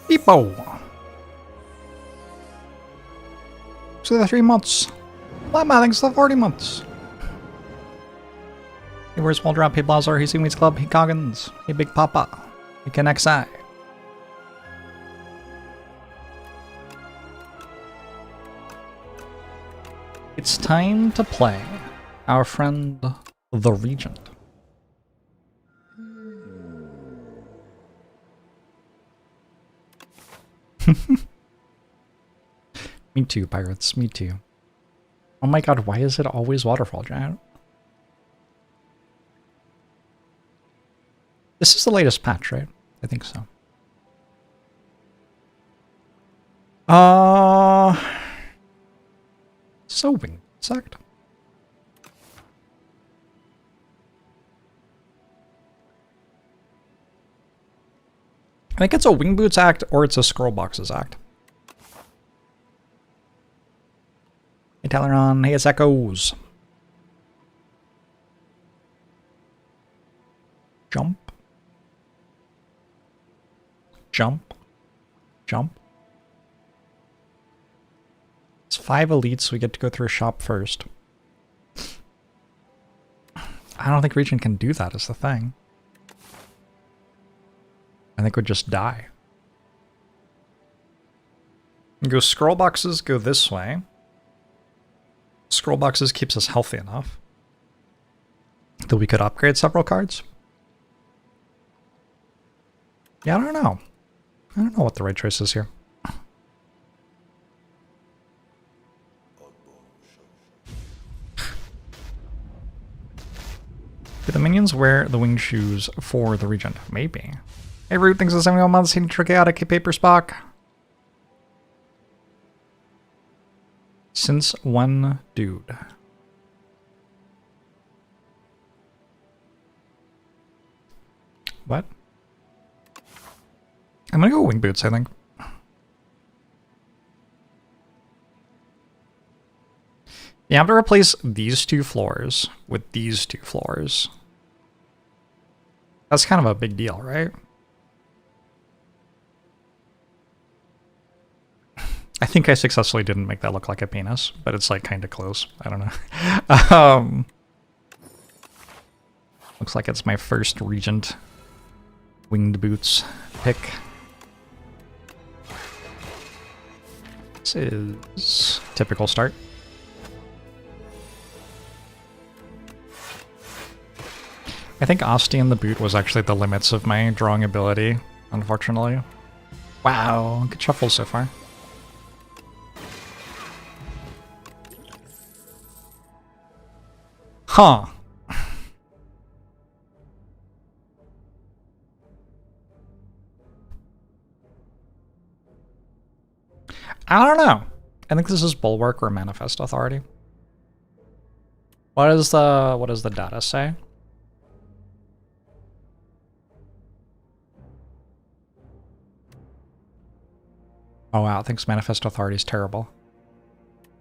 Beepo! So the 3 months. Well, thanks to the 40 months. Hey, where's Waldrop? Hey, Blazar. Hey, Seaweeds Club. Hey, Coggins. Hey, Big Papa. Hey, ConnectSci. It's time to play our friend, the Regent. Me too, pirates. Me too. Oh my god, why is it always Waterfall Giant? This is the latest patch, right? I think so. So wing insect. I think it's a Wing Boots act or it's a Scroll Boxes act. Hey Teleron, hey it's Echoes. Jump. Jump. Jump. It's 5 elites, so we get to go through a shop first. I don't think Regent can do that is the thing. I think we'd just die. Go Scroll Boxes, go this way. Scroll Boxes keeps us healthy enough that we could upgrade several cards. Yeah, I don't know. I don't know what the right choice is here. Do the minions wear the winged shoes for the Regent? Maybe. Hey, Root, thanks for 71 months. Hey, Trichaotic, hey, Paper Spock. Since when, dude? What? I'm gonna go Wing Boots, I think. You have to replace these 2 floors with these 2 floors. That's kind of a big deal, right? I think I successfully didn't make that look like a penis, but it's like kind of close. I don't know. Looks like it's my first Regent Winged Boots pick. This is typical start. I think Ostian the boot was actually the limits of my drawing ability, unfortunately. Wow, good shuffle so far. Huh. I don't know. I think this is Bulwark or Manifest Authority. What does the data say? Oh wow, thinks Manifest Authority is terrible.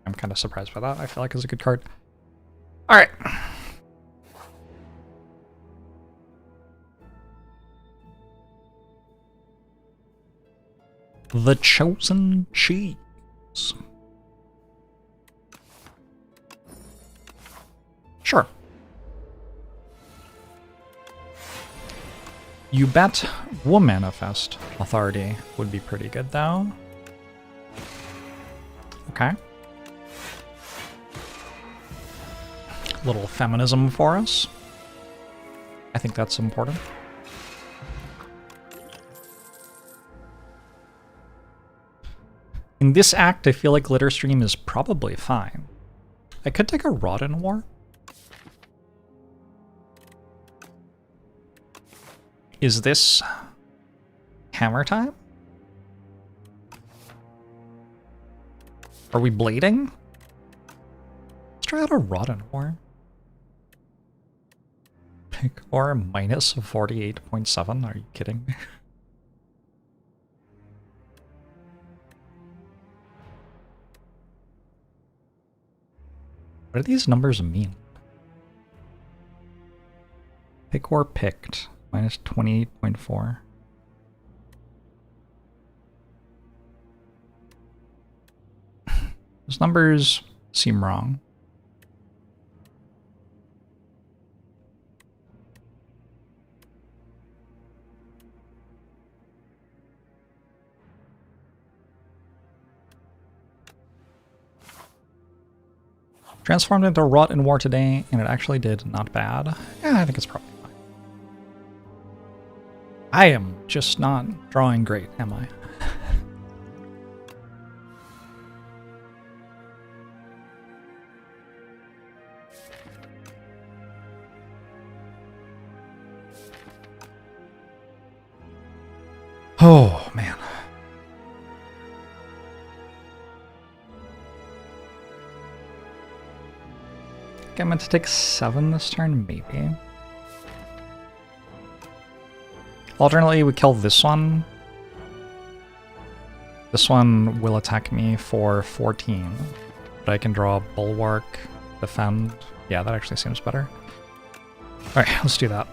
I'm kind of surprised by that. I feel like it's a good card. Alright. The Chosen Cheese. Sure. You bet Manifest Authority would be pretty good though. Okay. Little feminism for us. I think that's important. In this act, I feel like Glitterstream is probably fine. I could take a Rodden War. Is this hammer time? Are we blading? Let's try out a Rodden War. Pick or minus 48.7. Are you kidding me? What do these numbers mean? Pick or picked. Minus 28.4. Those numbers seem wrong. Transformed into Rot in War today, and it actually did not bad. Yeah, I think it's probably fine. I am just not drawing great, am I? Oh, man. I meant to take 7 this turn, maybe. Alternately, we kill this one. This one will attack me for 14. But I can draw Bulwark, defend. Yeah, that actually seems better. Alright, let's do that.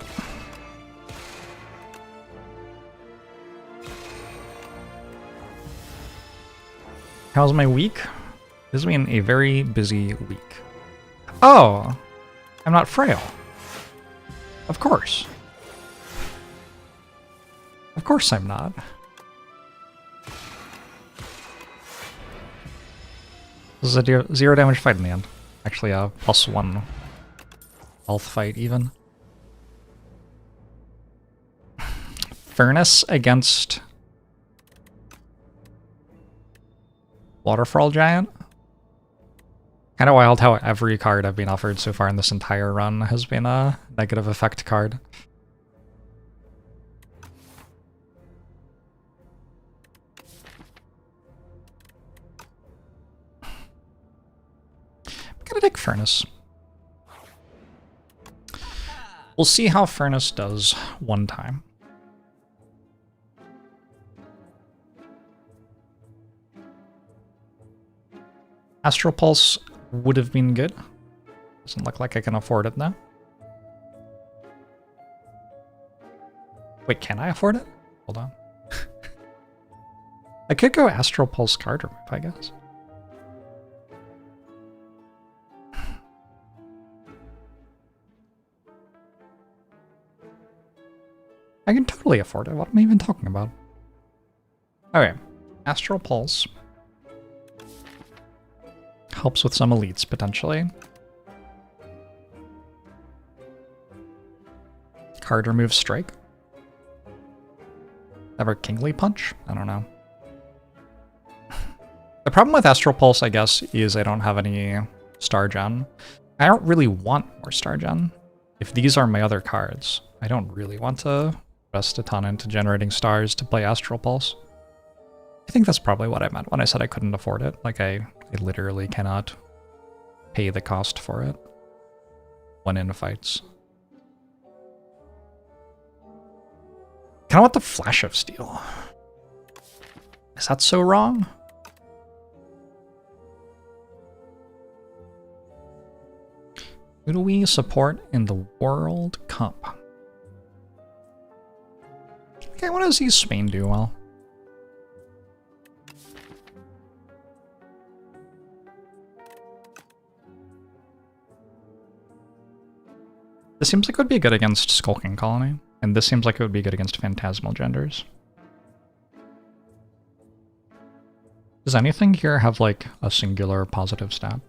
How's my week? This has been a very busy week. Oh, I'm not frail. Of course. Of course I'm not. This is a 0 damage fight in the end. Actually, a +1 health fight even. Furnace against Waterfall Giant. Kind of wild how every card I've been offered so far in this entire run has been a negative effect card. I'm gonna take Furnace. We'll see how Furnace does one time. Astral Pulse would have been good. Doesn't look like I can afford it now. Wait, can I afford it? Hold on. I could go Astral Pulse card remove, I guess. I can totally afford it. What am I even talking about? Okay, Astral Pulse. Helps with some elites, potentially. Card remove Strike. Ever Kingly Punch? I don't know. The problem with Astral Pulse, I guess, is I don't have any Star Gen. I don't really want more Star Gen. If these are my other cards, I don't really want to invest a ton into generating stars to play Astral Pulse. I think that's probably what I meant when I said I couldn't afford it. Like, I literally cannot pay the cost for it when in fights. Kind of want the Flash of Steel. Is that so wrong? Who do we support in the World Cup? Okay, what does Spain do well? This seems like it would be good against Skulking Colony, and this seems like it would be good against Phantasmal Genders. Does anything here have, like, a singular positive stat?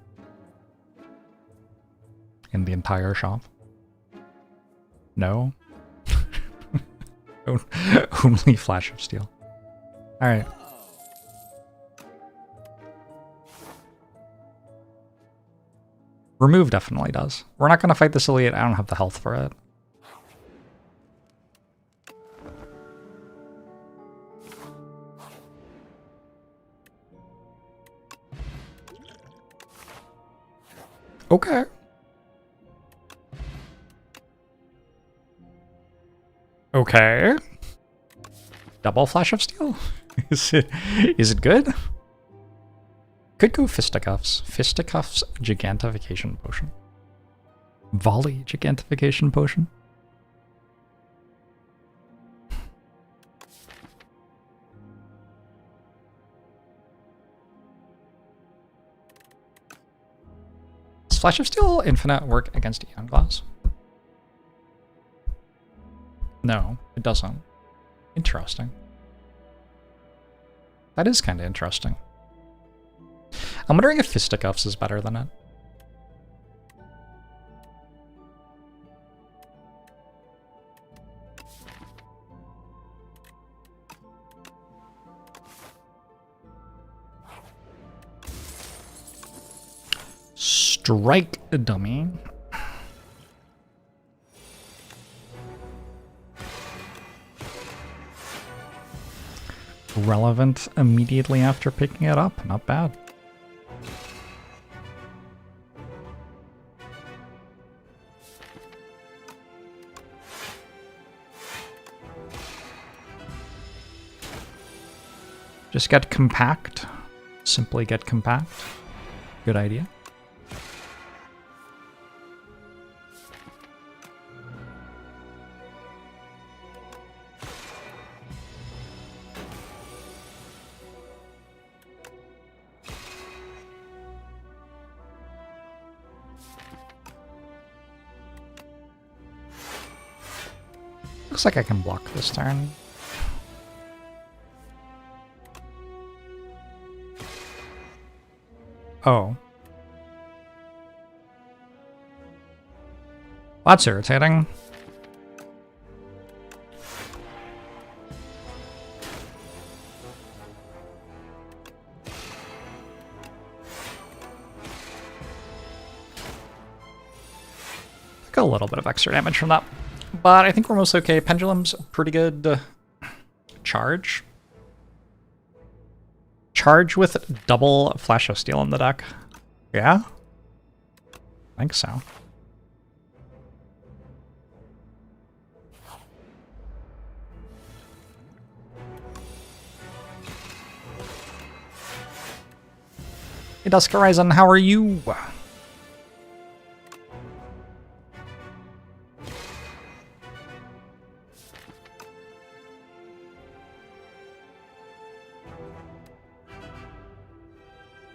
In the entire shop? No? Only Flash of Steel. Alright. Remove definitely does. We're not going to fight this elite. I don't have the health for it. Okay. Okay. Double Flash of Steel? Is it good? Could go Fisticuffs. Fisticuffs Gigantification Potion. Volley Gigantification Potion. Flash of Steel Infinite work against Eon Glass? No, it doesn't. Interesting. That is kind of interesting. I'm wondering if Fisticuffs is better than it. Strike a dummy. Relevant immediately after picking it up. Not bad. Just get compact. Simply get compact. Good idea. Looks like I can block this turn. Oh. That's irritating. Got a little bit of extra damage from that. But I think we're most okay. Pendulum's a pretty good charge. Charge with double Flash of Steel in the deck. Yeah? I think so. Hey Dusk Horizon, how are you?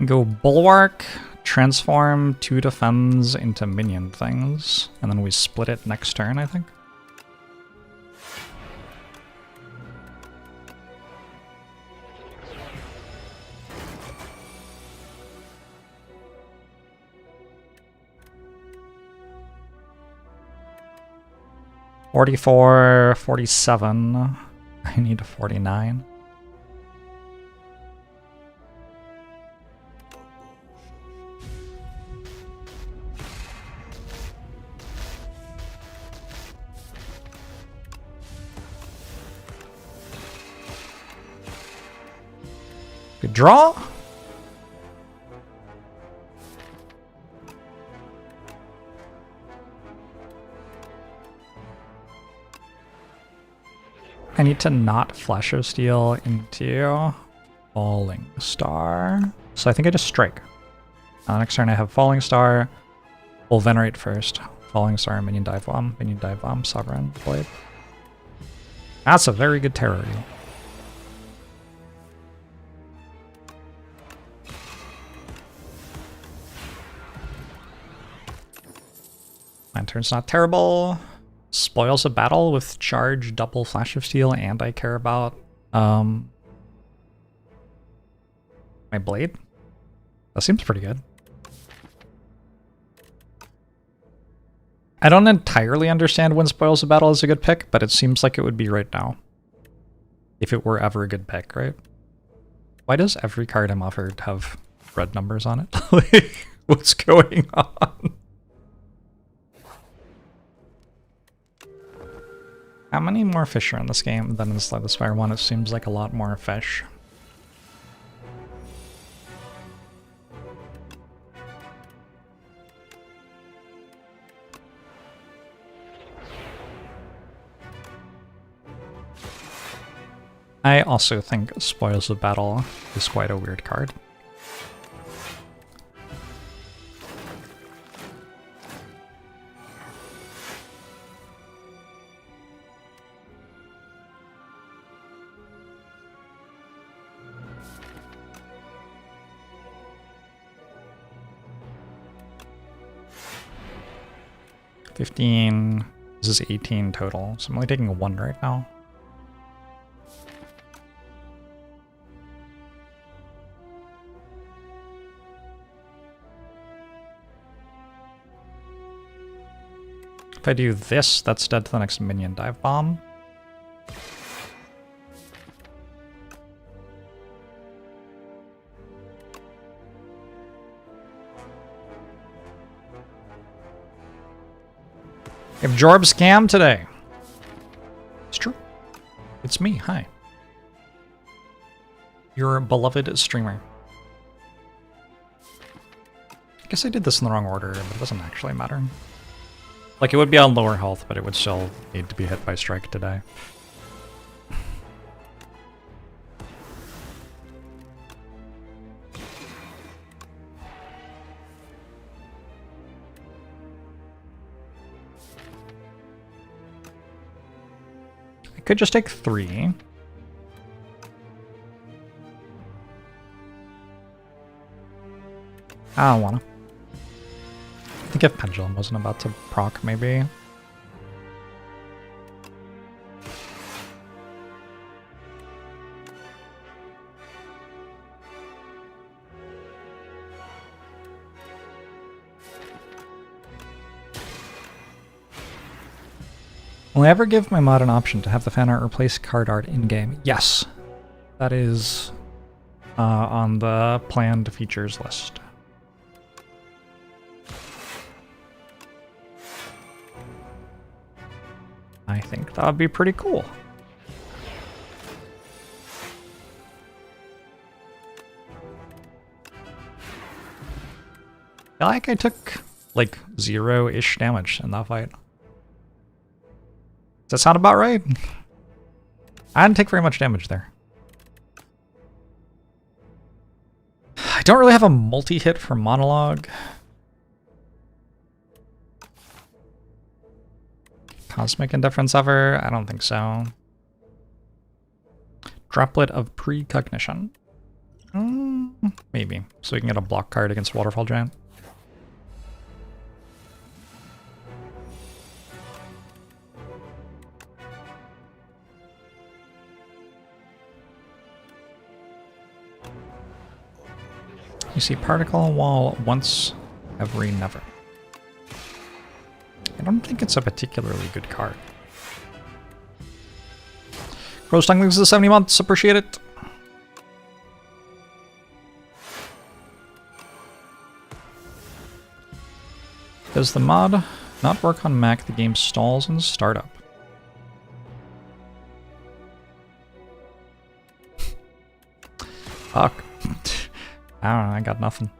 Go Bulwark, transform 2 defends into minion things, and then we split it next turn, I think. $44, $47. I need a 49. Good draw. I need to not Flash of Steel into Falling Star. So I think I just strike. Next turn I have Falling Star. We'll Venerate first. Falling Star, Minion Dive Bomb, Sovereign Blade. That's a very good terror. Lantern's not terrible. Spoils a battle with charge, double Flash of Steel, and I care about my blade. That seems pretty good. I don't entirely understand when Spoils a Battle is a good pick, but it seems like it would be right now. If it were ever a good pick, right? Why does every card I'm offered have red numbers on it? Like, what's going on? How many more fish are in this game than in Slay the Spire 1? It seems like a lot more fish. I also think Spoils of Battle is quite a weird card. 15. This is 18 total, so I'm only taking a 1 right now. If I do this, that's dead to the next minion dive bomb. If Jorbs scam today. It's true. It's me. Hi. Your beloved streamer. I guess I did this in the wrong order, but it doesn't actually matter. Like, it would be on lower health, but it would still need to be hit by strike today. I could just take 3. I don't wanna. I think if Pendulum wasn't about to proc, maybe. Will I ever give my mod an option to have the fan art replace card art in-game? Yes. That is on the planned features list. I think that would be pretty cool. I feel like I took like 0-ish damage in that fight. Does that sound about right? I didn't take very much damage there. I don't really have a multi-hit for monologue. Cosmic Indifference ever? I don't think so. Droplet of Precognition. Maybe. So we can get a block card against Waterfall Giant. You see Particle Wall once, every never. I don't think it's a particularly good card. Crow's Tongue thanks for the 70 months, appreciate it. Does the mod not work on Mac? The game stalls in startup. Fuck. I don't know, I got nothing.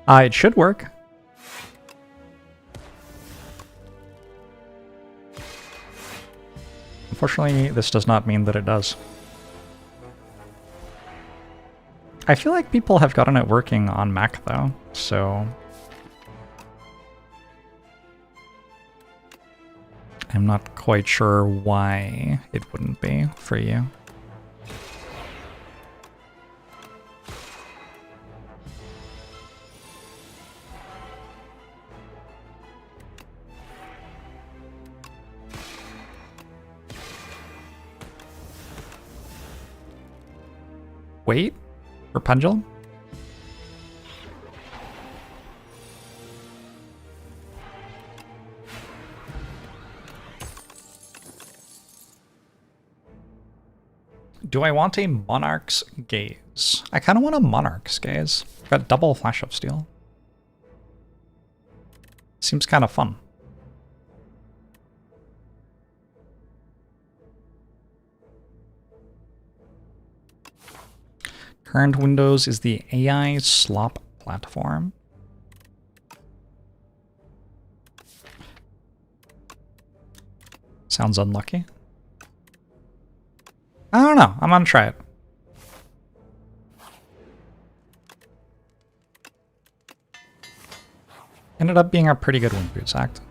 It should work. Unfortunately, this does not mean that it does. I feel like people have gotten it working on Mac though, so I'm not quite sure why it wouldn't be for you. Wait, for Pendulum? Do I want a Monarch's Gaze? I kind of want a Monarch's Gaze. I've got double Flash of Steel. Seems kind of fun. Current Windows is the AI slop platform. Sounds unlucky. I don't know. I'm gonna try it. Ended up being a pretty good Wind Boots act.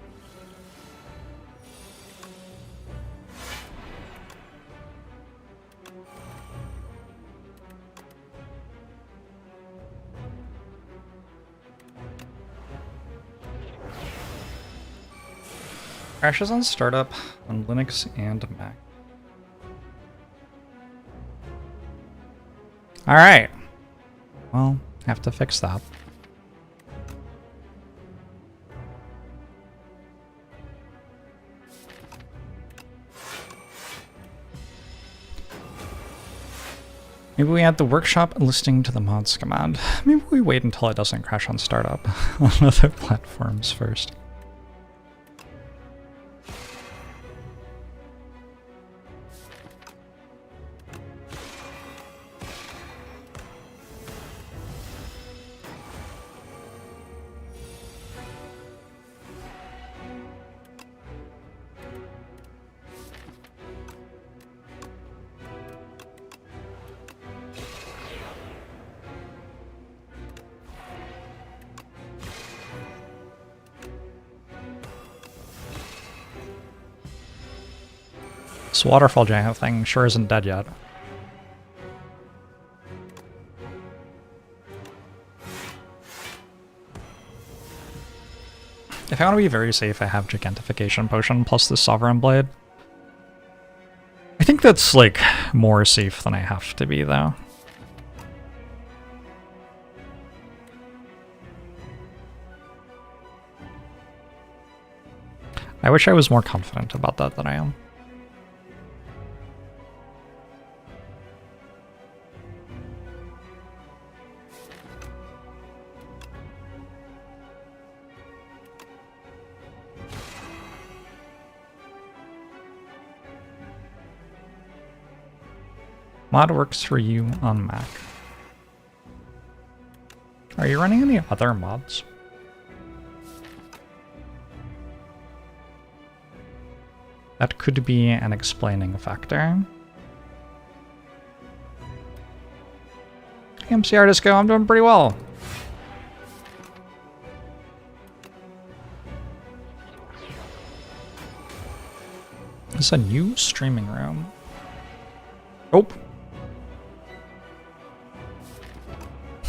Crashes on startup on Linux and Mac. Alright. Well, have to fix that. Maybe we add the workshop listing to the mods command. Maybe we wait until it doesn't crash on startup on other platforms first. This waterfall giant thing sure isn't dead yet. If I want to be very safe, I have Gigantification Potion plus the Sovereign Blade. I think that's, like, more safe than I have to be, though. I wish I was more confident about that than I am. Mod works for you on Mac. Are you running any other mods? That could be an explaining factor. Hey, MC Artisco, I'm doing pretty well. It's a new streaming room. Oh.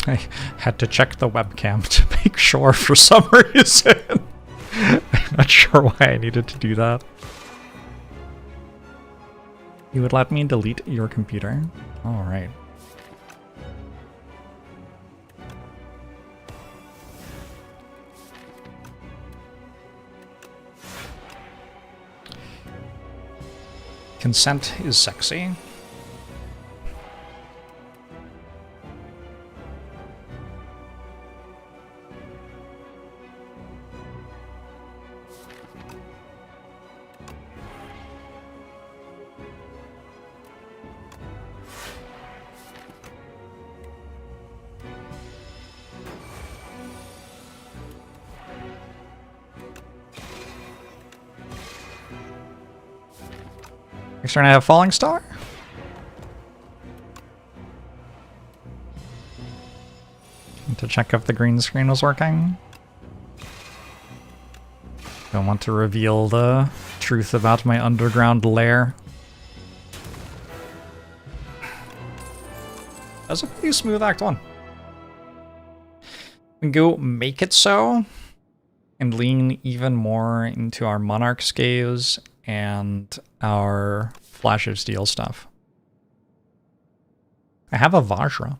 I had to check the webcam to make sure for some reason. I'm not sure why I needed to do that. You would let me delete your computer? Alright. Consent is sexy. Next turn I have Falling Star. To check if the green screen was working. Don't want to reveal the truth about my underground lair. That's a pretty smooth Act 1. We can go Make It So and lean even more into our Monarch's Gaze and our Flash of Steel stuff. I have a Vajra.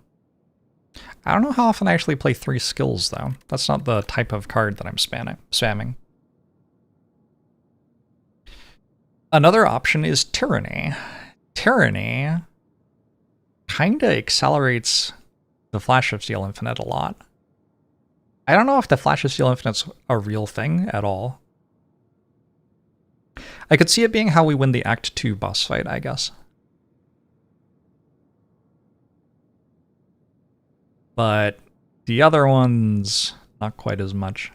I don't know how often I actually play 3 skills, though. That's not the type of card that I'm spamming. Another option is Tyranny. Tyranny kinda accelerates the Flash of Steel Infinite a lot. I don't know if the Flash of Steel Infinite's a real thing at all. I could see it being how we win the Act 2 boss fight, I guess. But the other ones, not quite as much.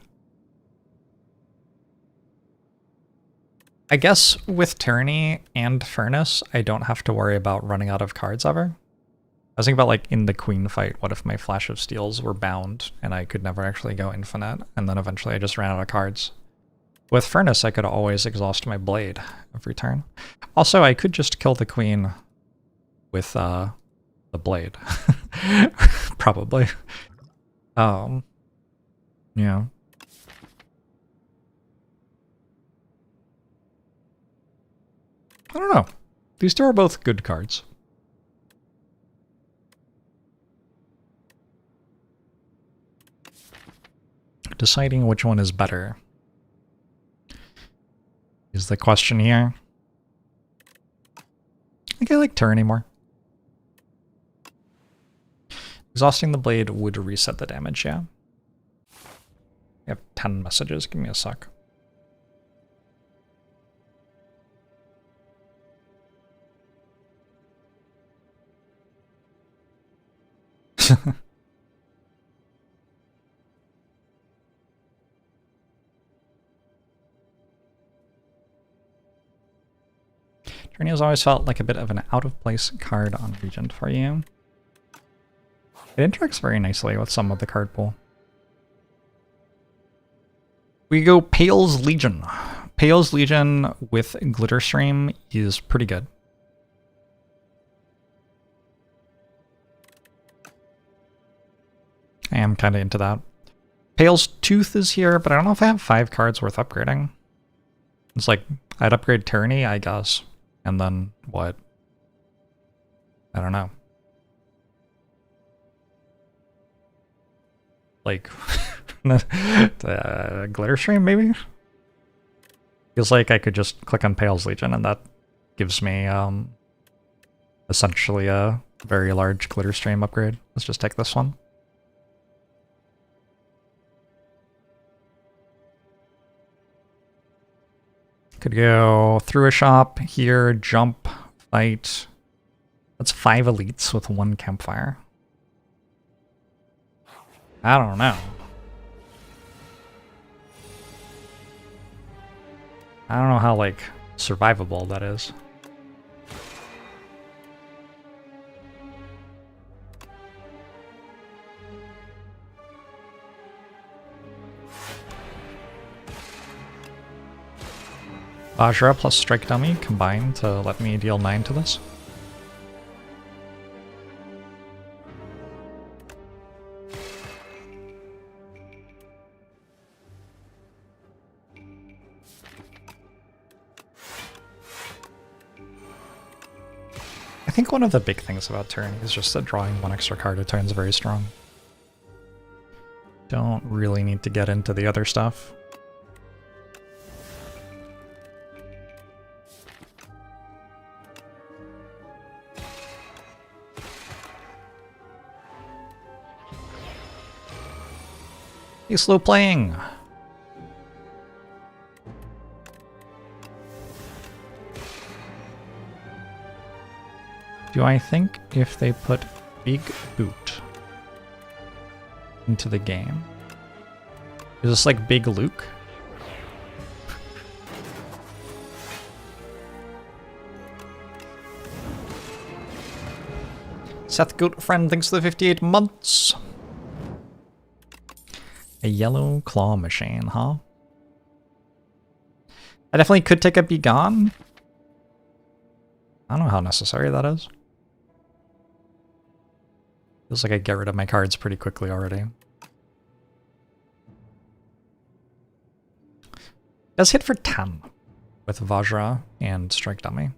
I guess with Tyranny and Furnace, I don't have to worry about running out of cards ever. I was thinking about, like, in the Queen fight, what if my Flash of Steels were bound and I could never actually go infinite, and then eventually I just ran out of cards. With Furnace, I could always exhaust my blade every turn. Also, I could just kill the Queen with the blade. Probably. Yeah. I don't know. These two are both good cards. Deciding which one is better is the question here. I think I like Tyranny more. Exhausting the blade would reset the damage, yeah. I have 10 messages, give me a sec. Tyranny has always felt like a bit of an out-of-place card on Regent for you. It interacts very nicely with some of the card pool. We go Pale's Legion. Pale's Legion with Glitterstream is pretty good. I am kind of into that. Pale's Tooth is here, but I don't know if I have 5 cards worth upgrading. It's like, I'd upgrade Tyranny, I guess. And then what? I don't know. Like, Glitterstream, maybe? Feels like I could just click on Pale's Legion and that gives me essentially a very large Glitterstream upgrade. Let's just take this one. Could go through a shop here, jump, fight. That's 5 elites with 1 campfire. I don't know. I don't know how, like, survivable that is. Vajra plus Strike Dummy combined to let me deal 9 to this. I think one of the big things about Tyranny is just that drawing 1 extra card a turn is very strong. Don't really need to get into the other stuff. He's slow playing. Do I think if they put Big Boot into the game, is this like Big Luke? Seth Goat Friend thanks for the 58 months. A yellow claw machine, huh? I definitely could take a Be Gone. I don't know how necessary that is. Feels like I get rid of my cards pretty quickly already. Does hit for 10 with Vajra and Strike Dummy.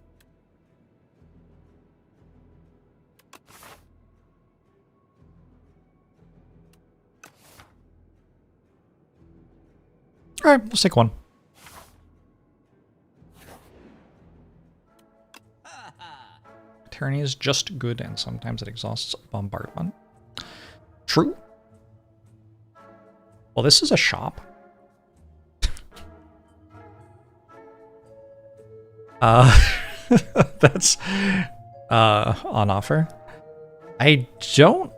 Alright, let's take 1. Tyranny is just good and sometimes it exhausts Bombardment. True. Well, this is a shop. That's on offer. I don't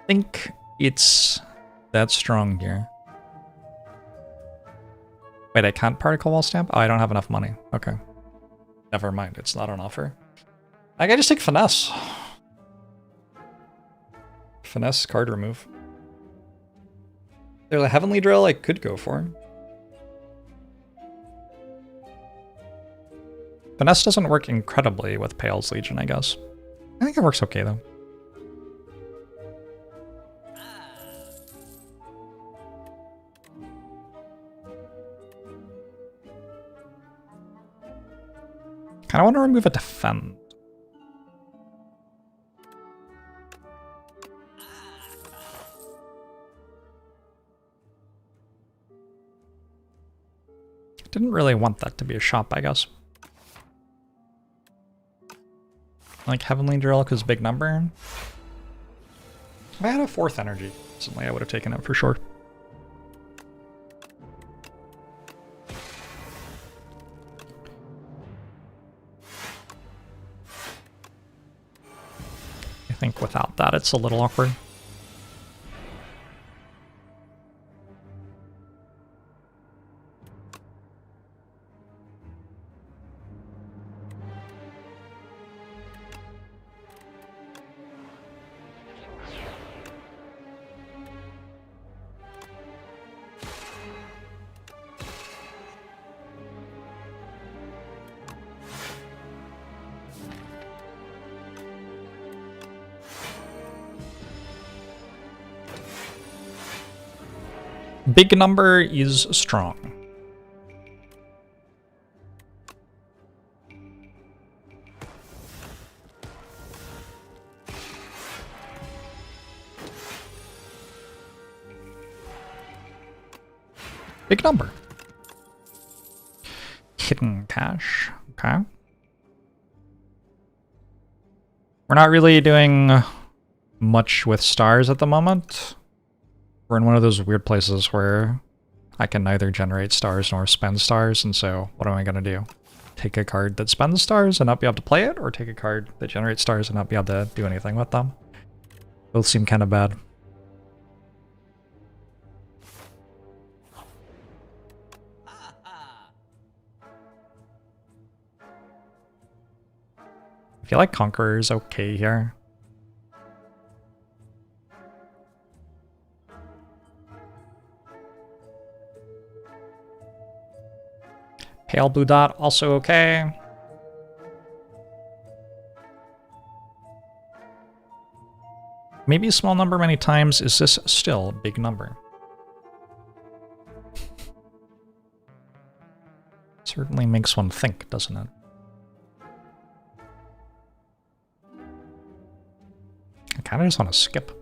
think it's that strong here. Wait, I can't particle wall stamp? Oh, I don't have enough money. Okay. Never mind, it's not on offer. I can just take Finesse. Finesse card remove. There's a Heavenly Drill I could go for. Finesse doesn't work incredibly with Pale's Legion, I guess. I think it works okay, though. Kind of want to remove a defend. Didn't really want that to be a shop, I guess. Like Heavenly Drill because big number. If I had a 4th energy recently, I would have taken it for sure. I think without that, it's a little awkward. Big number is strong. Big number. Hidden cache. Okay. We're not really doing much with stars at the moment. We're in one of those weird places where I can neither generate stars nor spend stars, and so what am I going to do? Take a card that spends stars and not be able to play it, or take a card that generates stars and not be able to do anything with them? Both seem kind of bad. I feel like Conqueror is okay here. Pale blue dot, also okay. Maybe a small number many times. Is this still a big number? Certainly makes one think, doesn't it? I kind of just want to skip.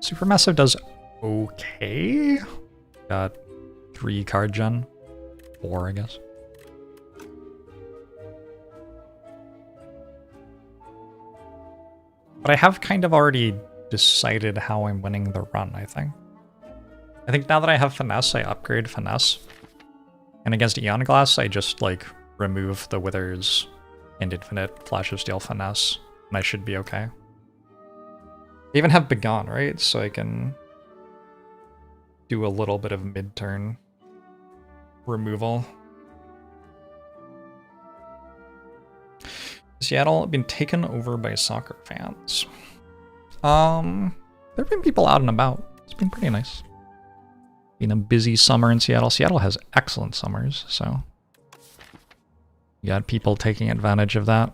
Supermassive does okay. Got 3 card gen. 4, I guess. But I have kind of already decided how I'm winning the run, I think. I think now that I have Finesse, I upgrade Finesse. And against Eon Glass, I just, like, remove the Withers and Infinite Flash of Steel Finesse, and I should be okay. I even have Begone, right? So I can do a little bit of mid-turn removal. Seattle been taken over by soccer fans. There have been people out and about. It's been pretty nice. Been a busy summer in Seattle. Seattle has excellent summers, so you got people taking advantage of that.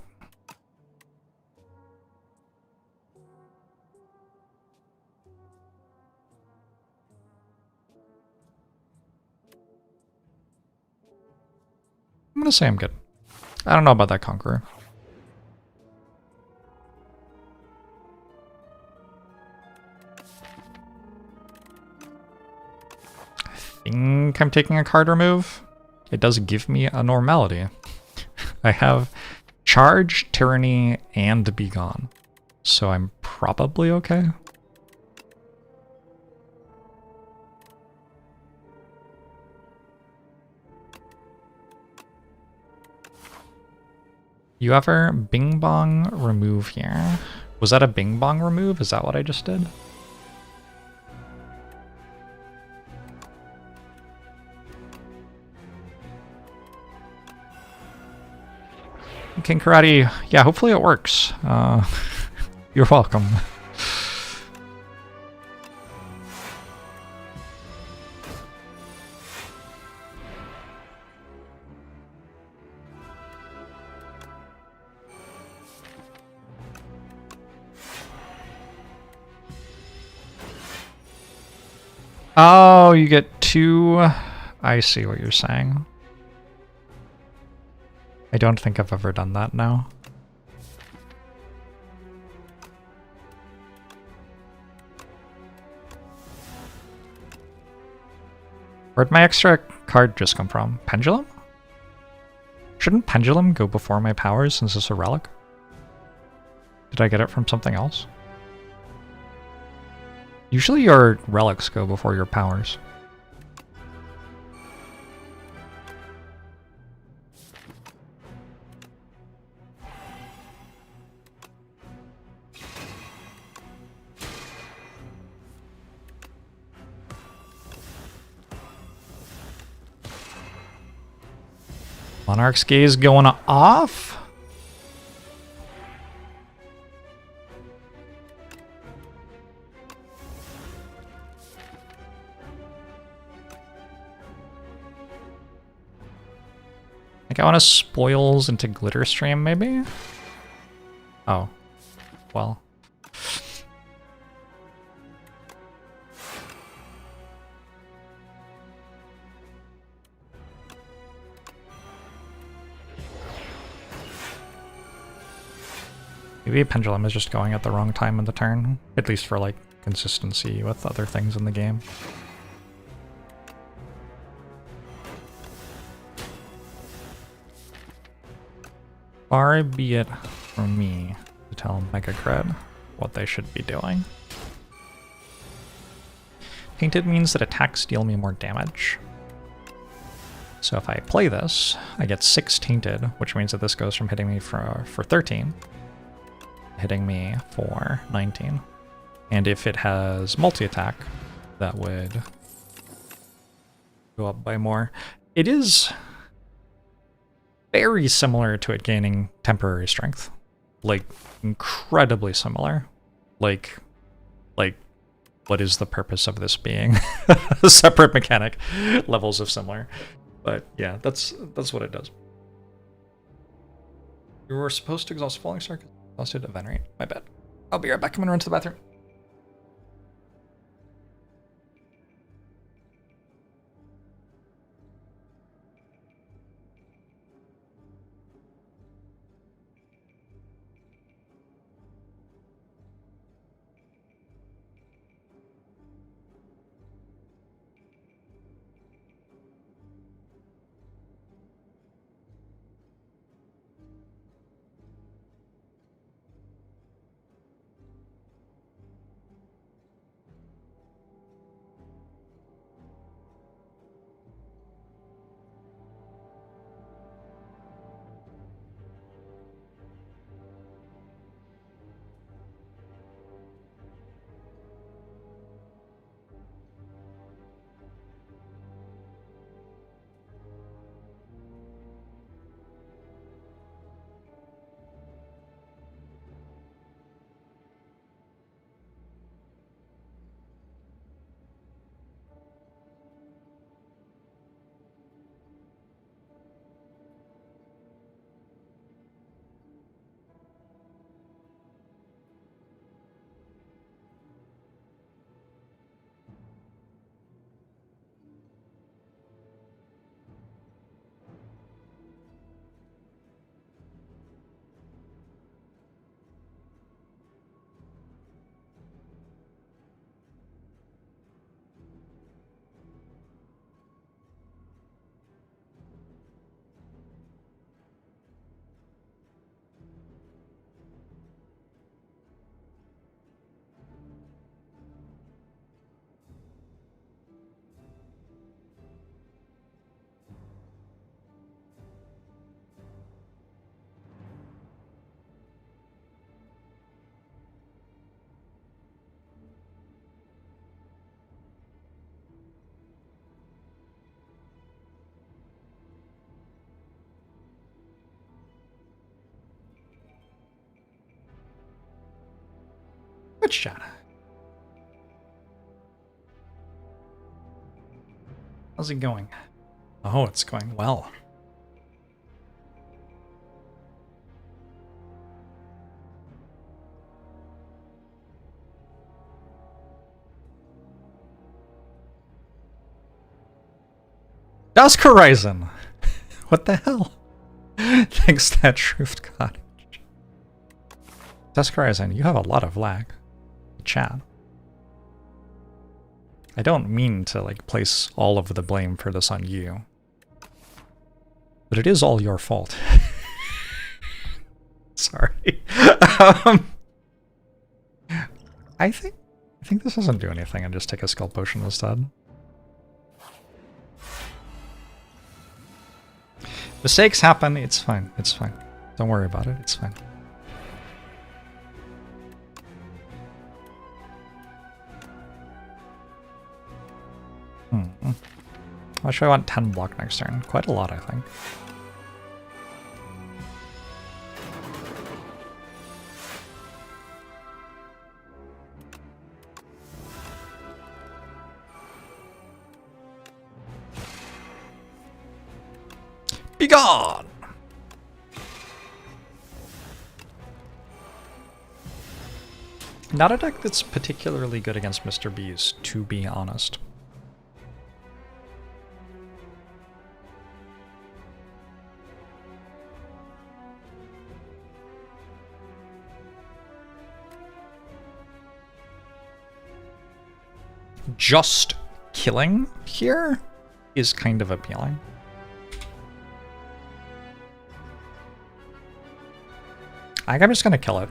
I'm gonna say I'm good. I don't know about that Conqueror. I think I'm taking a card remove. It does give me a normality. I have Charge, Tyranny, and Be Gone. So I'm probably okay. You ever Bing Bong remove here? Was that a Bing Bong remove? Is that what I just did? King Karate, yeah, hopefully it works. You're welcome. Oh, you get 2. I see what you're saying. I don't think I've ever done that now. Where'd my extra card just come from? Pendulum? Shouldn't Pendulum go before my powers since it's a relic? Did I get it from something else? Usually your relics go before your powers. Monarch's Gaze going off? I think I want to spoils into Glitter Stream, maybe? Oh. Well. Maybe Pendulum is just going at the wrong time in the turn, at least for like consistency with other things in the game. Far be it from me to tell Mega Cred what they should be doing. Tainted means that attacks deal me more damage. So if I play this, I get 6 Tainted, which means that this goes from hitting me for 13, hitting me for 19. And if it has multi-attack, that would go up by more. It is very similar to it gaining temporary strength. Like, incredibly similar. Like, what is the purpose of this being? A separate mechanic. Levels of similar. But yeah, that's what it does. You were supposed to exhaust Falling Star, exhausted a Venerate. My bad. I'll be right back. I'm gonna run to the bathroom. Good shot. How's it going? Oh, it's going well. Dusk Horizon! What the hell? Thanks to that Shrift Cottage. Descarizan, you have a lot of lag. Chat. I don't mean to like place all of the blame for this on you. But it is all your fault. Sorry. I think this doesn't do anything and just take a skull potion instead. Mistakes happen, it's fine, it's fine. Don't worry about it, it's fine. How much do I want 10 block next turn? Quite a lot, I think. Be gone! Not a deck that's particularly good against Mr. Bees, to be honest. Just killing here is kind of appealing. I think I'm just gonna kill it.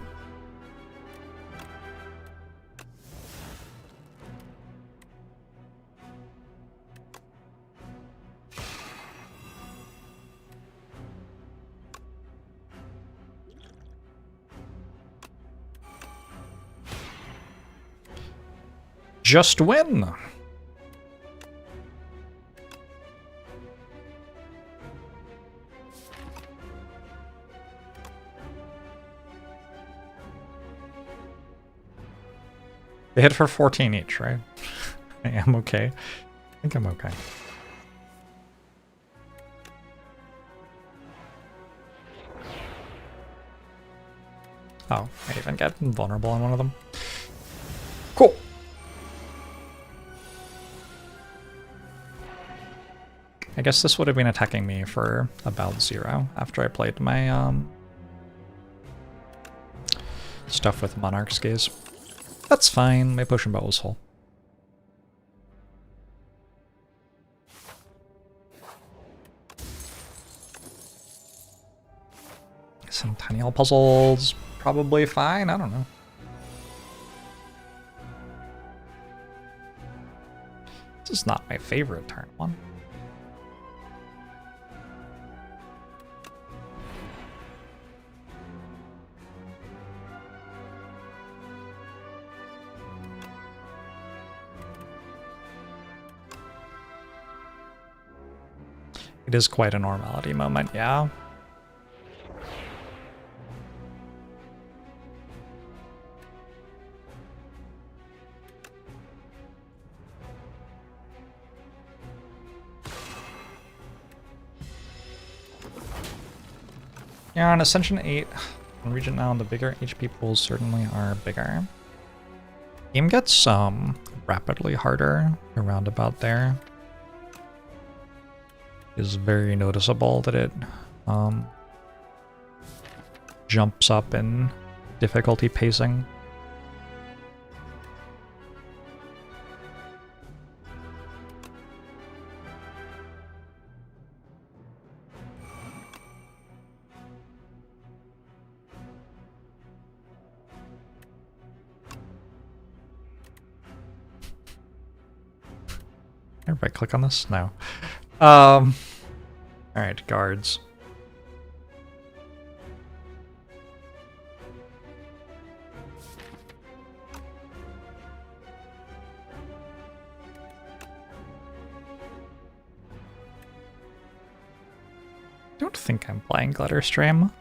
Just win! They hit for 14 each, right? I am okay. I think I'm okay. Oh, I even get vulnerable on one of them. Cool. I guess this would have been attacking me for about 0 after I played my stuff with Monarch's Gaze. That's fine, my potion bow was full. Some tiny little puzzles, probably fine, I don't know. This is not my favorite turn one. It is quite a normality moment, yeah. Yeah, on Ascension 8, on Regent now, the bigger HP pools certainly are bigger. Game gets rapidly harder around about there. Is very noticeable that it jumps up in difficulty pacing. Everybody click on this? No. Alright, guards. I don't think I'm playing Glitterstream.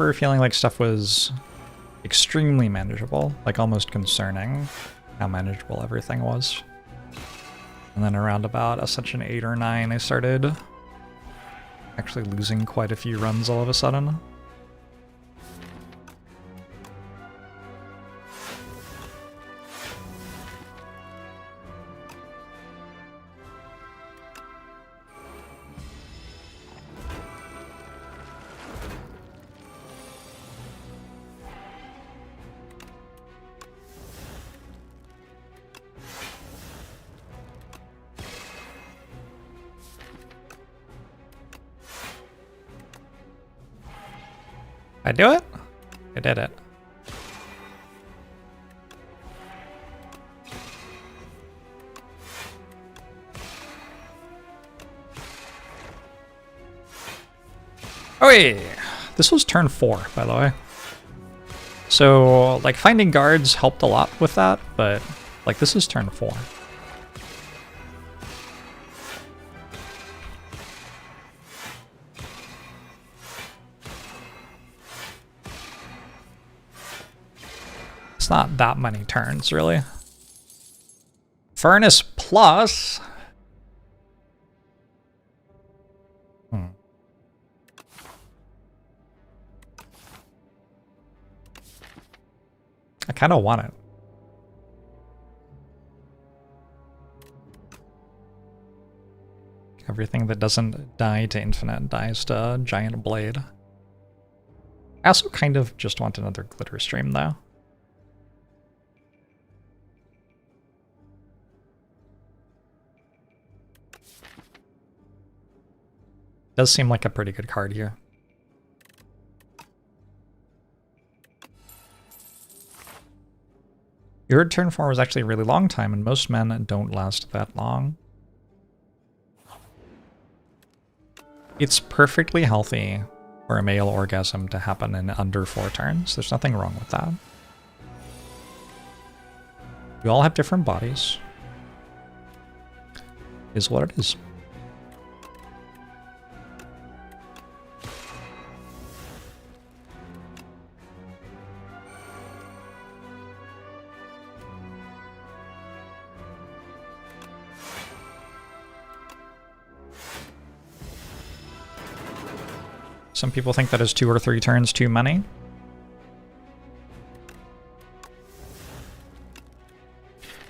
remember feeling like stuff was extremely manageable, like almost concerning how manageable everything was. And then around about Ascension 8 or 9, I started actually losing quite a few runs all of a sudden. I do it? I did it. Oh yeah, this was turn 4, by the way. So, like, finding guards helped a lot with that, but, like, this is turn 4. It's not that many turns, really. Furnace Plus. I kind of want it. Everything that doesn't die to infinite dies to giant blade. I also kind of just want another glitter stream, though. Does seem like a pretty good card here. Your turn 4 was actually a really long time, and most men don't last that long. It's perfectly healthy for a male orgasm to happen in under 4 turns. There's nothing wrong with that. We all have different bodies. Is what it is. Some people think that is 2 or 3 turns too many.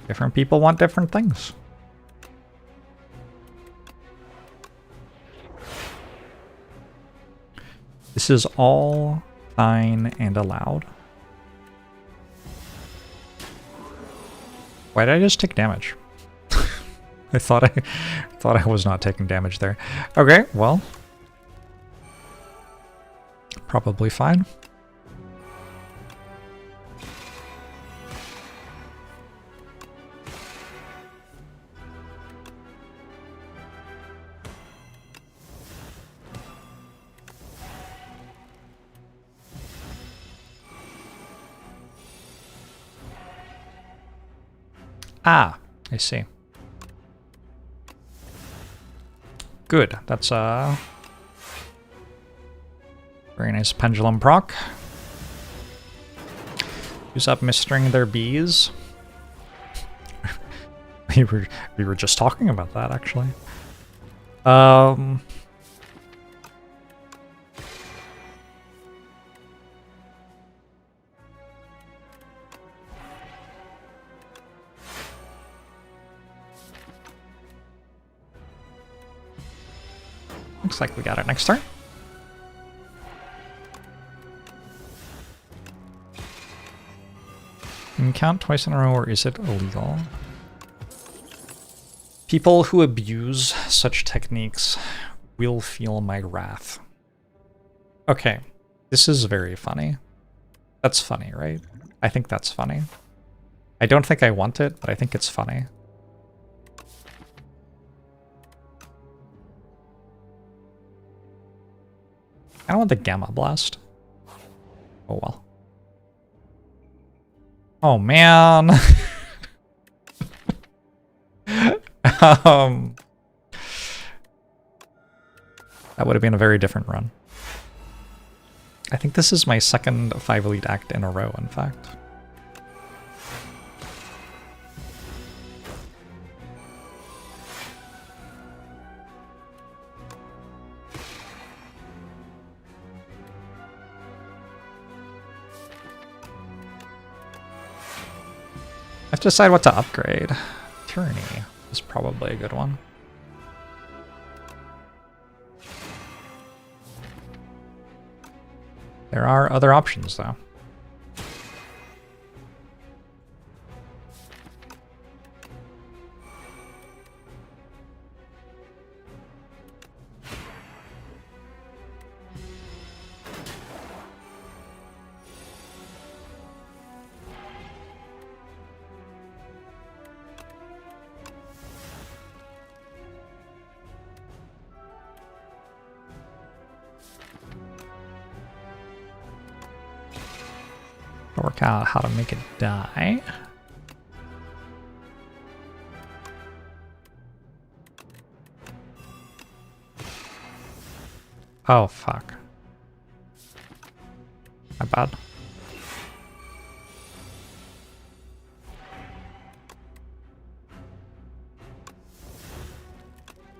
Different people want different things. This is all fine and allowed. Why did I just take damage? I thought I was not taking damage there. Okay, well. Probably fine. Ah, I see. Good. That's very nice pendulum proc. Who's up mistering their bees? we were just talking about that, actually. Looks like we got it next turn. Can you count twice in a row, or is it illegal? People who abuse such techniques will feel my wrath. Okay, this is very funny. That's funny, right? I think that's funny. I don't think I want it, but I think it's funny. I don't want the Gamma Blast. Oh well. Oh man. That would have been a very different run. I think this is my second 5 elite act in a row, in fact. I have to decide what to upgrade. Tyranny is probably a good one. There are other options, though. Work out how to make it die. Oh, fuck. My bad.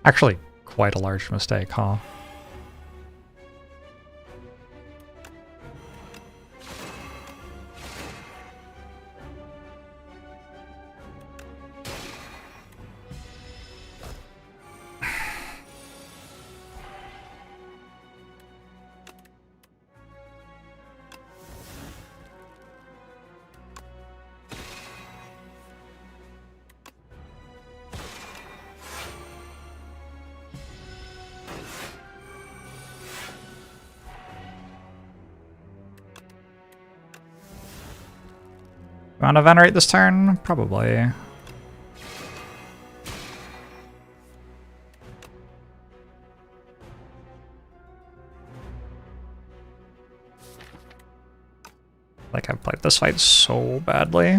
Actually, quite a large mistake, huh? Want to venerate this turn? Probably. Like, I've played this fight so badly.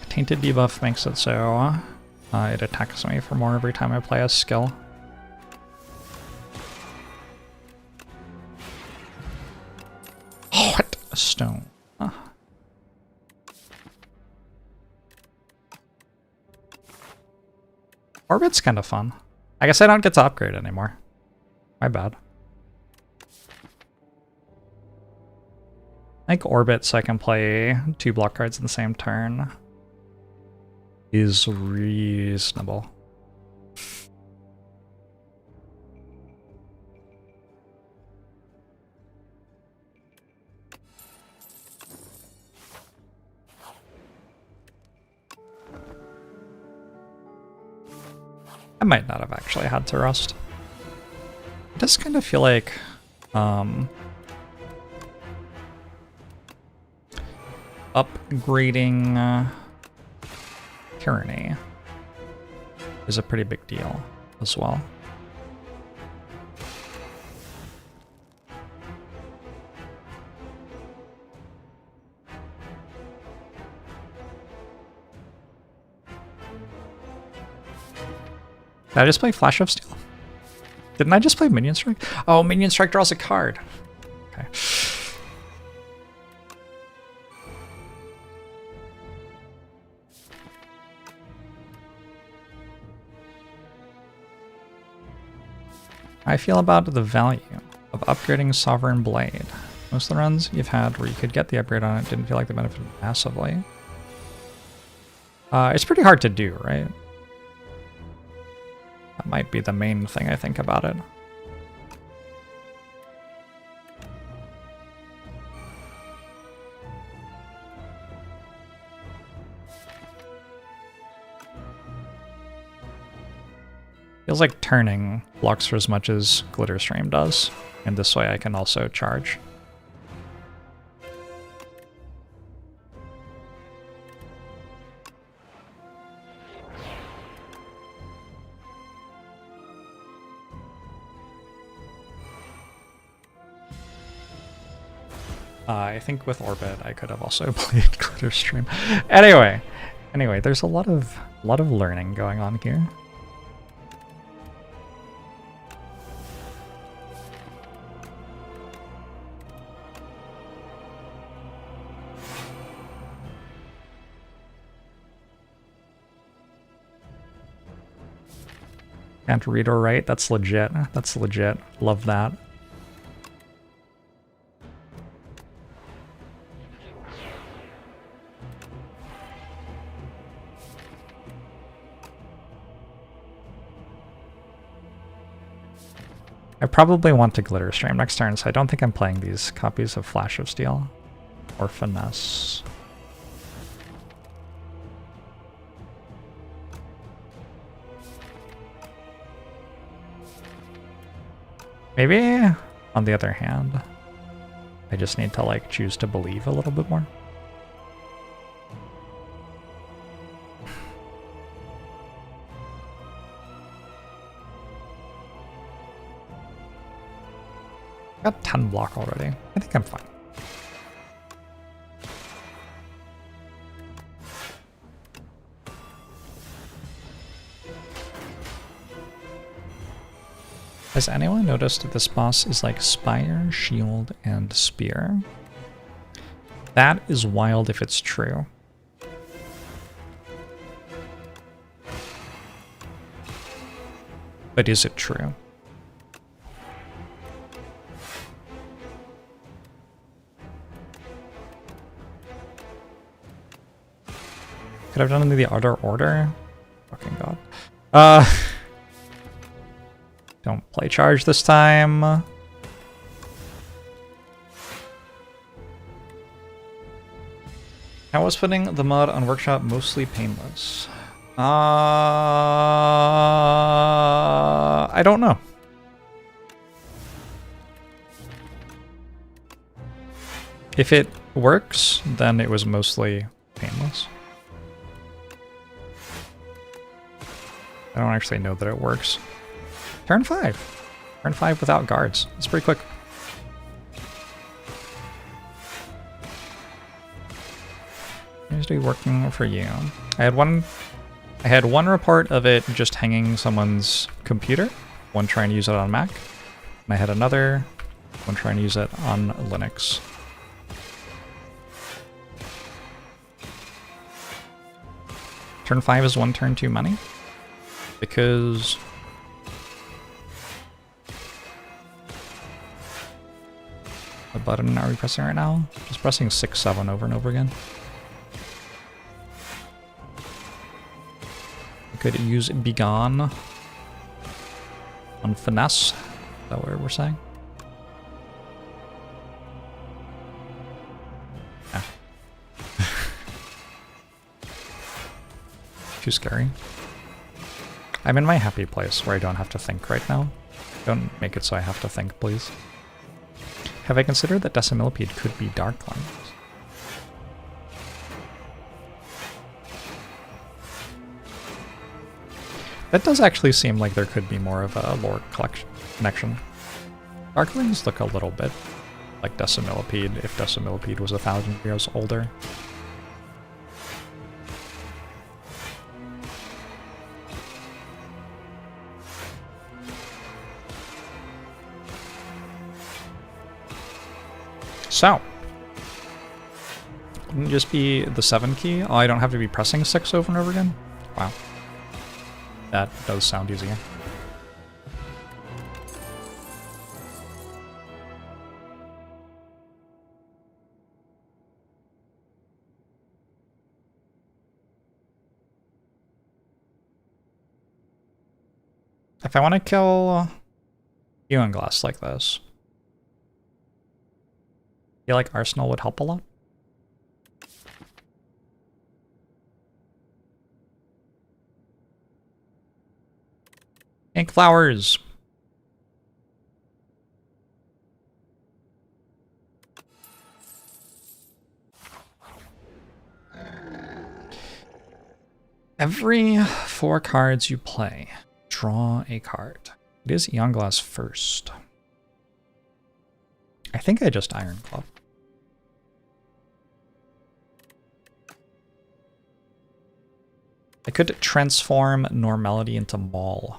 Tainted debuff makes it so it attacks me for more every time I play a skill. What? A stone. Orbit's kind of fun. I guess I don't get to upgrade anymore. My bad. I think Orbit, so I can play 2 block cards in the same turn, is reasonable. I might not have actually had to rust. It does kind of feel like upgrading Tyranny is a pretty big deal as well. Did I just play Flash of Steel? Didn't I just play Minion Strike? Oh, Minion Strike draws a card. Okay. I feel about the value of upgrading Sovereign Blade. Most of the runs you've had where you could get the upgrade on it didn't feel like they benefited massively. It's pretty hard to do, right? That might be the main thing I think about it. Feels like turning blocks for as much as Glitter Stream does, and this way I can also charge. I think with Orbit I could have also played Glitter Stream. Anyway, there's a lot of learning going on here. Can't read or write. That's legit. That's legit. Love that. I probably want to glitter stream next turn, so I don't think I'm playing these copies of Flash of Steel or Finesse. Maybe, on the other hand, I just need to like choose to believe a little bit more. Got 10 block already. I think I'm fine. Has anyone noticed that this boss is like spire, shield, and spear? That is wild if it's true. But is it true? Could have done it in the other order? Fucking god. Don't play charge this time. How was putting the mod on workshop mostly painless? I don't know. If it works, then it was mostly painless. I don't actually know that it works. Turn 5. Turn 5 without guards. It's pretty quick. Seems to be working for you. I had one report of it just hanging someone's computer, one trying to use it on Mac, and I had another one trying to use it on Linux. Turn 5 is one turn too many, because what button are we pressing right now? Just pressing 6, 7 over and over again. I could use Begone on Finesse. Is that what we're saying? Yeah. Too scary. I'm in my happy place where I don't have to think right now. Don't make it so I have to think, please. Have I considered that Decimillipede could be Darklands? That does actually seem like there could be more of a lore connection. Darklings look a little bit like Decimillipede if Decimillipede was 1,000 years older. So, wouldn't it just be the 7 key? Oh, I don't have to be pressing 6 over and over again? Wow. That does sound easier. If I want to kill Glass like this, I feel like Arsenal would help a lot. Ink flowers. Every 4 cards you play, draw a card. It is Glass first. I think I just Iron Club. I could transform Normality into Maul.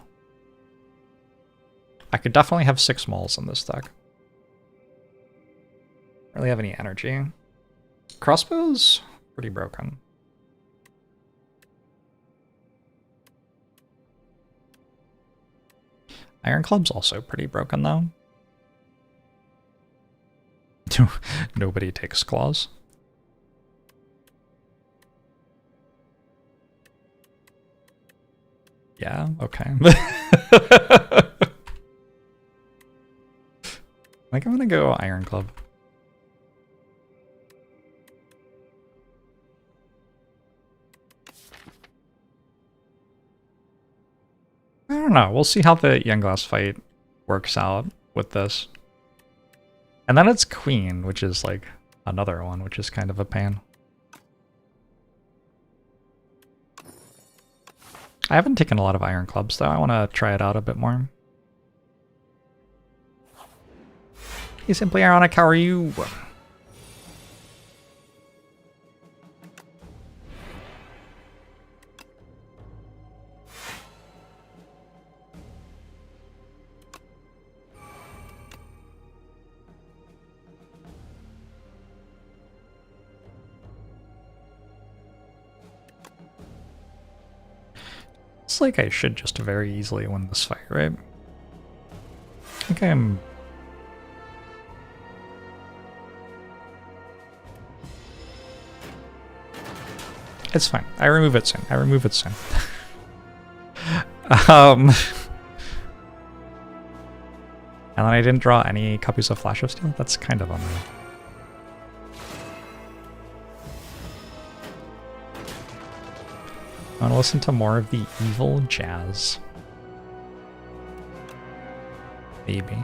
I could definitely have 6 Mauls in this deck. Don't really have any energy. Crossbow's pretty broken. Iron Club's also pretty broken though. Nobody takes claws. Yeah, okay. I think I'm gonna go Iron Club. I don't know. We'll see how the Younglass fight works out with this. And then it's Queen, which is like another one, which is kind of a pain. I haven't taken a lot of Iron Clubs though. I want to try it out a bit more. Hey, Simply Ironic, how are you? It's like I should just very easily win this fight, right? I think I'm... It's fine. I remove it soon. I remove it soon. And then I didn't draw any copies of Flash of Steel? That's kind of annoying. I want to listen to more of the evil jazz. Maybe.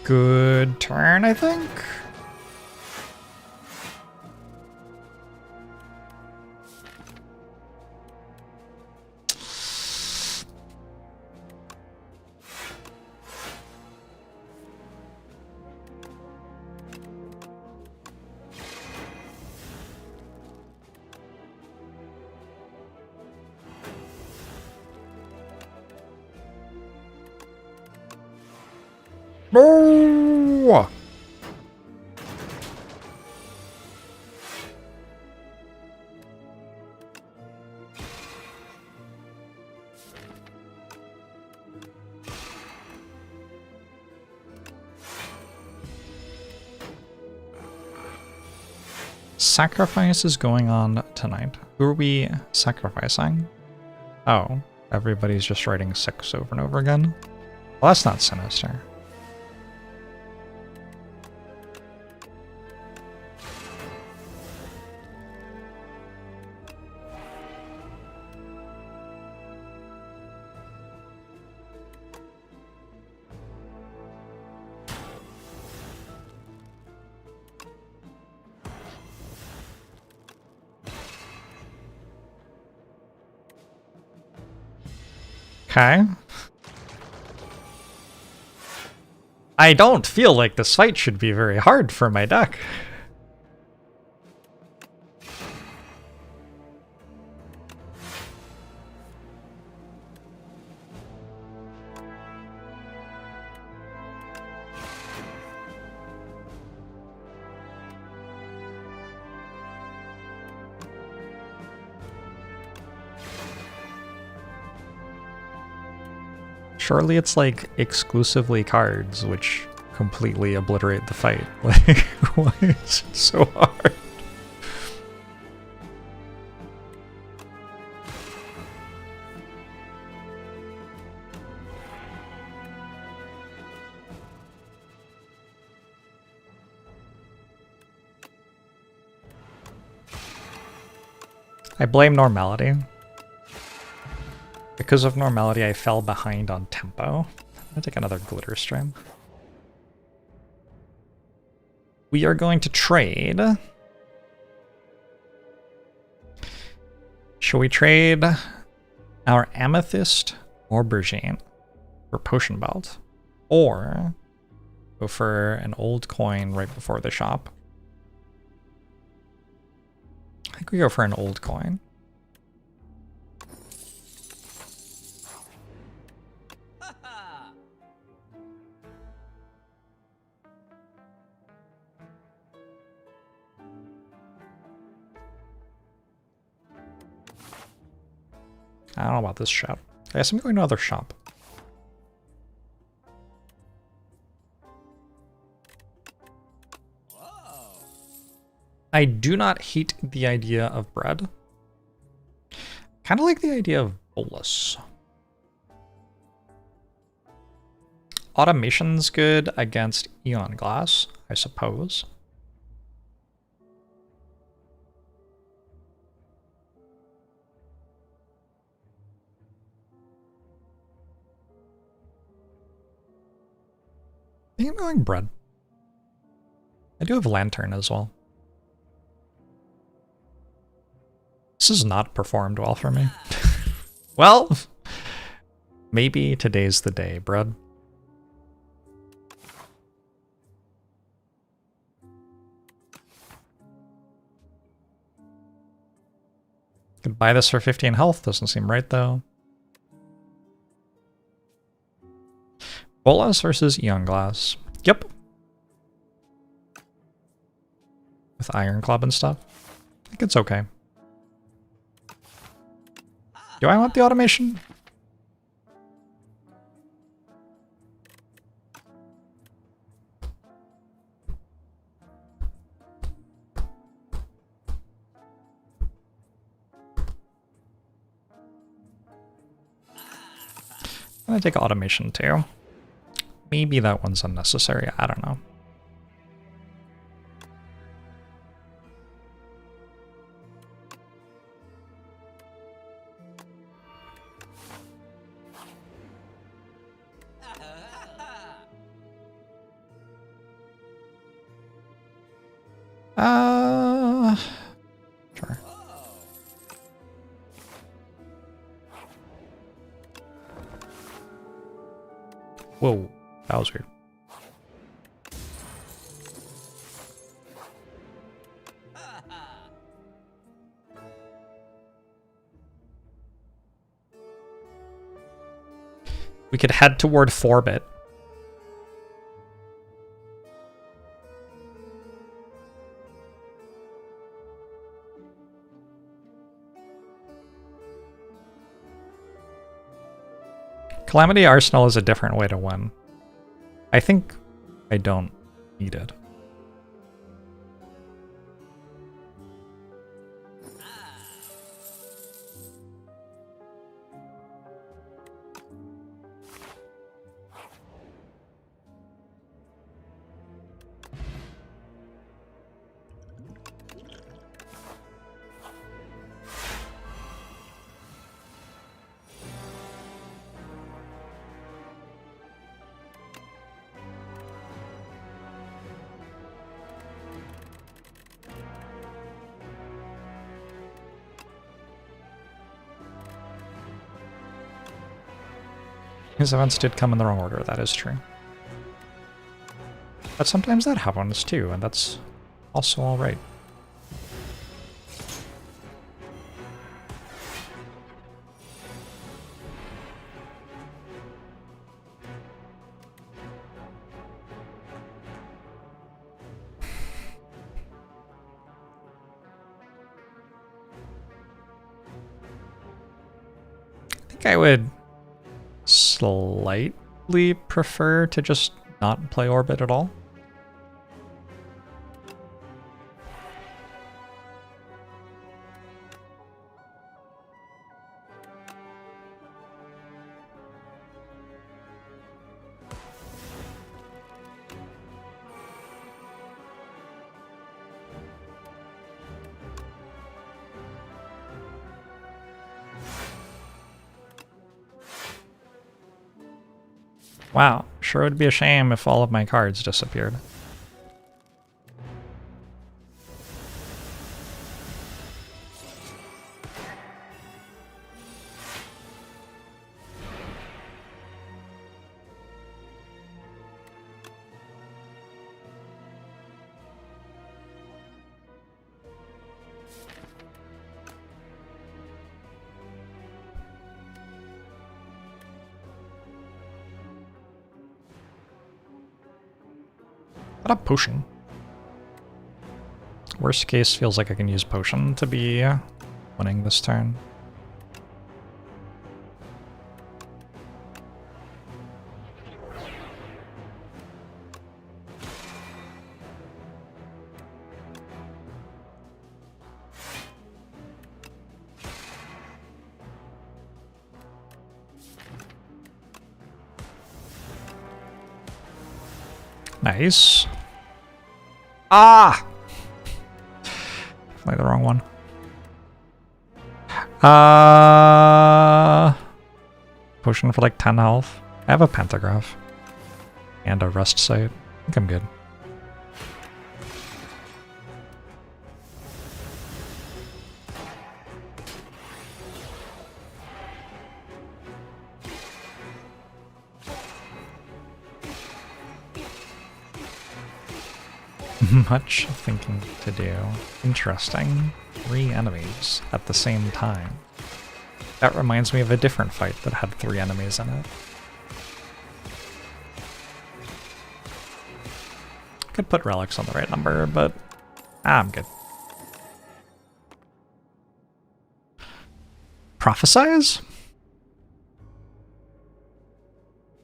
Good turn, I think. No! Sacrifice is going on tonight. Who are we sacrificing? Oh, everybody's just writing 6 over and over again? Well, that's not sinister. Okay. I don't feel like this fight should be very hard for my deck. Surely it's like exclusively cards, which completely obliterate the fight. Like, why is it so hard? I blame normality. Because of normality, I fell behind on tempo. I'm gonna take another glitter stream. We are going to trade. Shall we trade our amethyst aubergine for potion belt? Or go for an old coin right before the shop? I think we go for an old coin. I don't know about this shop. I guess I'm going to another shop. I do not hate the idea of bread. Kind of like the idea of bolus. Automation's good against Eon Glass, I suppose. I think I'm going bread. I do have lantern as well. This has not performed well for me. Well, maybe today's the day, bread. Could buy this for 15 health, doesn't seem right though. Bolas versus Eon Glass. Yep. With Iron Club and stuff. I think it's okay. Do I want the automation? I'm gonna take automation too. Maybe that one's unnecessary, I don't know. Sure. Whoa, that was weird. We could head toward 4-bit. Calamity Arsenal is a different way to win. I think I don't need it. His events did come in the wrong order, that is true. But sometimes that happens too, and that's also alright. I think I would slightly prefer to just not play Orbit at all. Wow, sure would be a shame if all of my cards disappeared. What a potion. Worst case feels like I can use potion to be winning this turn. Nice. Ah! Definitely the wrong one. Potion for like 10 health. I have a pentagraph. And a rest site. I think I'm good. Much thinking to do. Interesting. 3 enemies at the same time. That reminds me of a different fight that had 3 enemies in it. Could put relics on the right number, but I'm good. Prophesize?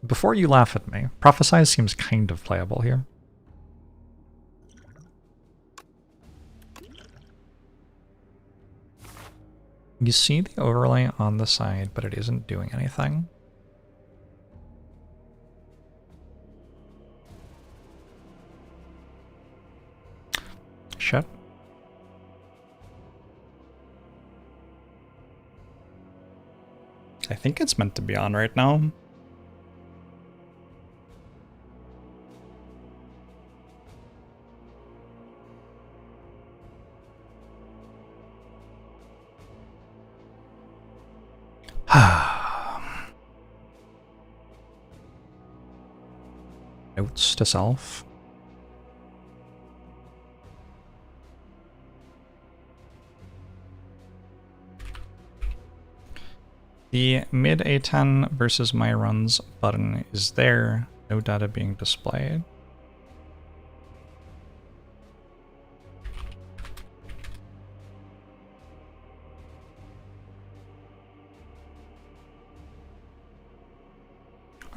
Before you laugh at me, Prophesize seems kind of playable here. You see the overlay on the side, but it isn't doing anything. Shit. I think it's meant to be on right now. Notes to self. The mid A10 versus my runs button is there, no data being displayed.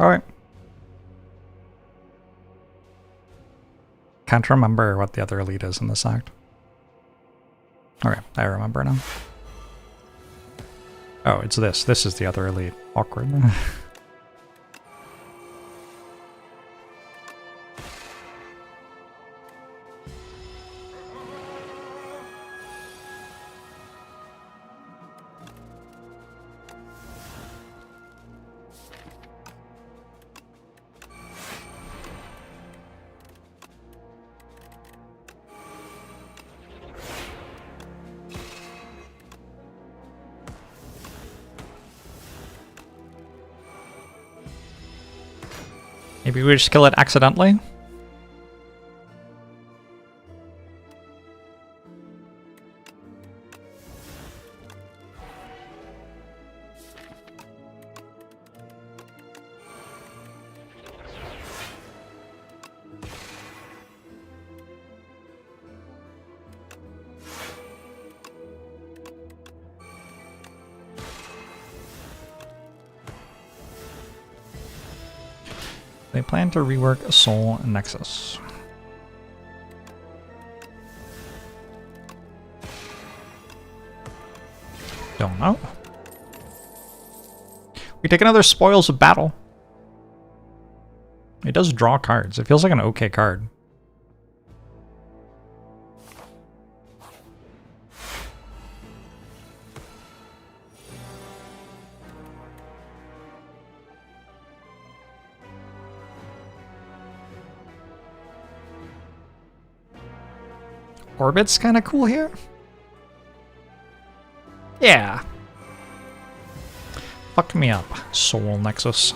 Alright. Can't remember what the other elite is in this act. Okay, I remember now. Oh, it's this. This is the other elite. Awkward. Maybe we just kill it accidentally? They plan to rework Soul Nexus. Don't know. We take another Spoils of Battle. It does draw cards. It feels like an okay card. Orbit's kind of cool here. Yeah. Fuck me up, Soul Nexus.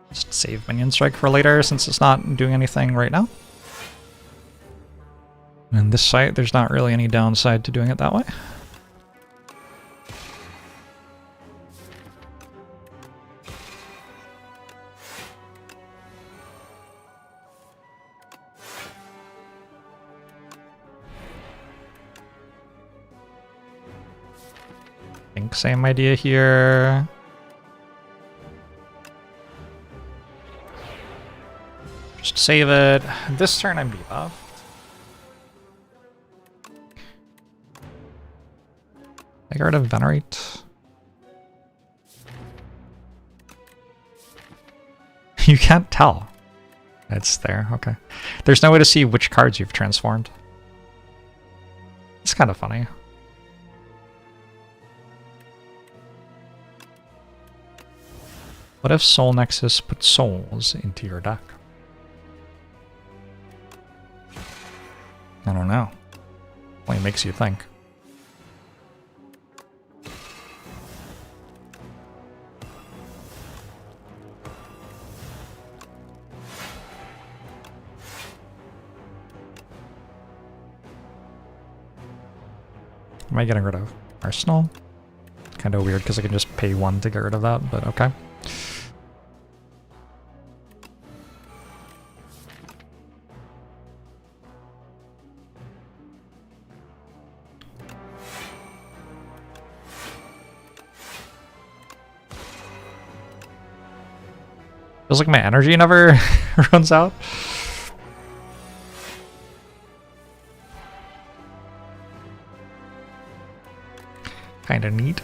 Just save Minion Strike for later since it's not doing anything right now. And this site, there's not really any downside to doing it that way. I think same idea here. Just save it. This turn I'm debuffed. I got rid of Venerate. You can't tell. It's there, okay. There's no way to see which cards you've transformed. It's kind of funny. What if Soul Nexus puts souls into your deck? I don't know. Only makes you think. Am I getting rid of Arsenal? Kind of weird because I can just pay 1 to get rid of that, but okay. Feels like my energy never runs out. Kinda neat.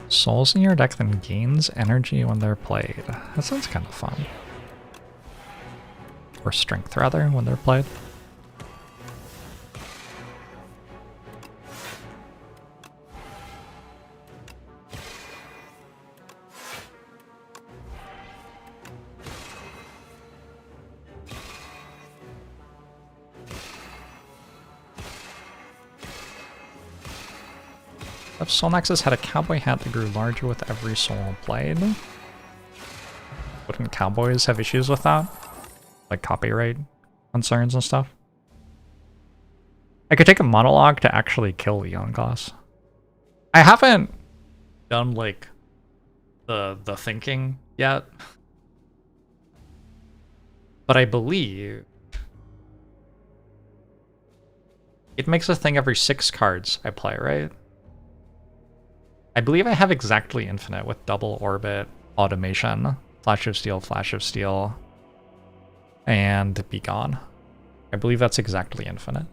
Souls in your deck then gains energy when they're played. That sounds kind of fun. Or strength, rather, when they're played. If Soul Nexus had a cowboy hat that grew larger with every soul played, wouldn't cowboys have issues with that? Like copyright concerns and stuff? I could take a monologue to actually kill the Eon Class. I haven't done like the thinking yet, but I believe it makes a thing every 6 cards I play, right? I believe I have exactly infinite with double orbit, automation, flash of steel, and be gone. I believe that's exactly infinite.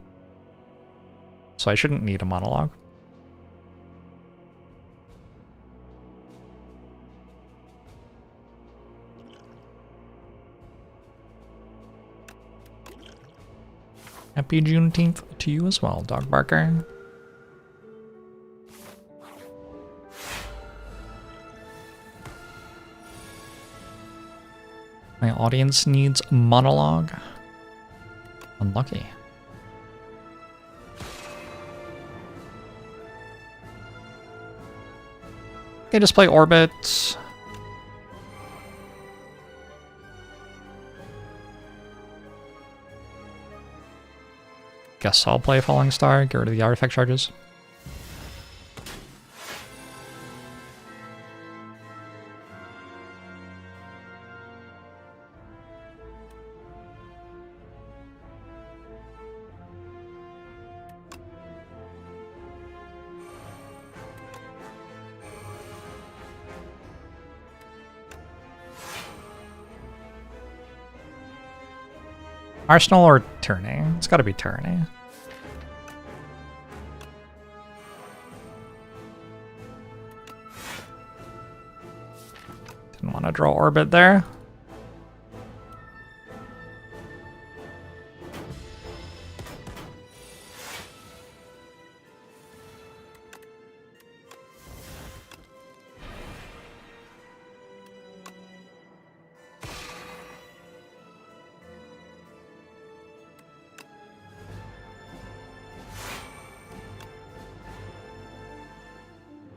So I shouldn't need a monologue. Happy Juneteenth to you as well, Dog Barker. My audience needs a monologue. Unlucky. Okay, just play Orbit. Guess I'll play Falling Star, get rid of the artifact charges. Arsenal or Tourney? It's gotta be Tourney. Didn't want to draw orbit there.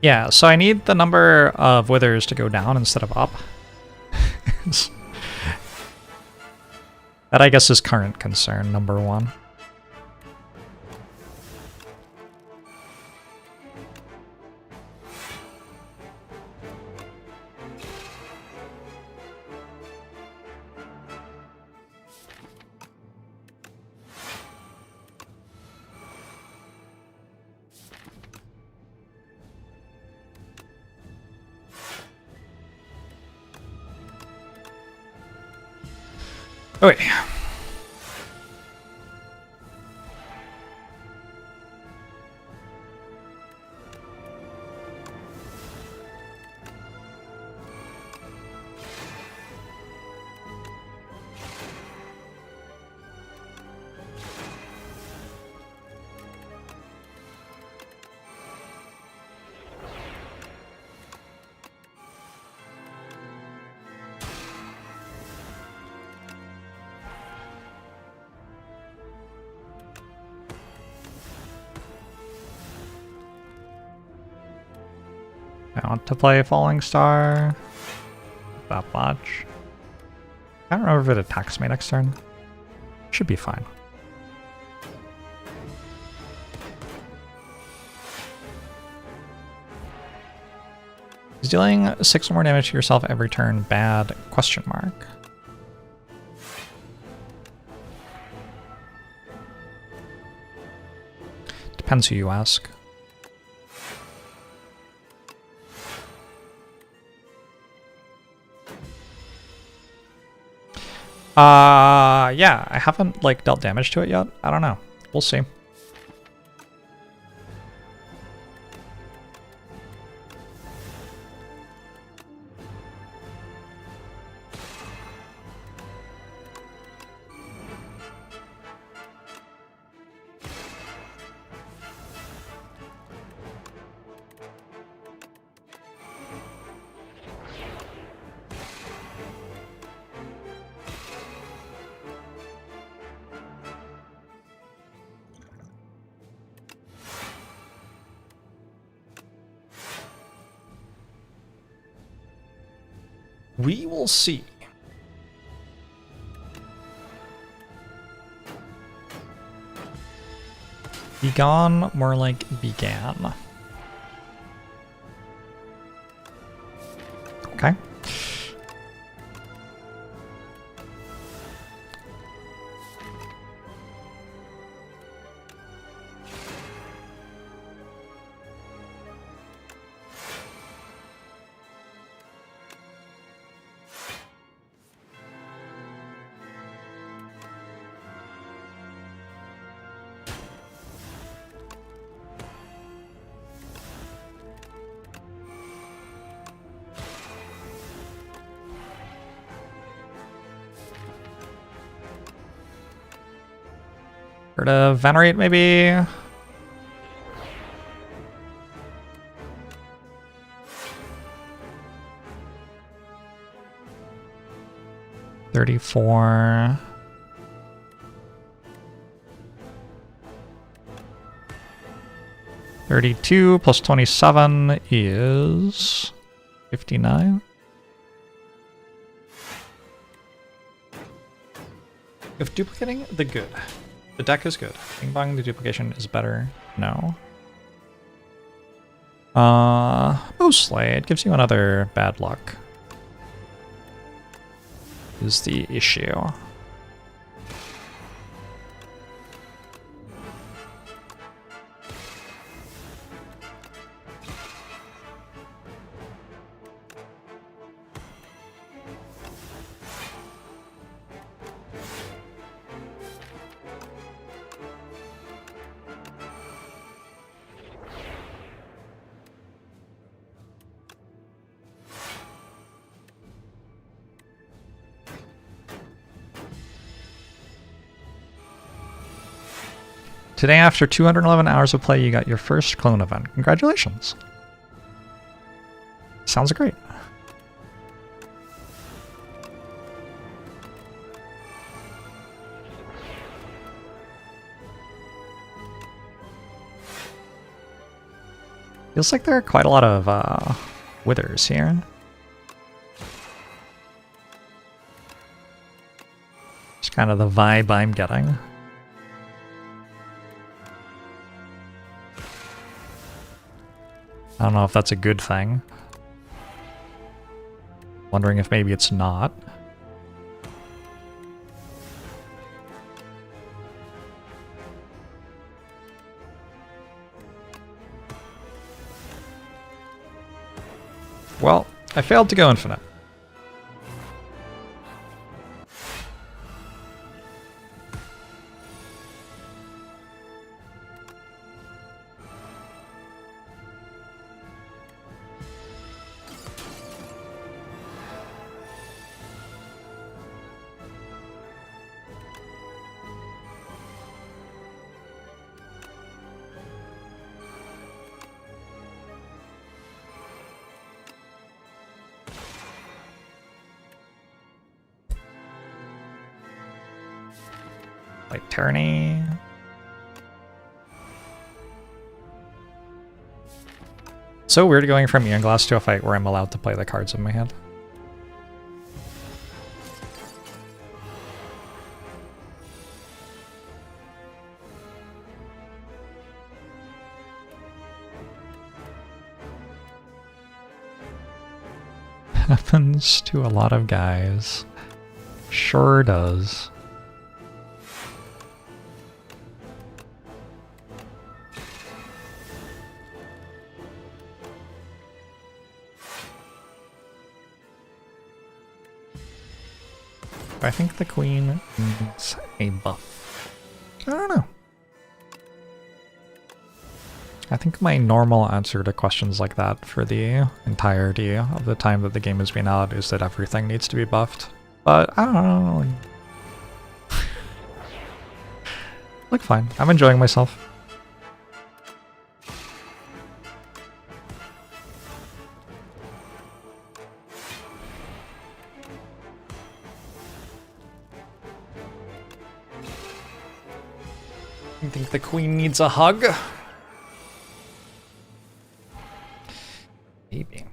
Yeah, so I need the number of withers to go down instead of up. That, I guess, is current concern, number one. Okay. I want to play Falling Star. That much. I don't remember if it attacks me next turn. Should be fine. Is dealing 6 more damage to yourself every turn bad? Question mark. Depends who you ask. Yeah, I haven't, like, dealt damage to it yet. I don't know. We'll see. We will see. Be gone, more like began. Okay. Or to venerate, maybe. $34. $32 plus 27 is $59. If duplicating the good. The deck is good. Bing bong, the duplication is better. No. Mostly, it gives you another bad luck. Is the issue. Today, after 211 hours of play, you got your first clone event. Congratulations. Sounds great. Feels like there are quite a lot of withers here. It's kind of the vibe I'm getting. I don't know if that's a good thing. Wondering if maybe it's not. Well, I failed to go infinite. Like tourney. So weird going from Ian Glass to a fight where I'm allowed to play the cards in my hand. Happens to a lot of guys. Sure does. I think the queen needs a buff. I don't know. I think my normal answer to questions like that for the entirety of the time that the game has been out is that everything needs to be buffed. But I don't know. Like fine. I'm enjoying myself. I think the queen needs a hug. Maybe.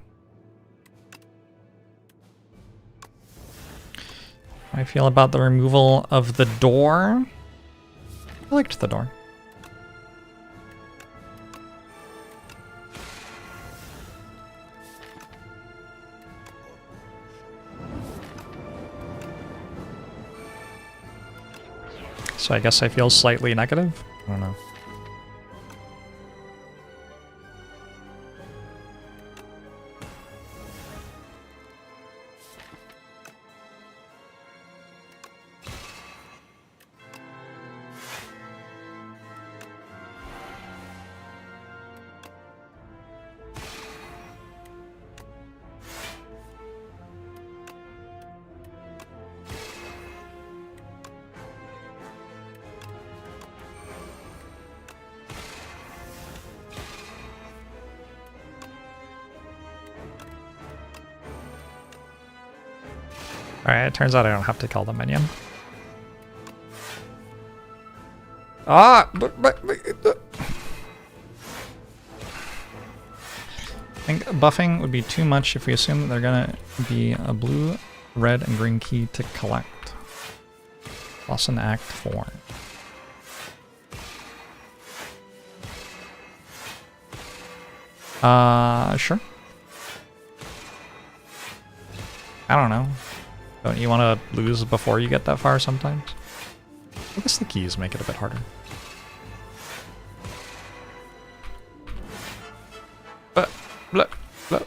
How I feel about the removal of the door. I liked the door. So I guess I feel slightly negative? I don't know. Alright, it turns out I don't have to kill the minion. Ah! I think buffing would be too much if we assume that they're gonna be a blue, red, and green key to collect. Plus an Act 4. Sure. I don't know. Don't you want to lose before you get that far sometimes? I guess the keys make it a bit harder. But, blah, blah.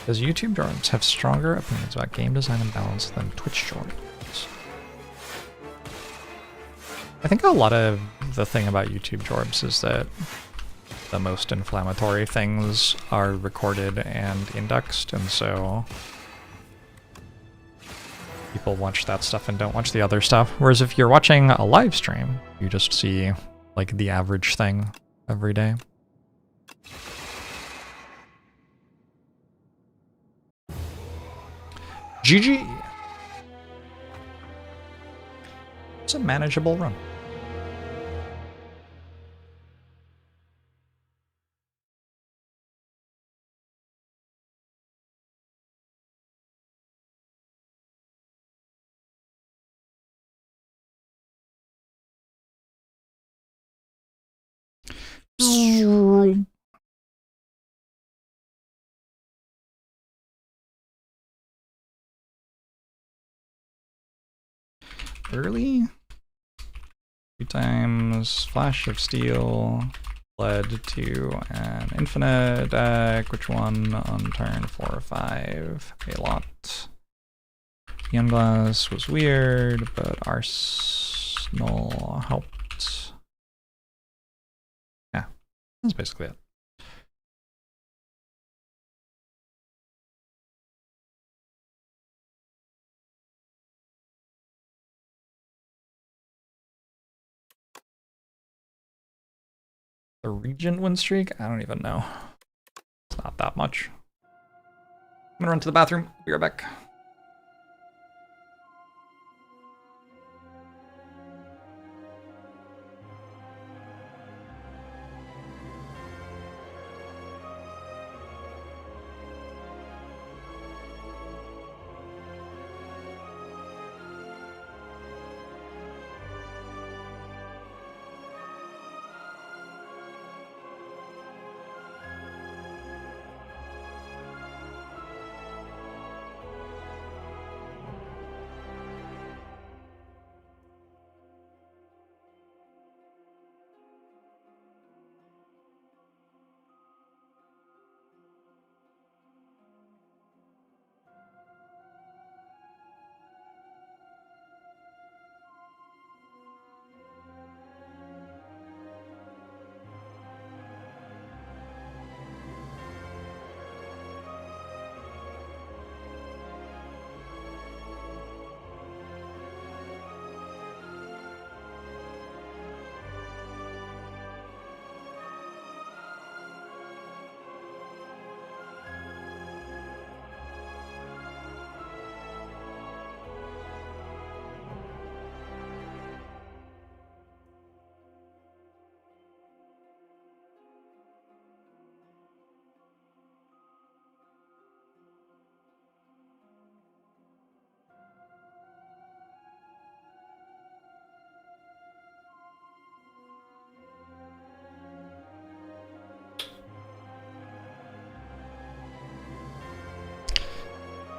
Does YouTube Jorbs have stronger opinions about game design and balance than Twitch Jorbs? I think a lot of the thing about YouTube Jorbs is that the most inflammatory things are recorded and indexed, and so people watch that stuff and don't watch the other stuff. Whereas if you're watching a live stream, you just see like the average thing every day. GG. It's a manageable run. Early? 2 times Flash of Steel led to an infinite deck. Which one on turn 4 or 5? A lot. Neon Glass was weird, but Arsenal helped. Yeah, that's basically it. The Regent win streak? I don't even know. It's not that much. I'm gonna run to the bathroom. Be right back.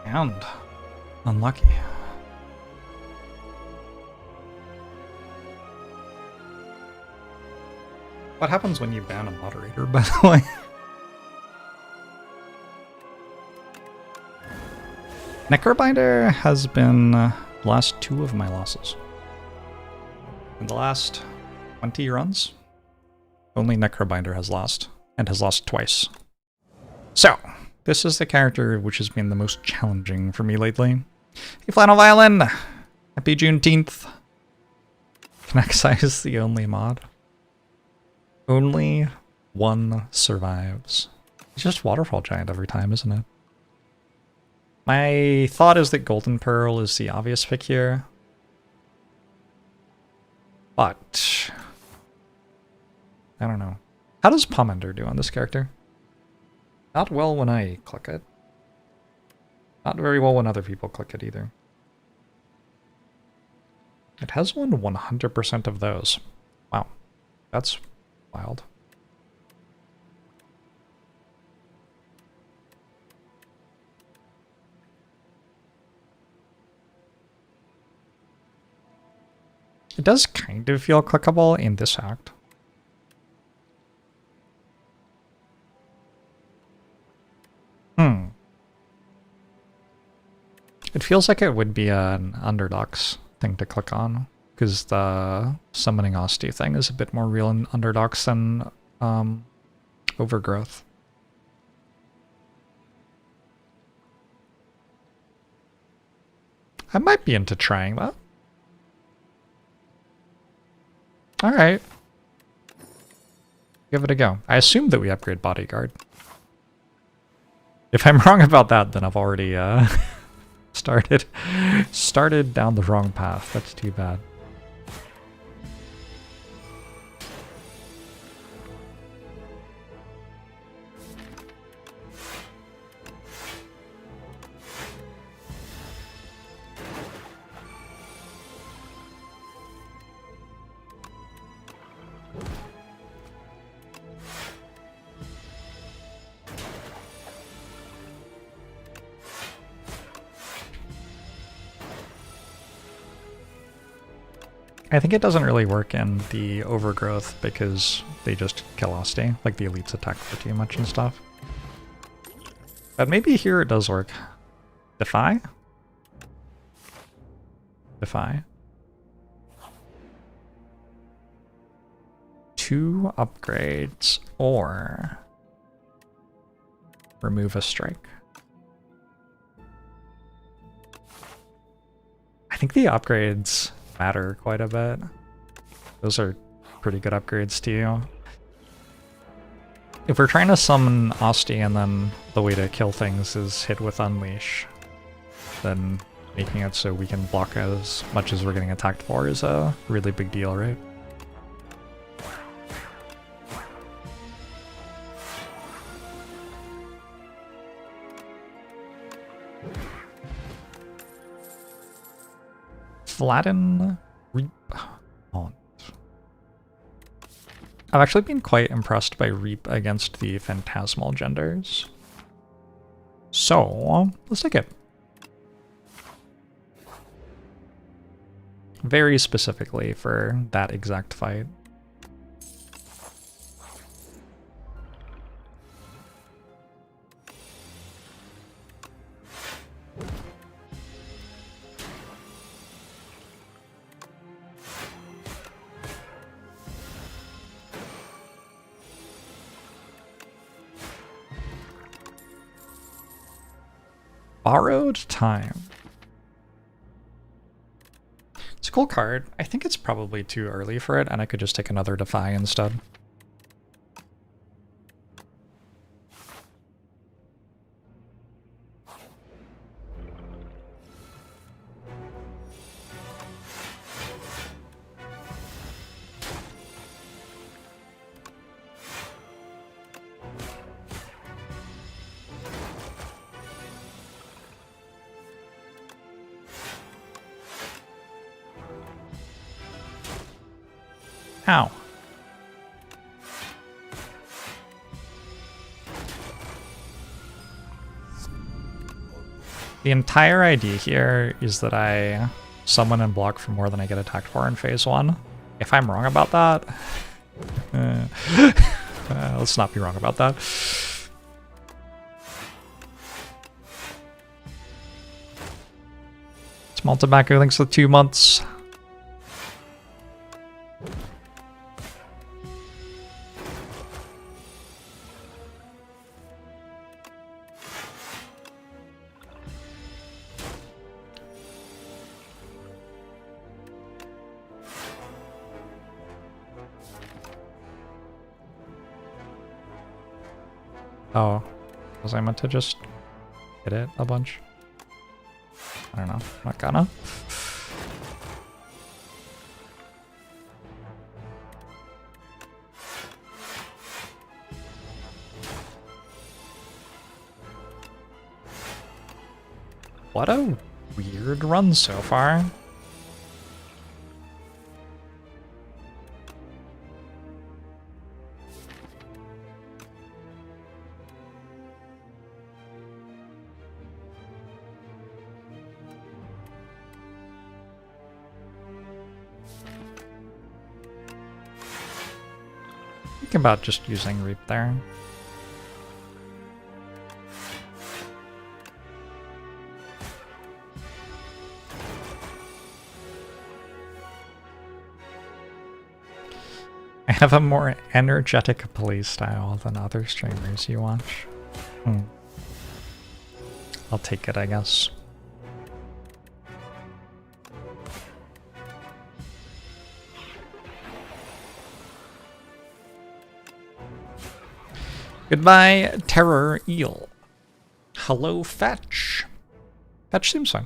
And unlucky. What happens when you ban a moderator, by the way? Necrobinder has been the last 2 of my losses. In the last 20 runs, only Necrobinder has lost, and has lost twice. So, this is the character which has been the most challenging for me lately. Hey, Flannel Violin! Happy Juneteenth! Knaxai is the only mod. Only one survives. It's just Waterfall Giant every time, isn't it? My thought is that Golden Pearl is the obvious pick here. But I don't know. How does Pomander do on this character? Not well when I click it. Not very well when other people click it either. It has won 100% of those. Wow. That's wild. It does kind of feel clickable in this act. It feels like it would be an Underdogs thing to click on, because the summoning Osti thing is a bit more real in Underdogs than Overgrowth. I might be into trying that. Alright. Give it a go. I assume that we upgrade bodyguard. If I'm wrong about that, then I've already started down the wrong path. That's too bad. I think it doesn't really work in the overgrowth because they just kill Asti, like the elites attack for too much and stuff. But maybe here it does work. Defy? Defy. 2 upgrades or remove a strike. I think the upgrades matter quite a bit. Those are pretty good upgrades too. If we're trying to summon Asti and then the way to kill things is hit with Unleash, then making it so we can block as much as we're getting attacked for is a really big deal, right? Flatten Reap. Oh. I've actually been quite impressed by Reap against the Phantasmal genders. So, let's take it. Very specifically for that exact fight. Borrowed Time. It's a cool card. I think it's probably too early for it, and I could just take another Defy instead. Ow. The entire idea here is that I summon and block for more than I get attacked for in phase 1. If I'm wrong about that, let's not be wrong about that. Small Tobacco, thanks for 2 months. Oh, was I meant to just hit it a bunch? I don't know, I'm not gonna. What a weird run so far. Think about just using Reap there. I have a more energetic playstyle than other streamers you watch. I'll take it, I guess. Goodbye, Terror Eel. Hello, Fetch. Fetch seems fine.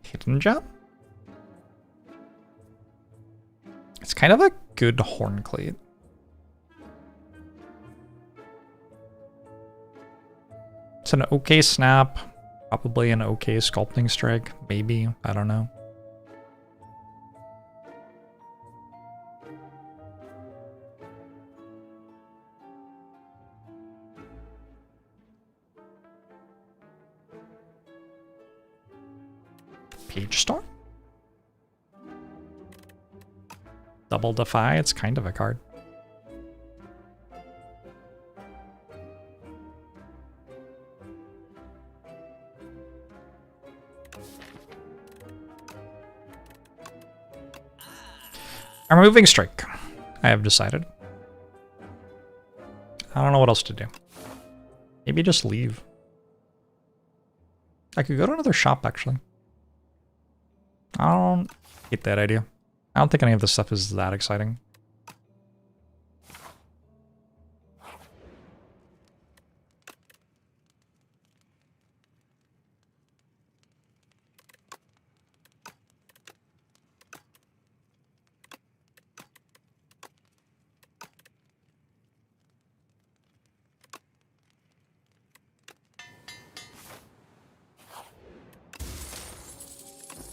Hidden Gem? It's kind of a good horn cleat. It's an okay snap. Probably an okay sculpting strike. Maybe. I don't know. Page Storm? Double Defy, it's kind of a card. I'm removing Strike. I have decided. I don't know what else to do. Maybe just leave. I could go to another shop, actually. I don't hate that idea. I don't think any of this stuff is that exciting.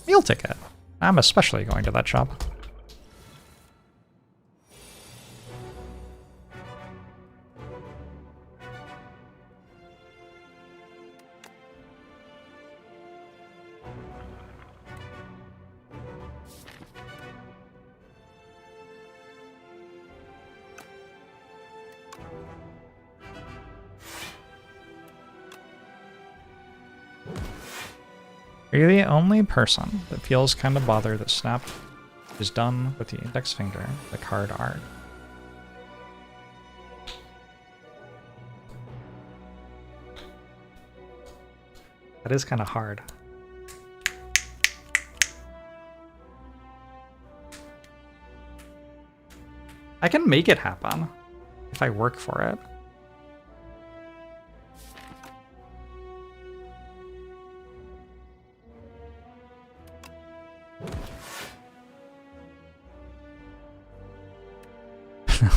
Meal ticket. I'm especially going to that shop. Are you the only person that feels kind of bothered that Snap is done with the index finger, the card art? That is kind of hard. I can make it happen if I work for it.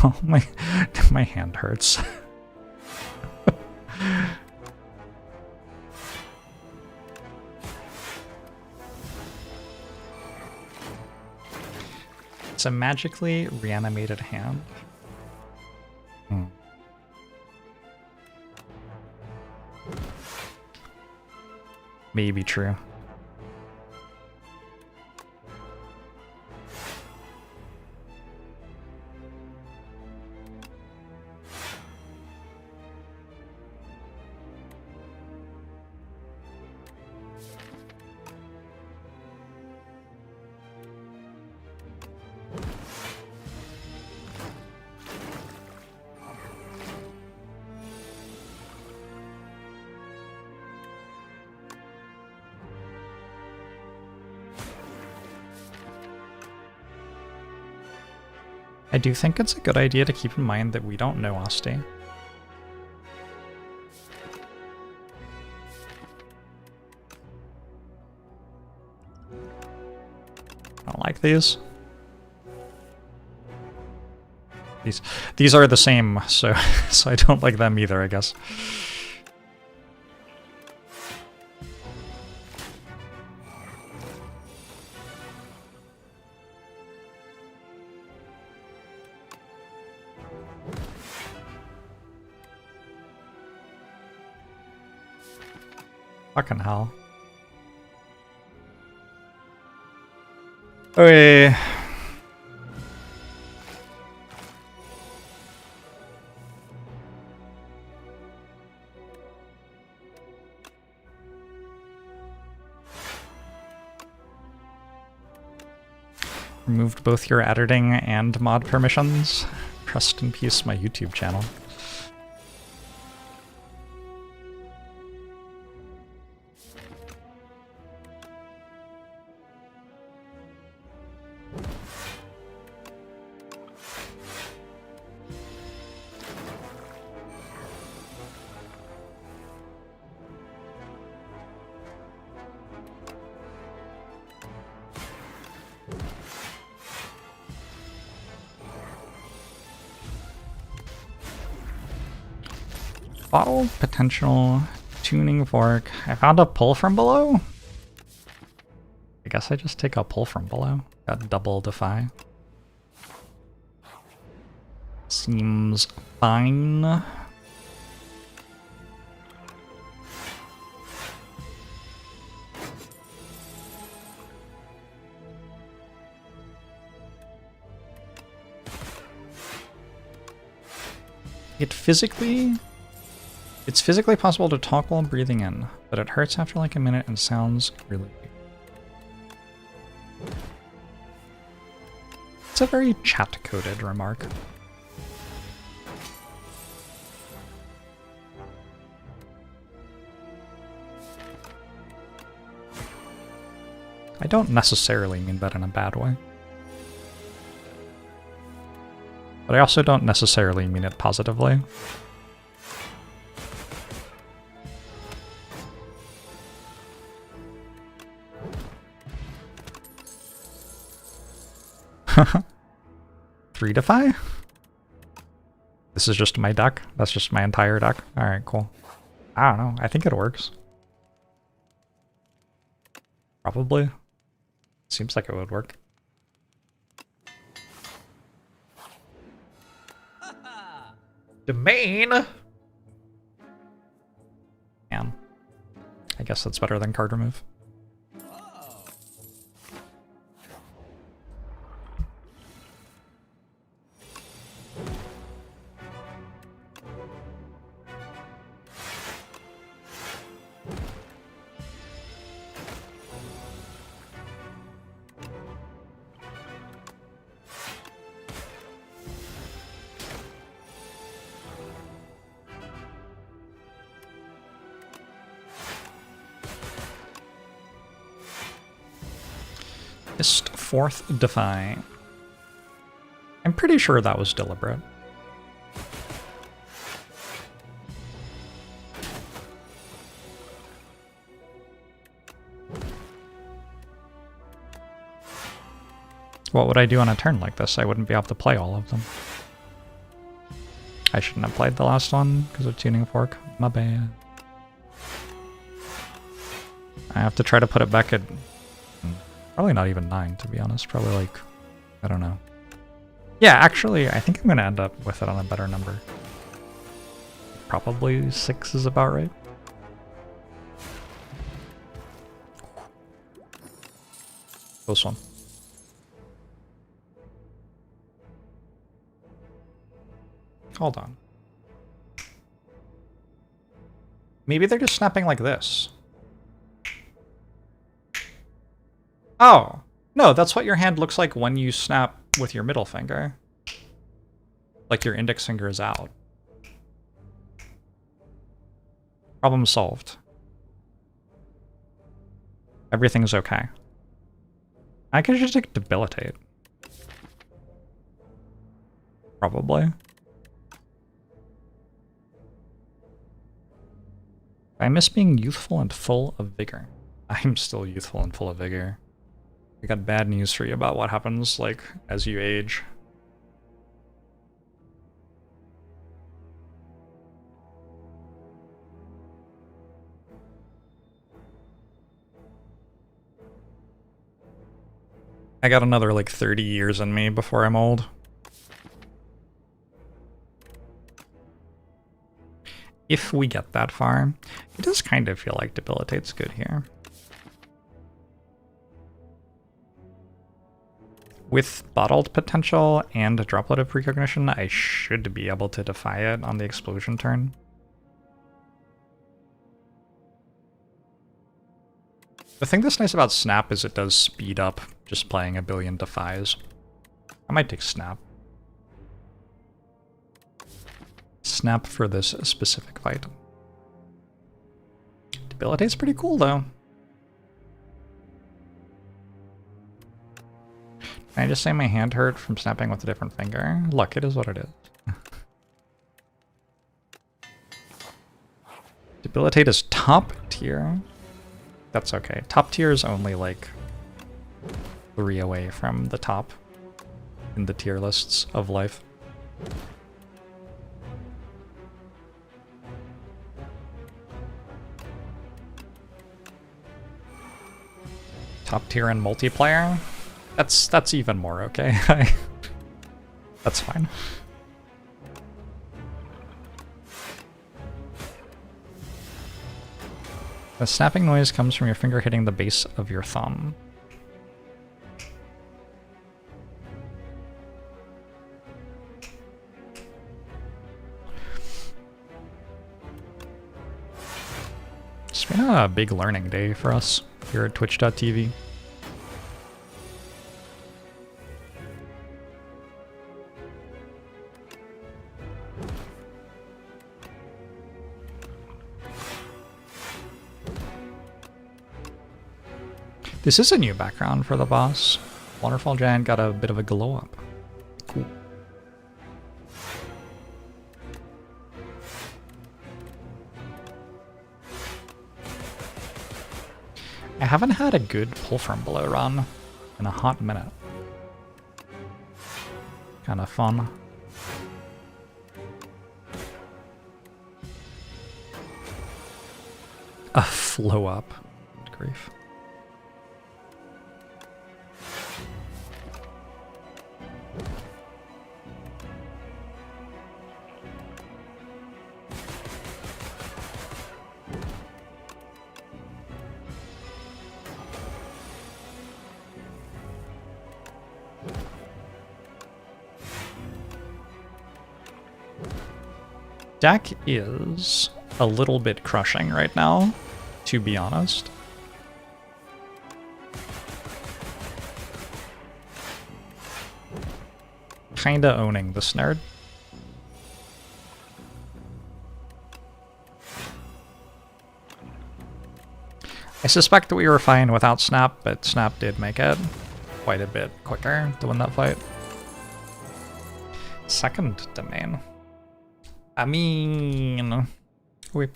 No, my hand hurts. It's a magically reanimated hand. Maybe true. I do think it's a good idea to keep in mind that we don't know Asti. I don't like these. These are the same, so I don't like them either, I guess. Fucking hell. Okay. Removed both your editing and mod permissions. Rest in peace, my YouTube channel. Bottle potential, tuning fork. I found a pull from below. I guess I just take a pull from below. Got double defy. Seems fine. It's physically possible to talk while breathing in, but it hurts after like a minute and sounds really weird. It's a very chat-coded remark. I don't necessarily mean that in a bad way. But I also don't necessarily mean it positively. Three defy? This is just my deck? That's just my entire deck? Alright, cool. I don't know. I think it works. Probably. Seems like it would work. Domain! Man. I guess that's better than card remove. Fourth defy. I'm pretty sure that was deliberate. What would I do on a turn like this? I wouldn't be able to play all of them. I shouldn't have played the last one because of tuning fork. My bad. I have to try to put it back at... Probably not even 9, to be honest. Probably like, I don't know. Yeah, actually, I think I'm going to end up with it on a better number. Probably 6 is about right. Close one. Hold on. Maybe they're just snapping like this. Oh, no, that's what your hand looks like when you snap with your middle finger. Like your index finger is out. Problem solved. Everything's okay. I could just like debilitate. Probably. I miss being youthful and full of vigor. I'm still youthful and full of vigor. I got bad news for you about what happens, like, as you age. I got another, like, 30 years in me before I'm old. If we get that far, it does kind of feel like debilitate's good here. With bottled potential and a droplet of precognition, I should be able to defy it on the explosion turn. The thing that's nice about Snap is it does speed up just playing a billion defies. I might take Snap. Snap for this specific fight. Debilitate's pretty cool though. Can I just say my hand hurt from snapping with a different finger? Look, it is what it is. Debilitate is top tier. That's okay. Top tier is only like 3 away from the top in the tier lists of life. Top tier in multiplayer? That's even more okay. That's fine. The snapping noise comes from your finger hitting the base of your thumb. It's been a big learning day for us here at Twitch.tv. This is a new background for the boss. Waterfall Giant got a bit of a glow up. Cool. I haven't had a good pull from below run in a hot minute. Kind of fun. A flow up. Good grief. Deck is a little bit crushing right now, to be honest. Kinda owning the snare. I suspect that we were fine without Snap, but Snap did make it quite a bit quicker to win that fight. Second domain. I mean... Wait.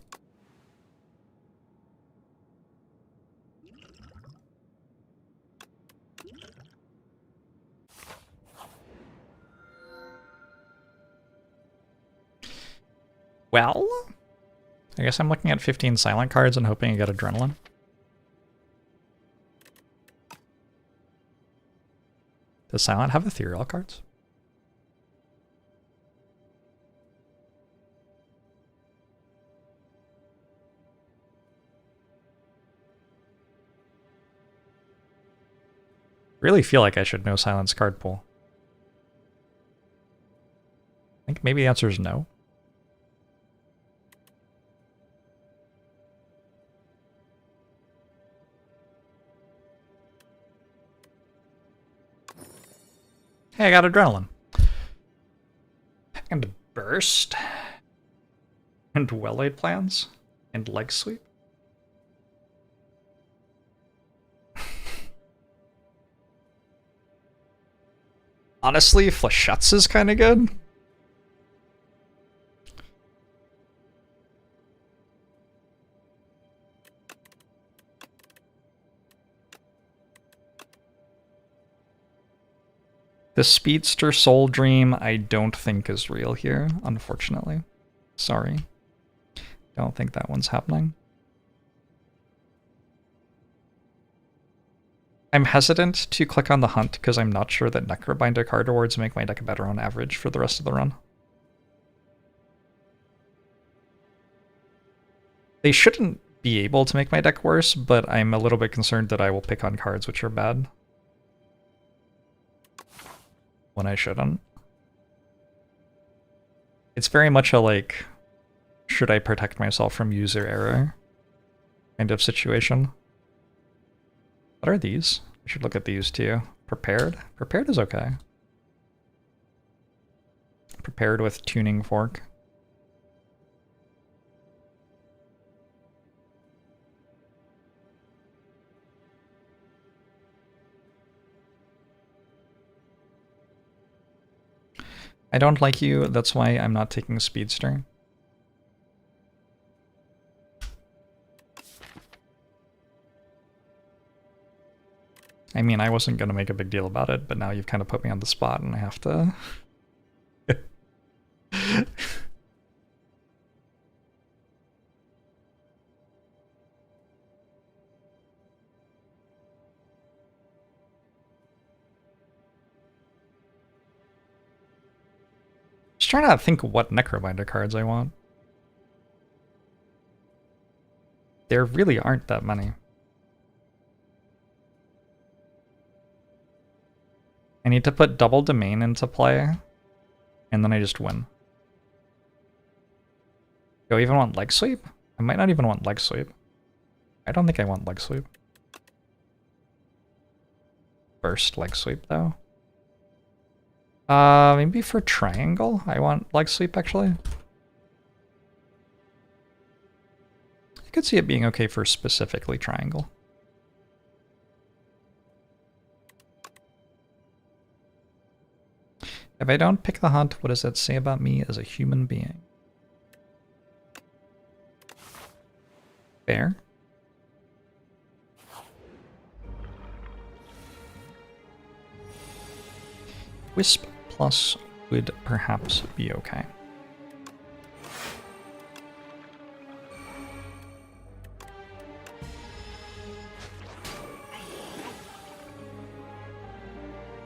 Well, I guess I'm looking at 15 silent cards and hoping I get Adrenaline. Does Silent have ethereal cards? Really feel like I should know Silent's card pool. I think maybe the answer is no. Hey, I got Adrenaline. And Burst. And Well-Laid Plans. And Leg Sweep. Honestly, Flechettes is kind of good. The Speedster Soul Dream I don't think is real here, unfortunately. Sorry. Don't think that one's happening. I'm hesitant to click on the hunt because I'm not sure that Necrobinder card rewards make my deck better on average for the rest of the run. They shouldn't be able to make my deck worse, but I'm a little bit concerned that I will pick on cards which are bad when I shouldn't. It's very much a like, should I protect myself from user error kind of situation. What are these? I should look at these too. Prepared? Prepared is okay. Prepared with Tuning Fork. I don't like you, that's why I'm not taking Speedster. I mean, I wasn't going to make a big deal about it, but now you've kind of put me on the spot and I have to... Just trying to think what Necrobinder cards I want. There really aren't that many. I need to put double domain into play, and then I just win. Do I even want leg sweep? I might not even want leg sweep. I don't think I want leg sweep. Burst leg sweep though. Maybe for triangle I want leg sweep actually. I could see it being okay for specifically triangle. If I don't pick the hunt, what does that say about me as a human being? Fair. Wisp plus would perhaps be okay.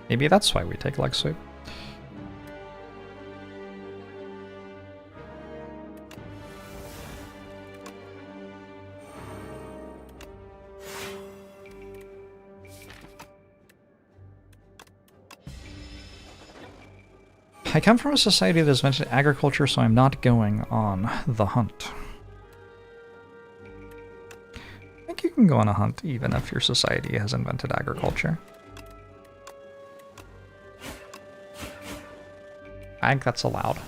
Maybe that's why we take leg sweep. I come from a society that has invented agriculture, so I'm not going on the hunt. I think you can go on a hunt even if your society has invented agriculture. I think that's allowed.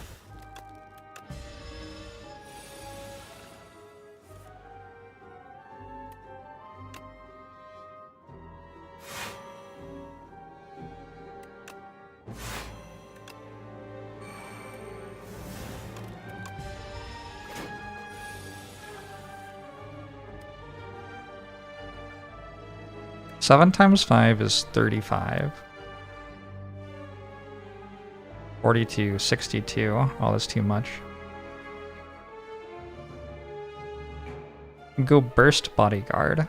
Seven times 5 is 35. 42, 62. Oh, that's too much. Go burst bodyguard.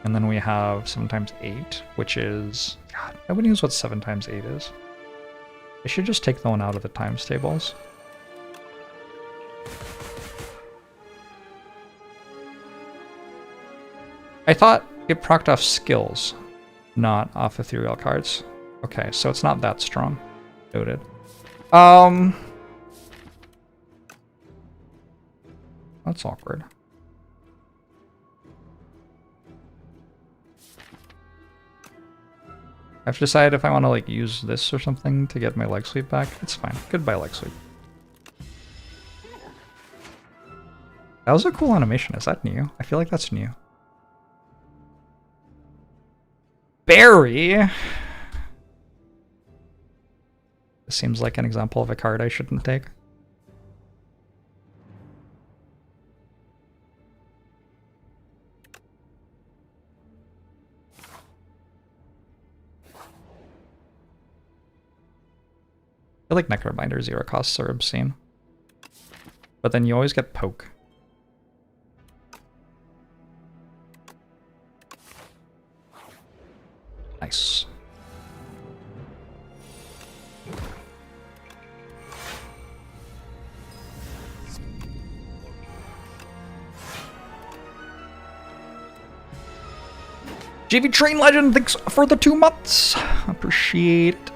And then we have 7 times 8, which is... God, nobody knows what 7 times 8 is. I should just take the one out of the times tables. I thought it procced off skills, not off ethereal cards. Okay, so it's not that strong. Noted. That's awkward. I have to decide if I want to like use this or something to get my leg sweep back. It's fine. Goodbye, leg sweep. That was a cool animation. Is that new? I feel like that's new. Barry! This seems like an example of a card I shouldn't take. I feel like Necrobinder 0 costs are obscene. But then you always get poke. Nice. JV Train Legend, thanks for the 2 months. Appreciate it.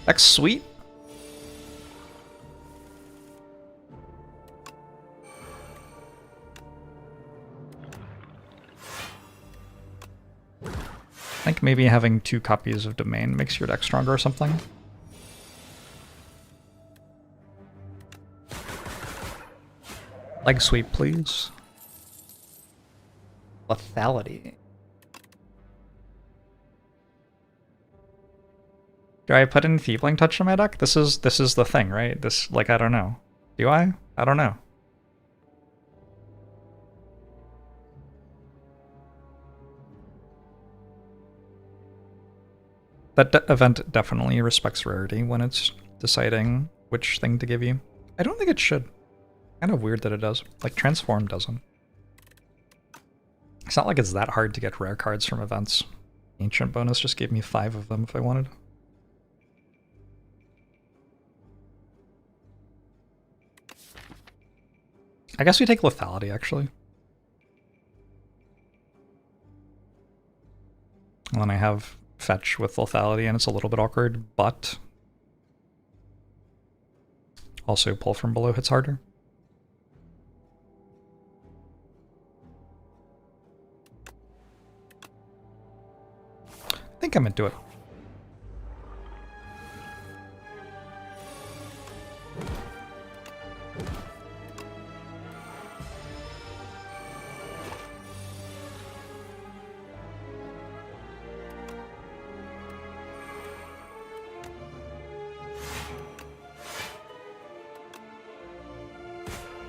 That's sweet. I think maybe having 2 copies of Domain makes your deck stronger or something. Leg sweep, please. Lethality. Do I put in Feebling Touch in my deck? This is the thing, right? This, like, I don't know. Do I? I don't know. That event definitely respects rarity when it's deciding which thing to give you. I don't think it should. Kind of weird that it does. Like, Transform doesn't. It's not like it's that hard to get rare cards from events. Ancient bonus just gave me 5 of them if I wanted. I guess we take Lethality, actually. And then I have Fetch with Lethality, and it's a little bit awkward, but also Pull from Below hits harder. I think I'm into it.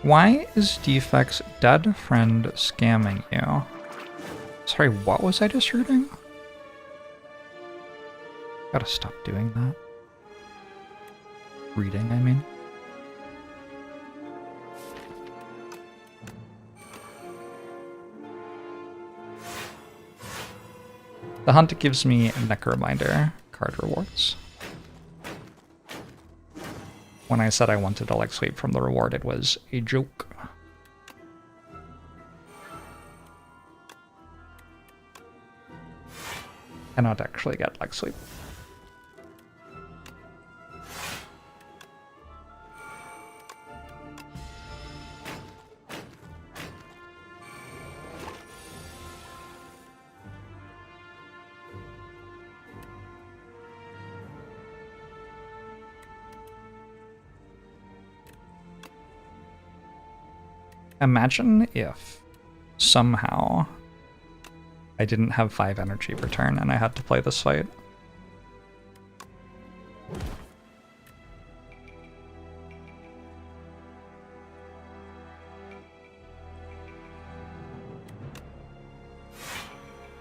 Why is Defect's dead friend scamming you? Sorry, what was I just reading? Gotta stop doing that. Reading, I mean. The hunt gives me Necrominder card rewards. When I said I wanted to like sweep from the reward, it was a joke. Cannot actually get like sweep. Imagine if somehow I didn't have 5 energy per turn and I had to play this fight.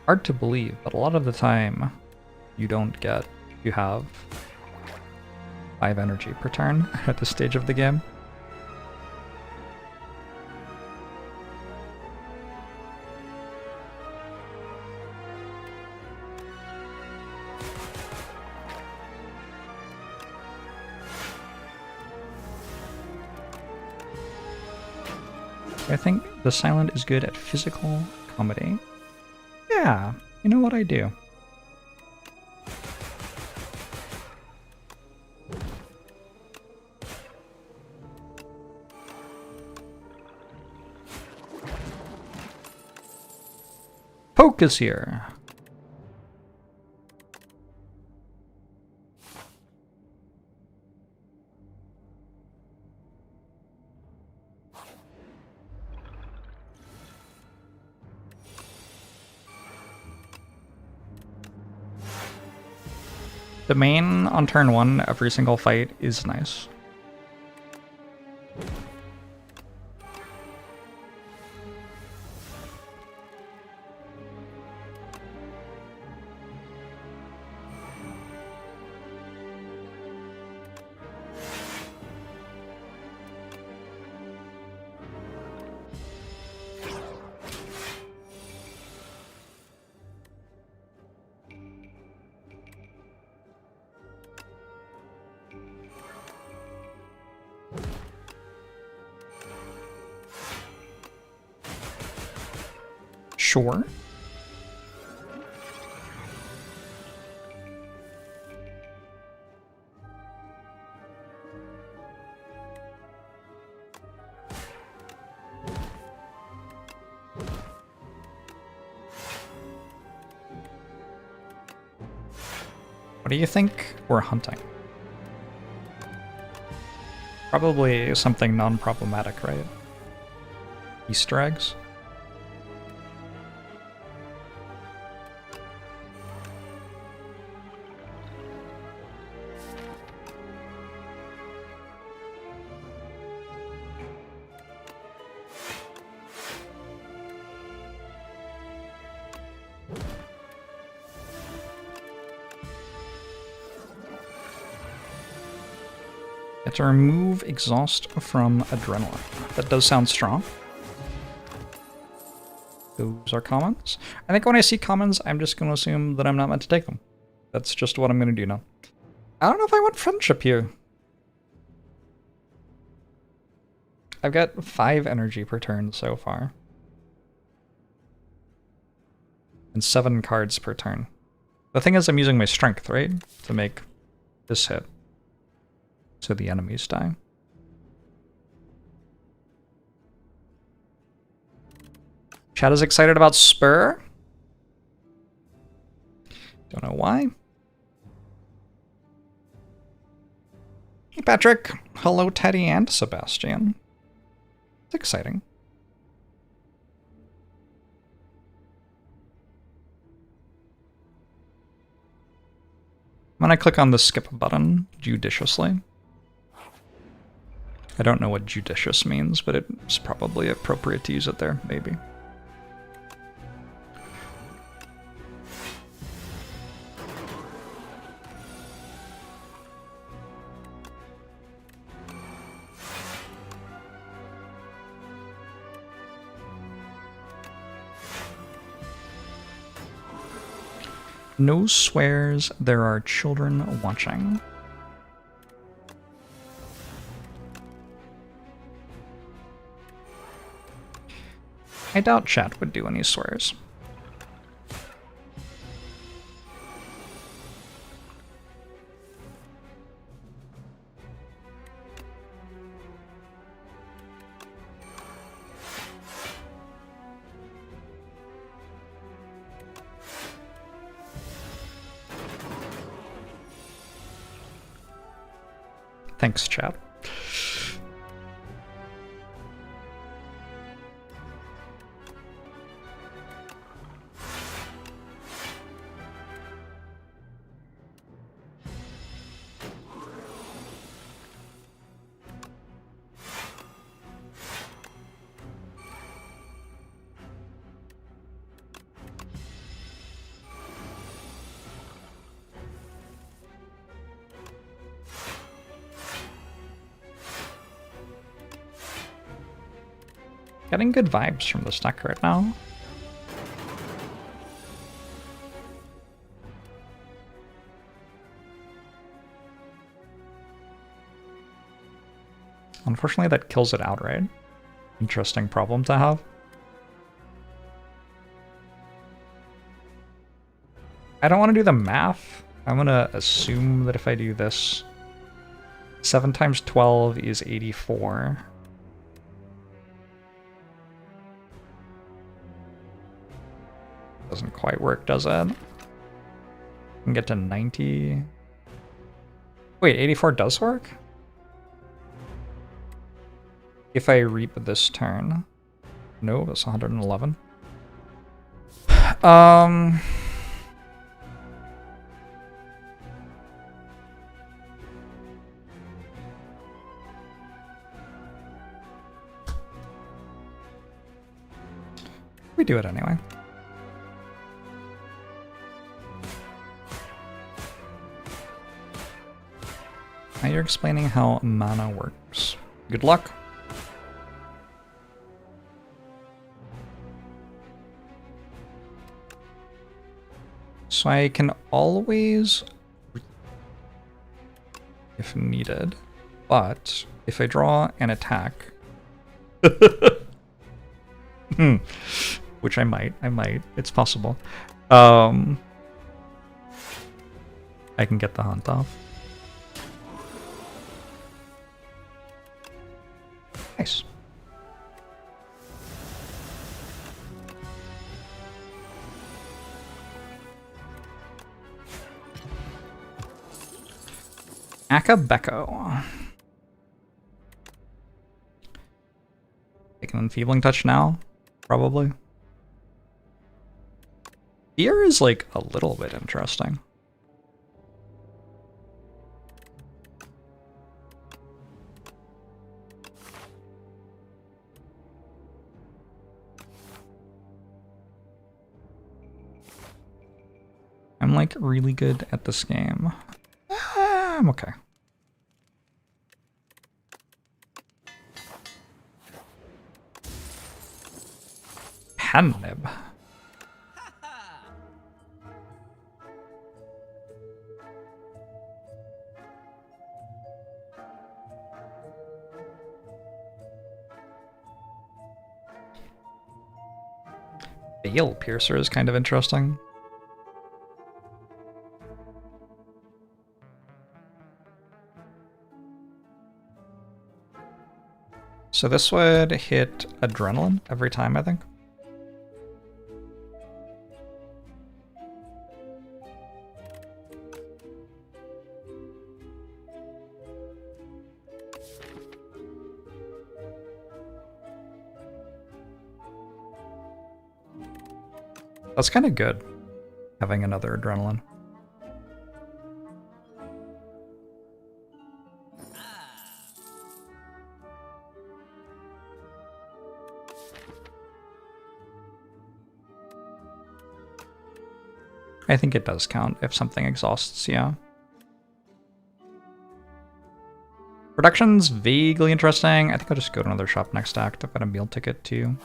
Hard to believe, but a lot of the time you have 5 energy per turn at this stage of the game. I think the Silent is good at physical comedy. Yeah, you know what I do. Focus here. The main on turn 1, every single fight is nice. Sure. What do you think we're hunting? Probably something non-problematic, right? Easter eggs? Get to remove exhaust from adrenaline. That does sound strong. Those are commons. I think when I see commons, I'm just going to assume that I'm not meant to take them. That's just what I'm going to do now. I don't know if I want friendship here. I've got 5 energy per turn so far. And 7 cards per turn. The thing is, I'm using my strength, right? To make this hit. So the enemies die. Chad is excited about Spur. Don't know why. Hey, Patrick. Hello, Teddy and Sebastian. It's exciting. I'm gonna click on the skip button judiciously. I don't know what judicious means, but it's probably appropriate to use it there, maybe. No swears, there are children watching. I doubt chat would do any swears. Thanks, chat. Getting good vibes from this deck right now. Unfortunately, that kills it outright. Interesting problem to have. I don't want to do the math. I'm going to assume that if I do this, 7 times 12 is 84. Doesn't quite work, does it? I can get to 90. Wait, 84 does work? If I reap this turn. No, that's 111. We do it anyway. Now you're explaining how mana works. Good luck. So I can always, if needed, but if I draw an attack, which I might, it's possible, I can get the hunt off. Nice. Akabeko. Taking Enfeebling Touch now, probably. Fear is like a little bit interesting. I'm like really good at this game. I'm okay. pen nib. Veil Piercer is kind of interesting. So this would hit Adrenaline every time, I think. That's kind of good, having another Adrenaline. I think it does count if something exhausts, yeah. Production's vaguely interesting. I think I'll just go to another shop next act. I've got a meal ticket too.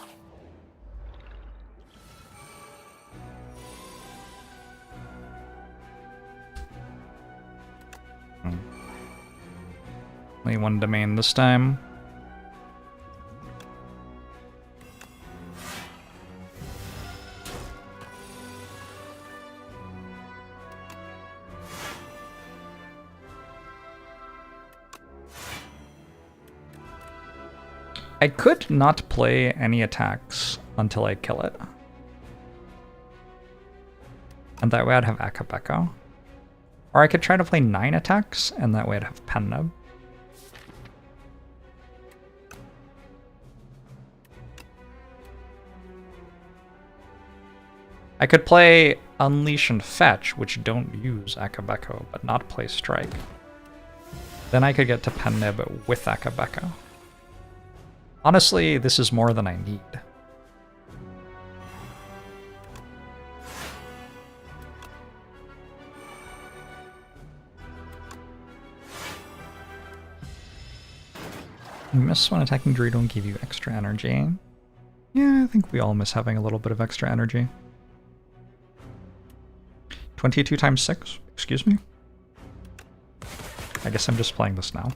Only one domain this time. I could not play any attacks until I kill it. And that way I'd have Akabeko. Or I could try to play 9 attacks, and that way I'd have Pen Nib. I could play Unleash and Fetch, which don't use Akabeko, but not play Strike. Then I could get to Pen Nib with Akabeko. Honestly, this is more than I need. You miss when attacking Druid don't give you extra energy. Yeah, I think we all miss having a little bit of extra energy. 22 times 6? Excuse me? I guess I'm just playing this now.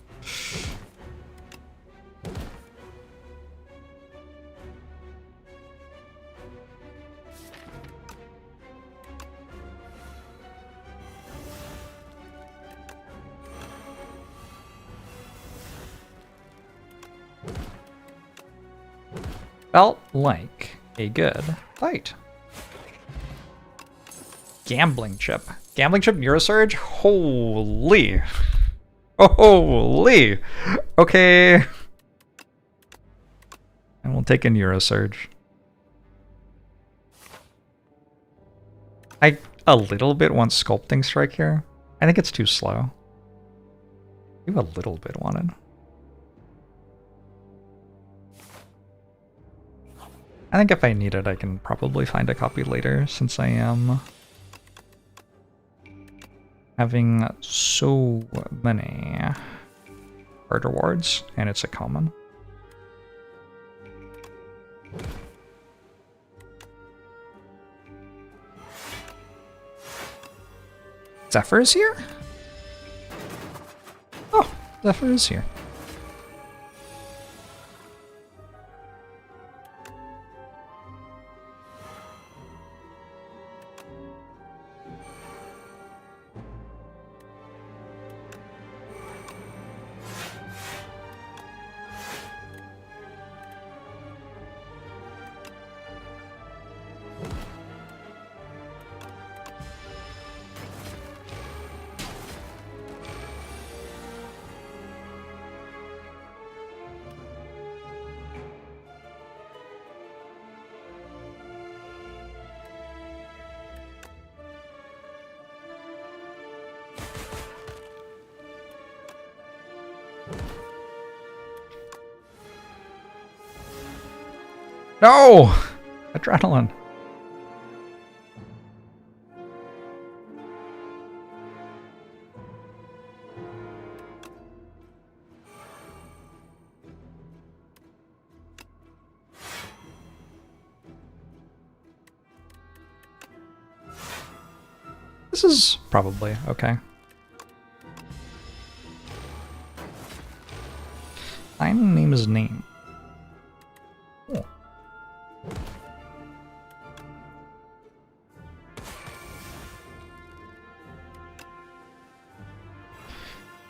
Felt like a good fight. Gambling chip. Gambling chip Neurosurge? Holy. Holy. Okay. And we'll take a Neurosurge. I a little bit want Sculpting Strike here. I think it's too slow. You a little bit wanted. I think if I need it, I can probably find a copy later, since I am having so many card rewards, and it's a common. Zephyr is here? Oh, Zephyr is here. No! Adrenaline. This is probably okay. Item name is name. Cool.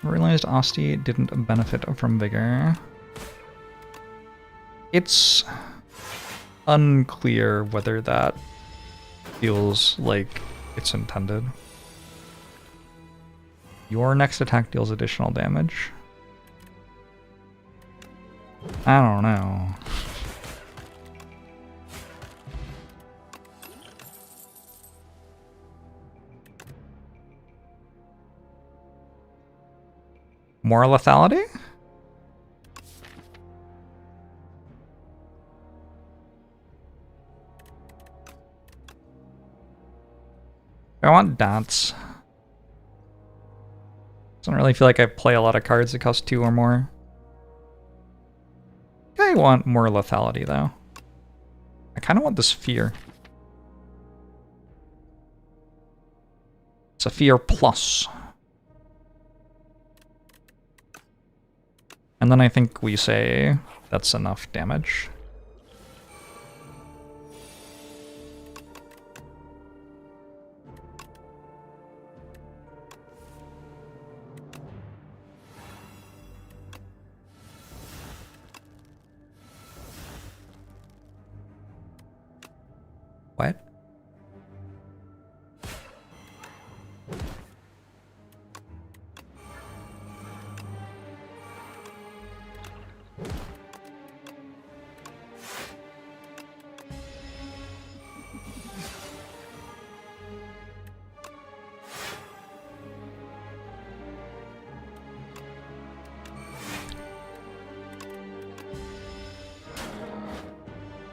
I realized Asti didn't benefit from vigor. It's unclear whether that feels like it's intended. Your next attack deals additional damage. I don't know. More lethality? I want dots. Doesn't really feel like I play a lot of cards that cost 2 or more. I want more lethality though. I kind of want this fear. It's a fear plus. And then I think we say that's enough damage. What?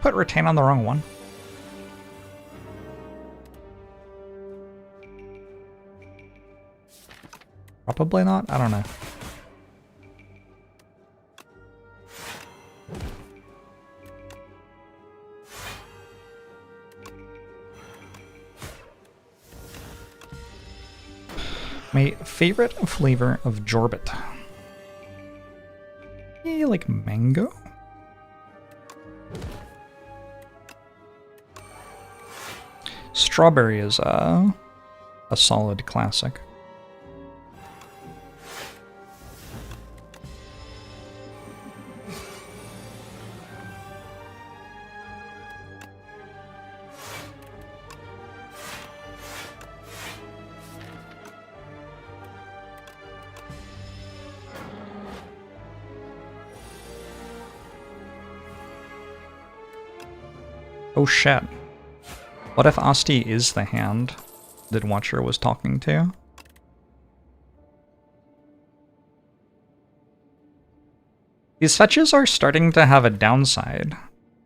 Put retain on the wrong one. Probably not? I don't know. My favorite flavor of Jorbit. Yeah, like mango? Strawberry is a solid classic. Oh shit. What if Asti is the hand that Watcher was talking to? These fetches are starting to have a downside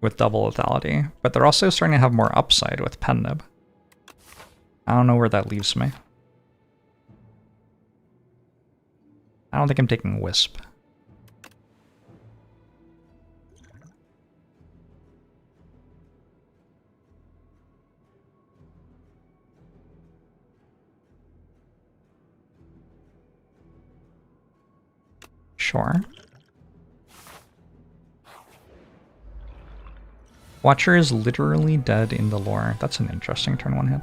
with double lethality, but they're also starting to have more upside with pen nib. I don't know where that leaves me. I don't think I'm taking Wisp. Sure. Watcher is literally dead in the lore. That's an interesting turn 1 hit.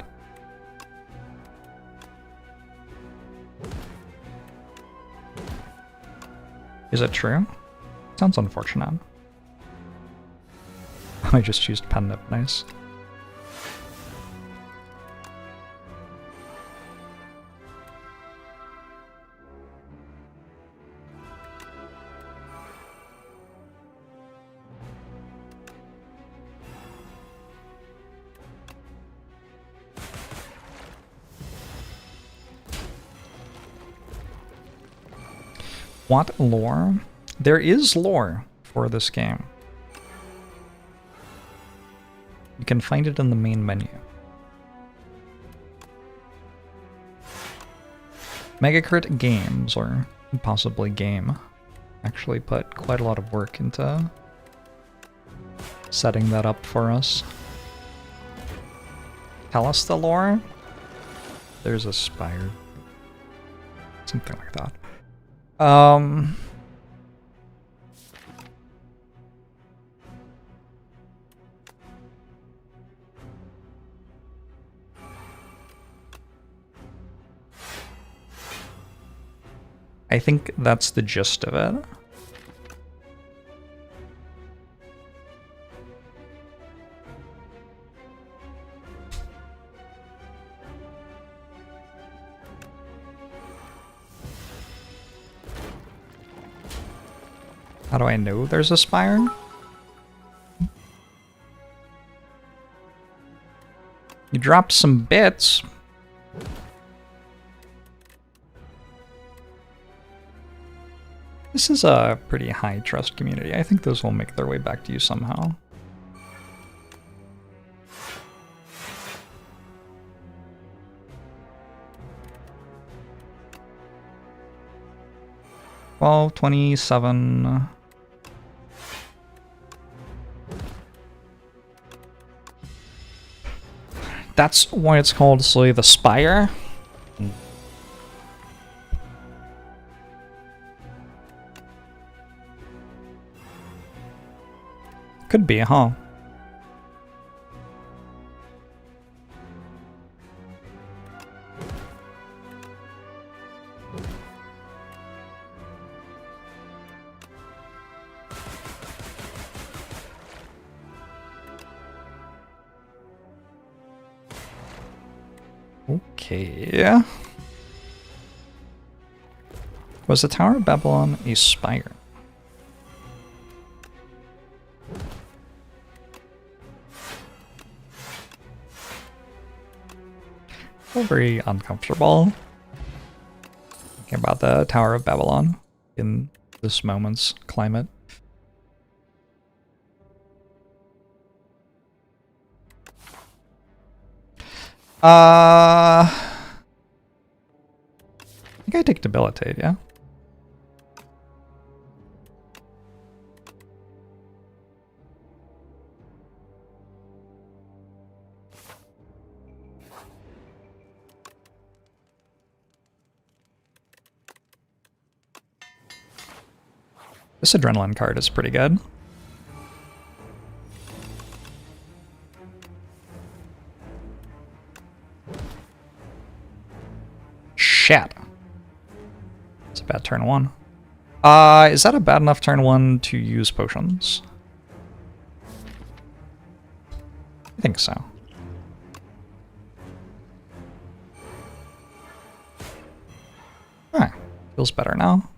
Is it true? Sounds unfortunate. I just choose pen nib, nice. What lore? There is lore for this game. You can find it in the main menu. Megacrit Games, or possibly Game, actually put quite a lot of work into setting that up for us. Tell us the lore? there's a spire. Something like that. I think that's the gist of it. How do I know there's a spire? You dropped some bits. This is a pretty high trust community. I think those will make their way back to you somehow. Well, 27. That's why it's called Slay the Spire. Could be, huh? Okay. Was the Tower of Babylon a spire? I feel very uncomfortable thinking about the Tower of Babylon in this moment's climate. I think I take Debilitate, yeah? This Adrenaline card is pretty good. Shit. It's a bad turn one. Is that a bad enough turn one to use potions? I think so. Alright, feels better now.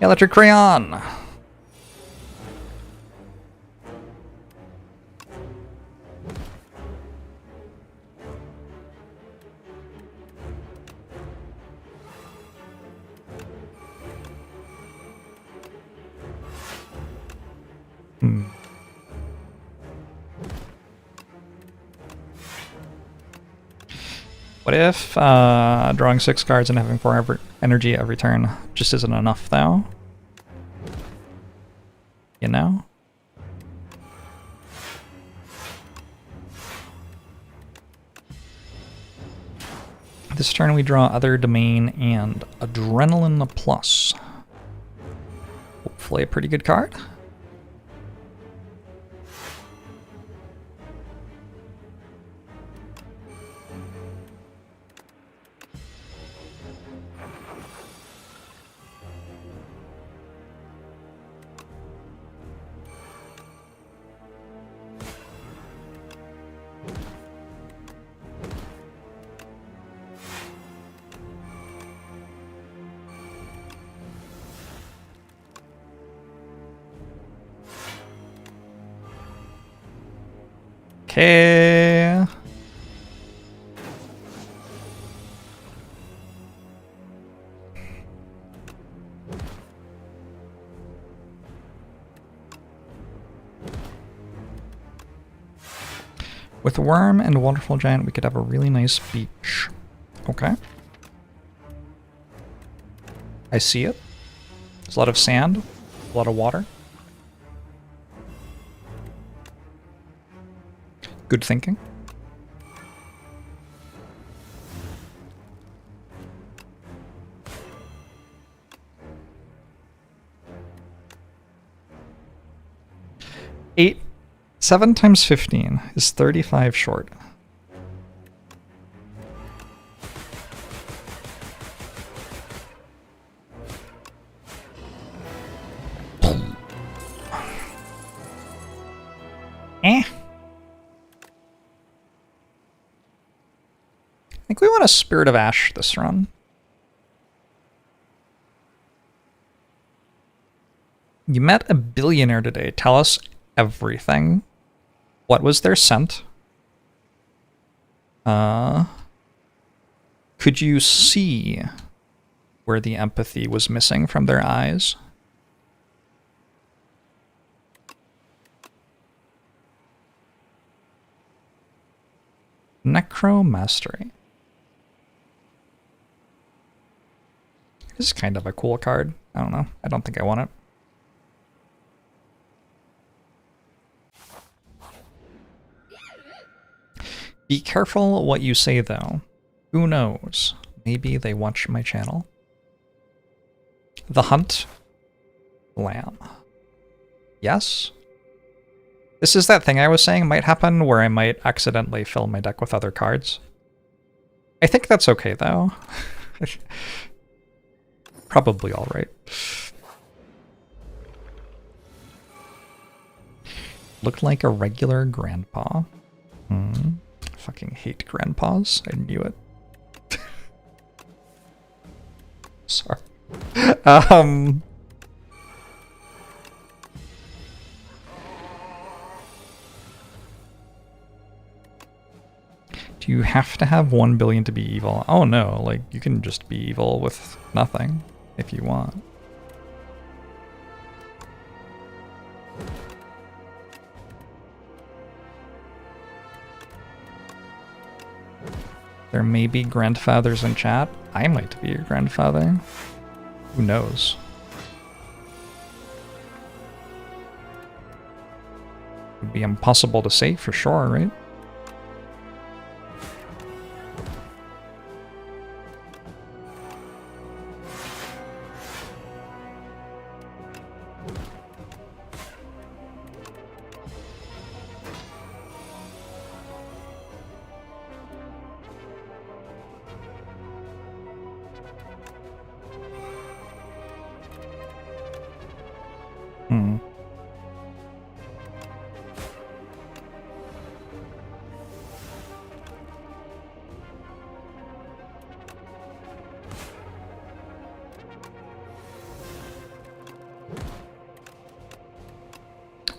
Electric Crayon! What if drawing 6 cards and having 4 energy every turn just isn't enough, though? You know? This turn we draw Other Domain and Adrenaline Plus. Hopefully a pretty good card. Okay. With Worm and Wonderful Giant, we could have a really nice beach. Okay. I see it. There's a lot of sand, a lot of water. Good thinking. Seven times 15 is 35 short. I think we want a Spirit of Ash this run. You met a billionaire today. Tell us everything. What was their scent? Could you see where the empathy was missing from their eyes? Necromastery. This is kind of a cool card. I don't know. I don't think I want it. Be careful what you say, though. Who knows? Maybe they watch my channel. The Hunt. Lamb. Yes? This is that thing I was saying might happen where I might accidentally fill my deck with other cards. I think that's okay, though. Probably alright. Looked like a regular grandpa. Fucking hate grandpas. I knew it. Sorry. Do you have to have 1 billion to be evil? Oh no, like, you can just be evil with nothing if you want. There may be grandfathers in chat. I might be your grandfather. Who knows? Would be impossible to say for sure, right?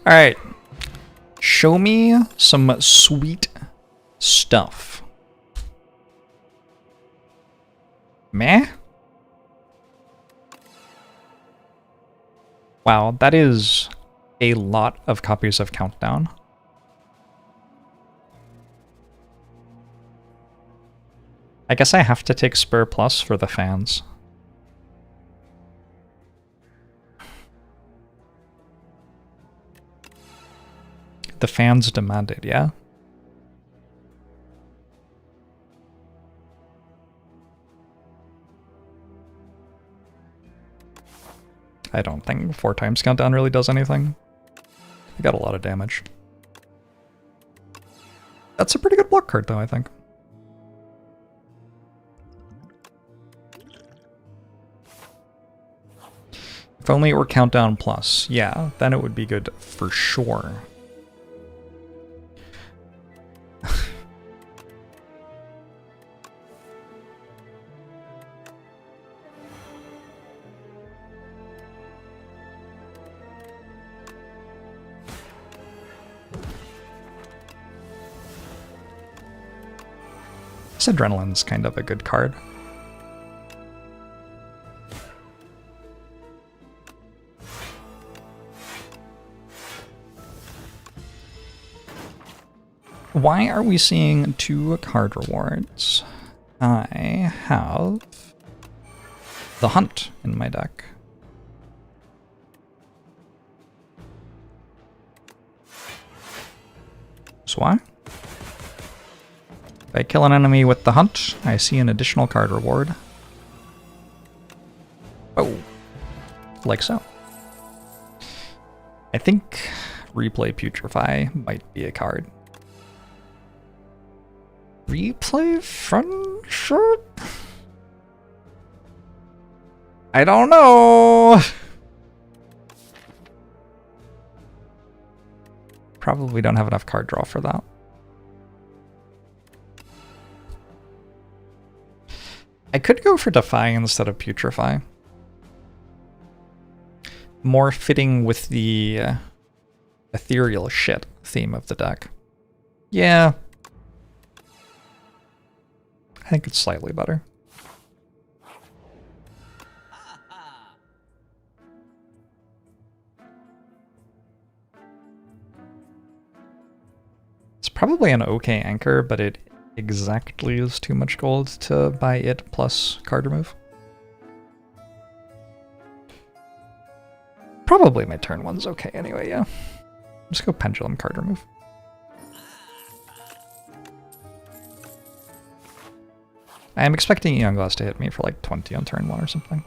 Alright. Show me some sweet stuff. Meh? Wow, that is a lot of copies of Countdown. I guess I have to take Spur Plus for the fans. The fans demanded, yeah? I don't think 4 times Countdown really does anything. I got a lot of damage. That's a pretty good block card, though, I think. If only it were Countdown Plus. Yeah, then it would be good for sure. This Adrenaline's kind of a good card. Why are we seeing 2 card rewards? I have the Hunt in my deck. Why? If I kill an enemy with the hunt, I see an additional card reward. Oh, like so. I think Replay Putrefy might be a card. Replay Friendship? I don't know. Probably don't have enough card draw for that. I could go for Defy instead of Putrefy. More fitting with the ethereal shit theme of the deck. Yeah. I think it's slightly better. It's probably an okay anchor, but it exactly is too much gold to buy it plus card remove. Probably my turn one's okay anyway, yeah. Just go Pendulum card remove. I am expecting Eon Glass to hit me for like 20 on turn 1 or something.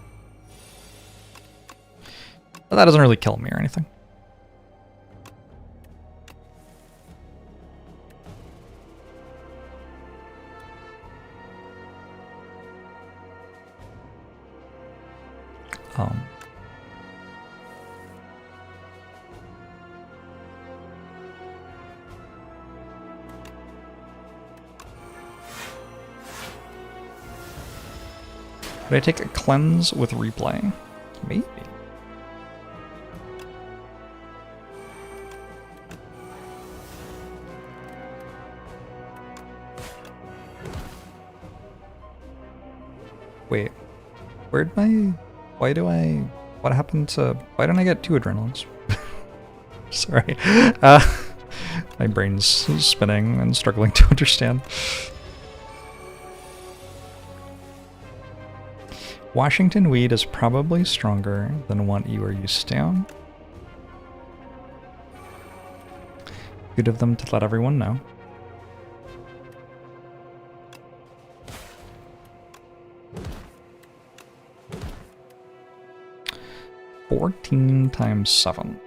But that doesn't really kill me or anything. Would I take a cleanse with replay? Maybe. Wait, where'd my... what happened to... Why didn't I get 2 adrenalines? Sorry. My brain's spinning and struggling to understand. Washington weed is probably stronger than what you are used to. Good of them to let everyone know. $14 times 7.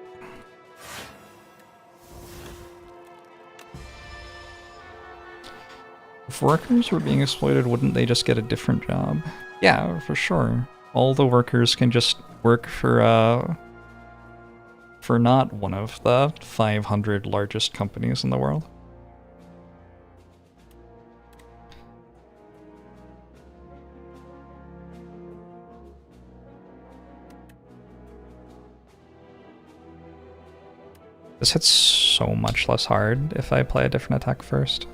If workers were being exploited, wouldn't they just get a different job? Yeah, for sure. All the workers can just work for not one of the 500 largest companies in the world. This hits so much less hard if I play a different attack first.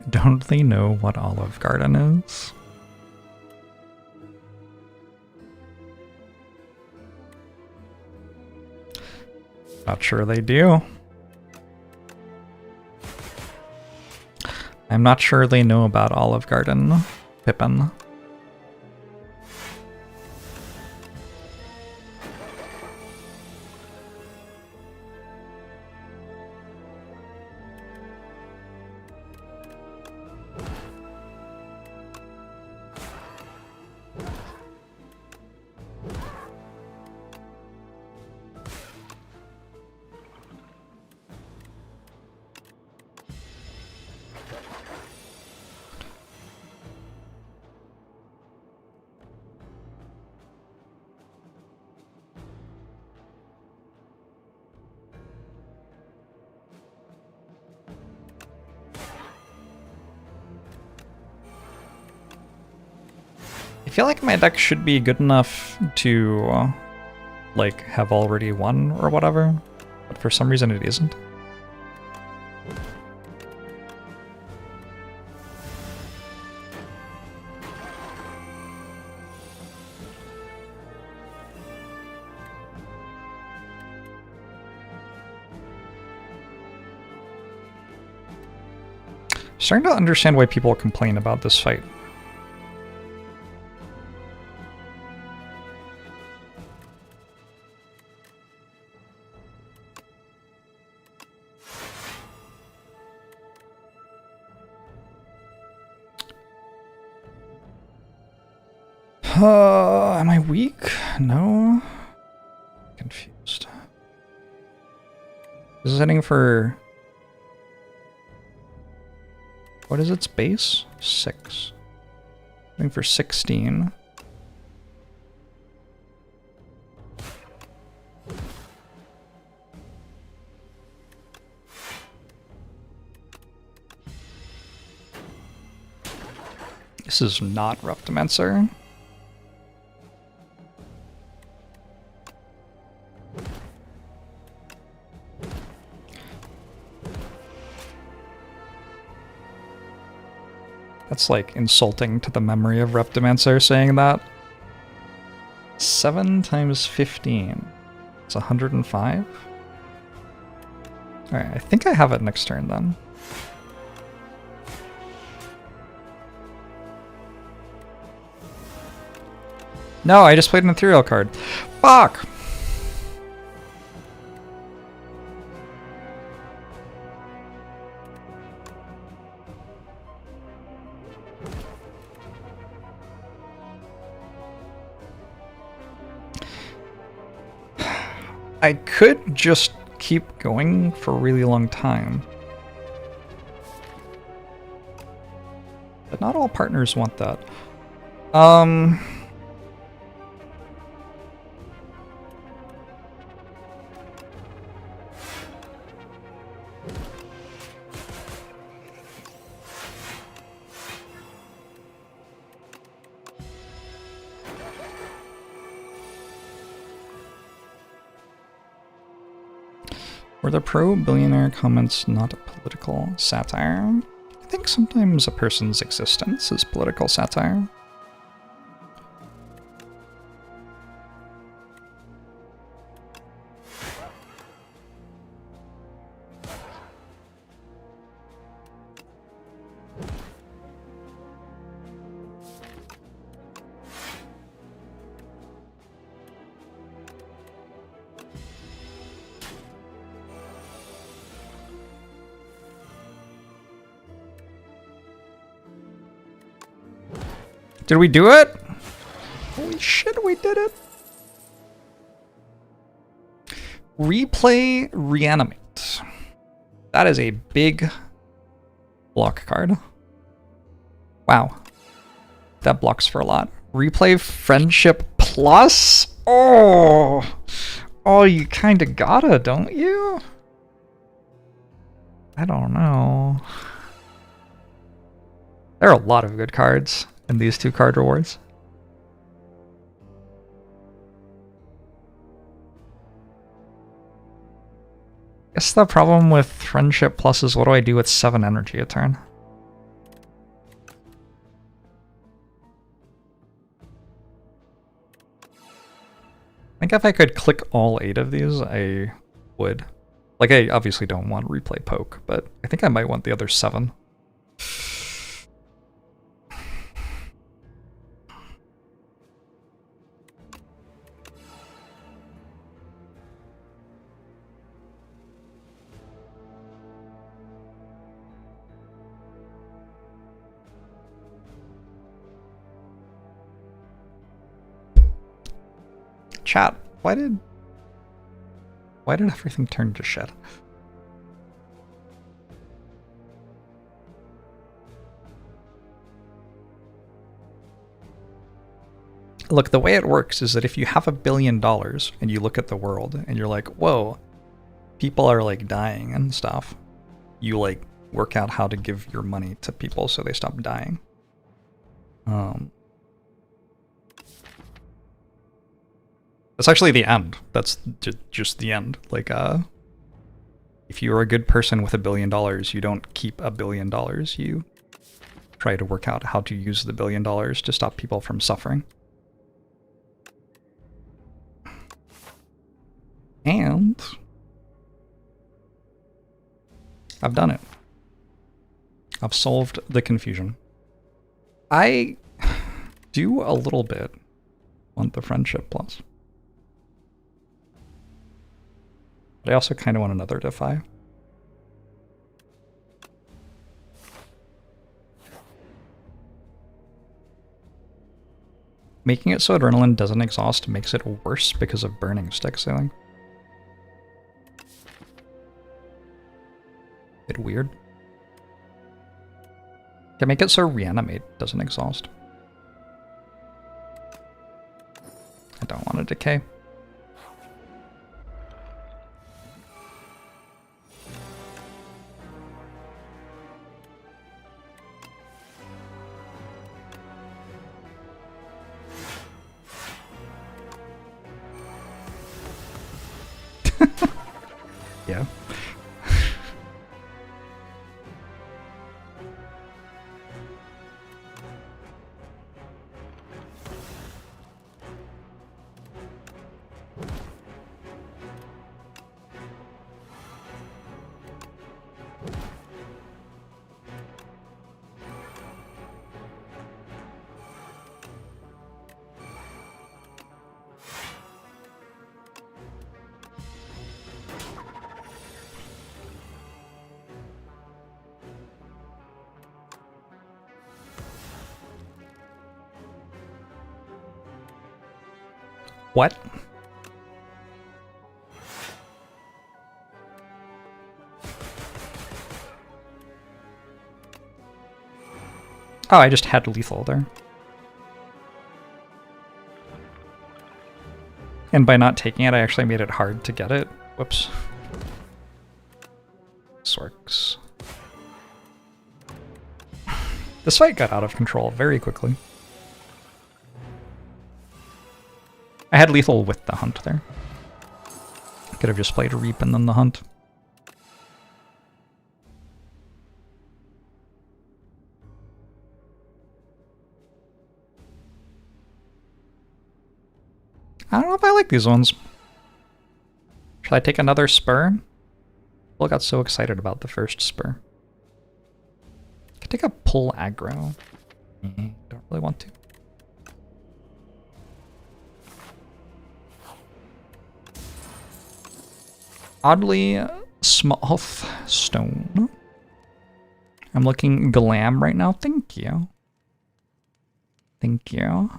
Don't they know what Olive Garden is? Not sure they do. I'm not sure they know about Olive Garden, Pippin. I feel like my deck should be good enough to, like, have already won or whatever, but for some reason it isn't. Starting to understand why people complain about this fight. Am I weak? No. Confused. This is heading for... What is its base? 6. Heading for 16. This is not Reptimencer. That's like insulting to the memory of Reptimencer saying that. 7 times 15. It's 105. Alright, I think I have it next turn then. No, I just played an ethereal card. Fuck! I could just keep going for a really long time. But not all partners want that. Were the pro-billionaire comments not political satire? I think sometimes a person's existence is political satire. Did we do it? Holy shit, we did it! Replay Reanimate. That is a big block card. Wow. That blocks for a lot. Replay Friendship Plus? Oh! Oh, you kinda gotta, don't you? I don't know. There are a lot of good cards in these 2 card rewards. Guess the problem with Friendship Plus is what do I do with 7 energy a turn? I think if I could click all 8 of these, I would. Like, I obviously don't want Replay Poke, but I think I might want the other 7. Chat, why did everything turn to shit? Look, the way it works is that if you have $1 billion and you look at the world and you're like, whoa, people are like dying and stuff, you like work out how to give your money to people so they stop dying. That's actually the end. That's just the end. Like, if you're a good person with $1 billion, you don't keep $1 billion. You try to work out how to use the $1 billion to stop people from suffering. And I've done it. I've solved the confusion. I do a little bit want the Friendship Plus. But I also kind of want another Defy. Making it so adrenaline doesn't exhaust makes it worse because of burning sticks, I think. Bit weird. Can make it so reanimate doesn't exhaust. I don't want to decay. Yeah. What? Oh, I just had lethal there. And by not taking it, I actually made it hard to get it. Whoops. This works. This fight got out of control very quickly. I had lethal with the hunt there. Could have just played Reap and then the hunt. I don't know if I like these ones. Should I take another spur? Well, I got so excited about the first spur. I could take a pull aggro. Don't really want to. Oddly small stone. I'm looking glam right now. Thank you. Thank you.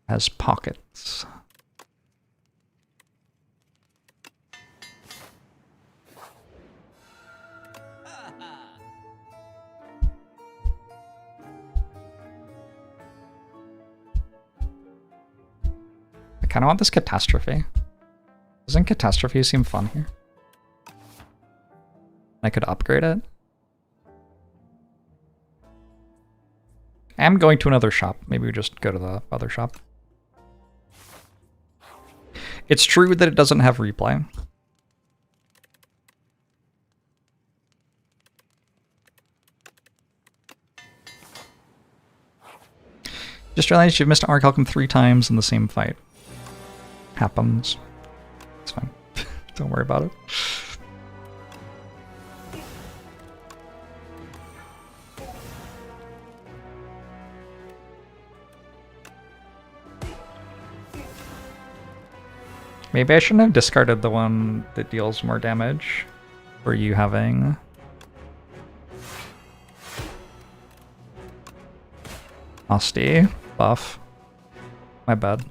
Has pockets. I kind of want this catastrophe. Doesn't catastrophe seem fun here? I could upgrade it. I am going to another shop. Maybe we just go to the other shop. It's true that it doesn't have replay. Just realized you've missed Orichalcum 3 times in the same fight. Happens. It's fine. Don't worry about it. Maybe I shouldn't have discarded the one that deals more damage. Were you having... Musty buff? My bad.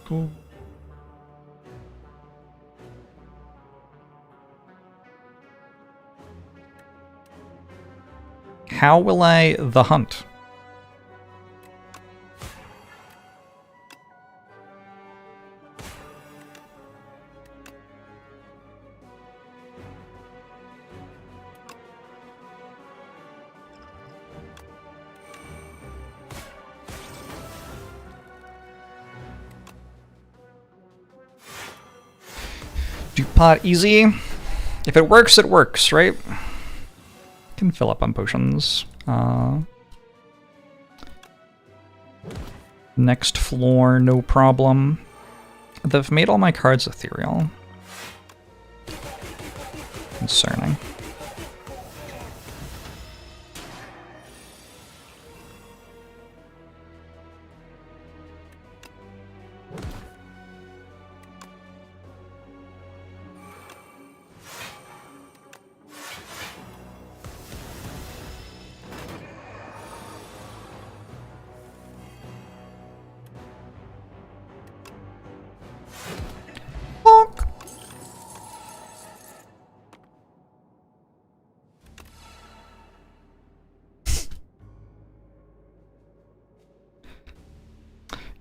Cool. How will I the hunt? Do pot easy. If it works, right? Can fill up on potions. Next floor, no problem. They've made all my cards ethereal. Concerning.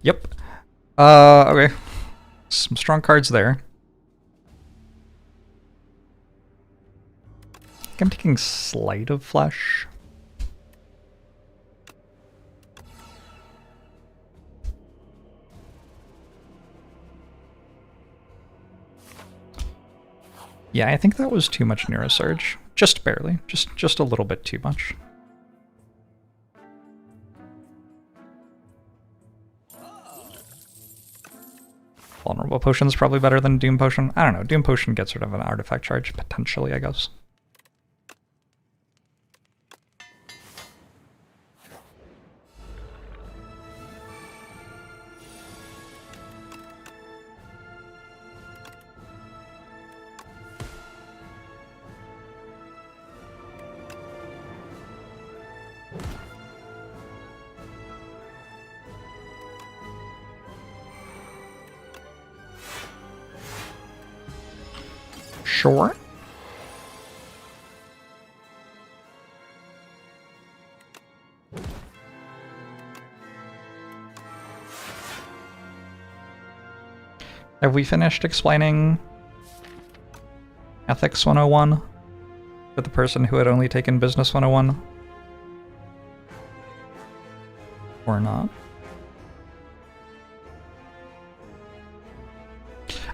Yep. Okay. Some strong cards there. I think I'm taking Sleight of Flesh. Yeah, I think that was too much Neurosurge. Just barely. Just a little bit too much. Vulnerable Potion's probably better than Doom Potion. I don't know. Doom Potion gets rid of an artifact charge, potentially, I guess. Sure. Have we finished explaining Ethics 101 for the person who had only taken Business 101? Or not?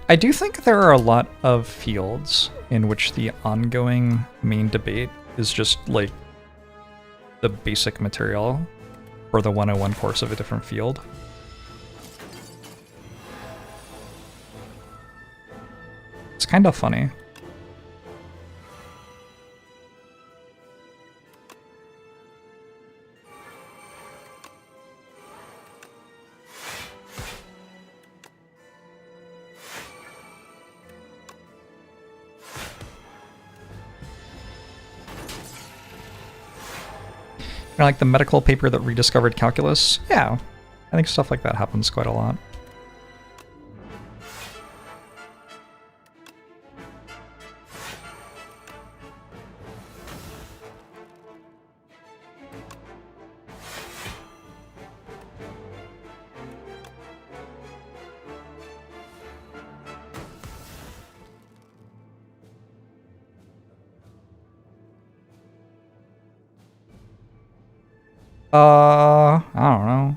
I do think there are a lot of fields in which the ongoing main debate is just like the basic material for the 101 course of a different field. It's kind of funny. Like the medical paper that rediscovered calculus? Yeah, I think stuff like that happens quite a lot. I don't know.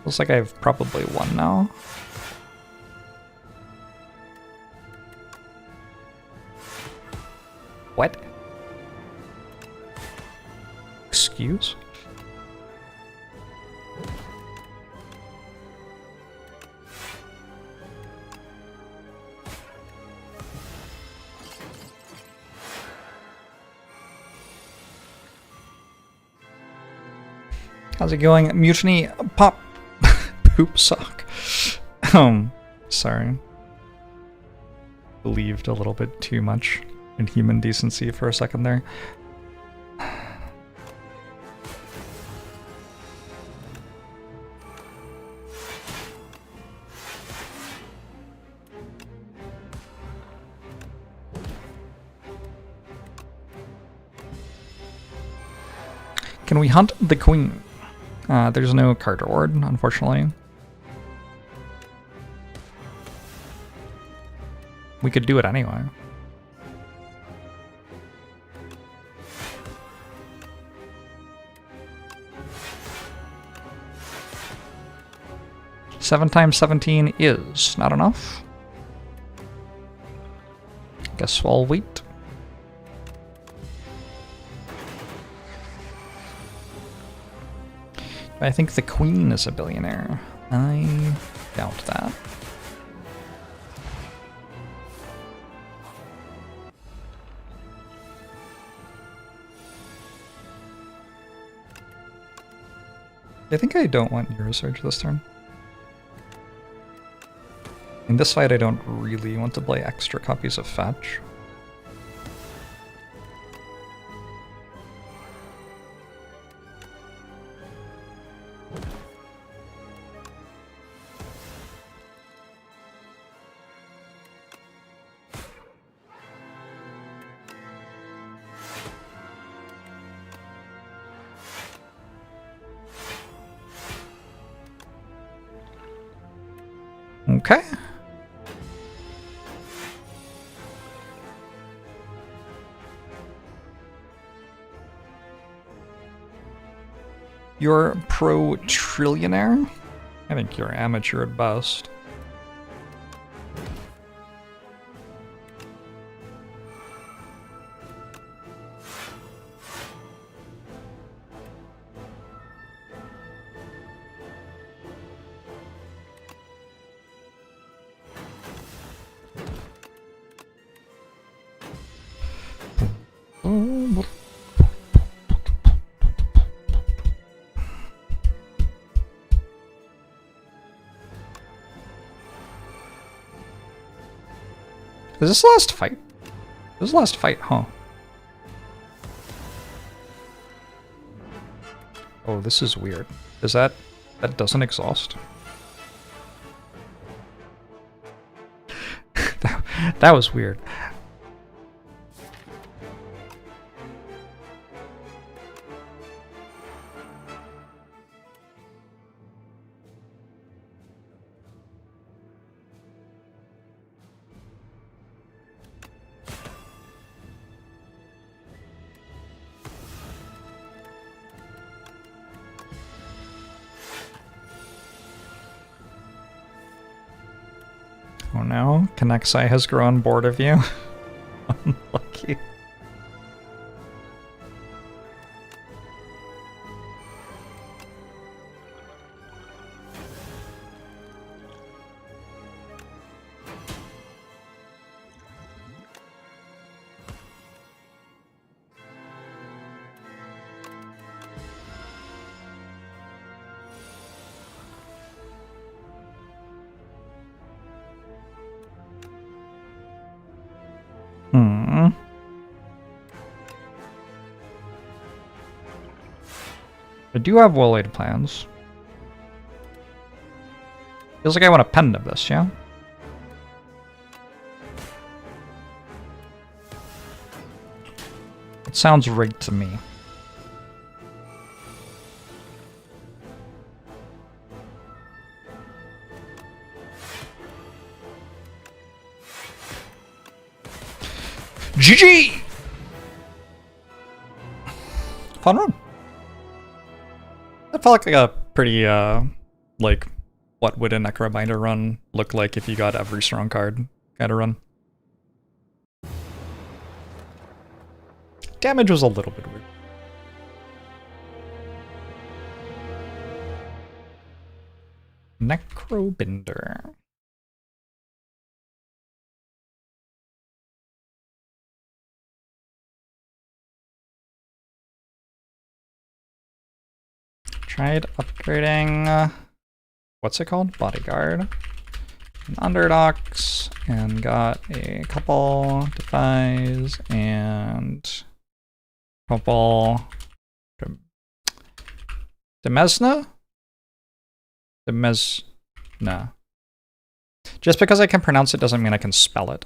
Looks like I've probably won now. What? Excuse? How's it going? Mutiny pop poop sock. Sorry. Believed a little bit too much in human decency for a second there. Can we hunt the queen? There's no card reward, unfortunately. We could do it anyway. Seven times 17 is not enough. Guess I'll wait. I think the queen is a billionaire. I doubt that. I think I don't want Neurosurge this turn. In this fight, I don't really want to play extra copies of Fetch. Okay. You're pro-trillionaire? I think you're amateur at best. Is this the last fight? This is the last fight, huh? Oh, this is weird. Is that doesn't exhaust? that was weird. Oh no, Konexai has grown bored of you. Unlucky. I do have well-laid plans. Feels like I want a pendant of this, yeah? It sounds rigged to me. GG! Fun run. That felt like a pretty, like, what would a Necrobinder run look like if you got every strong card kind of run. Damage was a little bit weird. Necrobinder. Tried upgrading, what's it called? Bodyguard. And Underdogs, and got a couple Defies, and a couple Demesna? Demesna. Just because I can pronounce it doesn't mean I can spell it.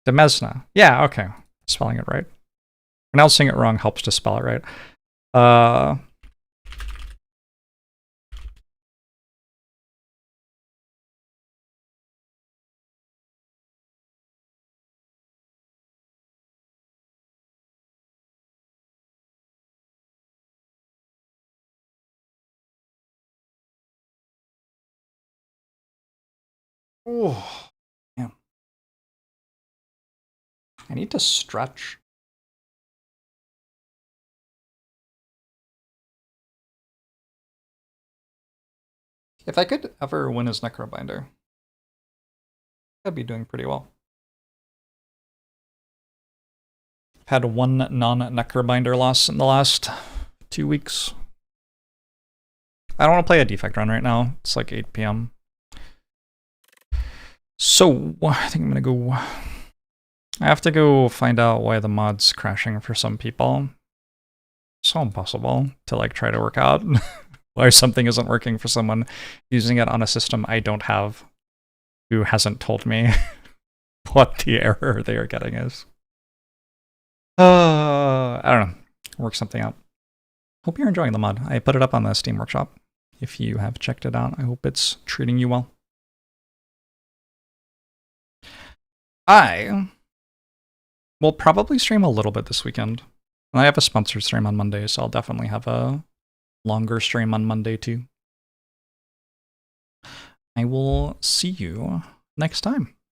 Demesna. Yeah, okay. Spelling it right. Pronouncing it wrong helps to spell it right. Oh, yeah. I need to stretch. If I could ever win as Necrobinder, I'd be doing pretty well. I've had one non-Necrobinder loss in the last 2 weeks. I don't want to play a defect run right now. It's like 8 PM. So, I think I'm gonna go... I have to go find out why the mod's crashing for some people. So impossible to like try to work out why something isn't working for someone using it on a system I don't have, who hasn't told me what the error they are getting is. I don't know. Work something out. Hope you're enjoying the mod. I put it up on the Steam Workshop. if you have checked it out. I hope it's treating you well. I will probably stream a little bit this weekend. I have a sponsored stream on Monday, so I'll definitely have a longer stream on Monday too. I will see you next time.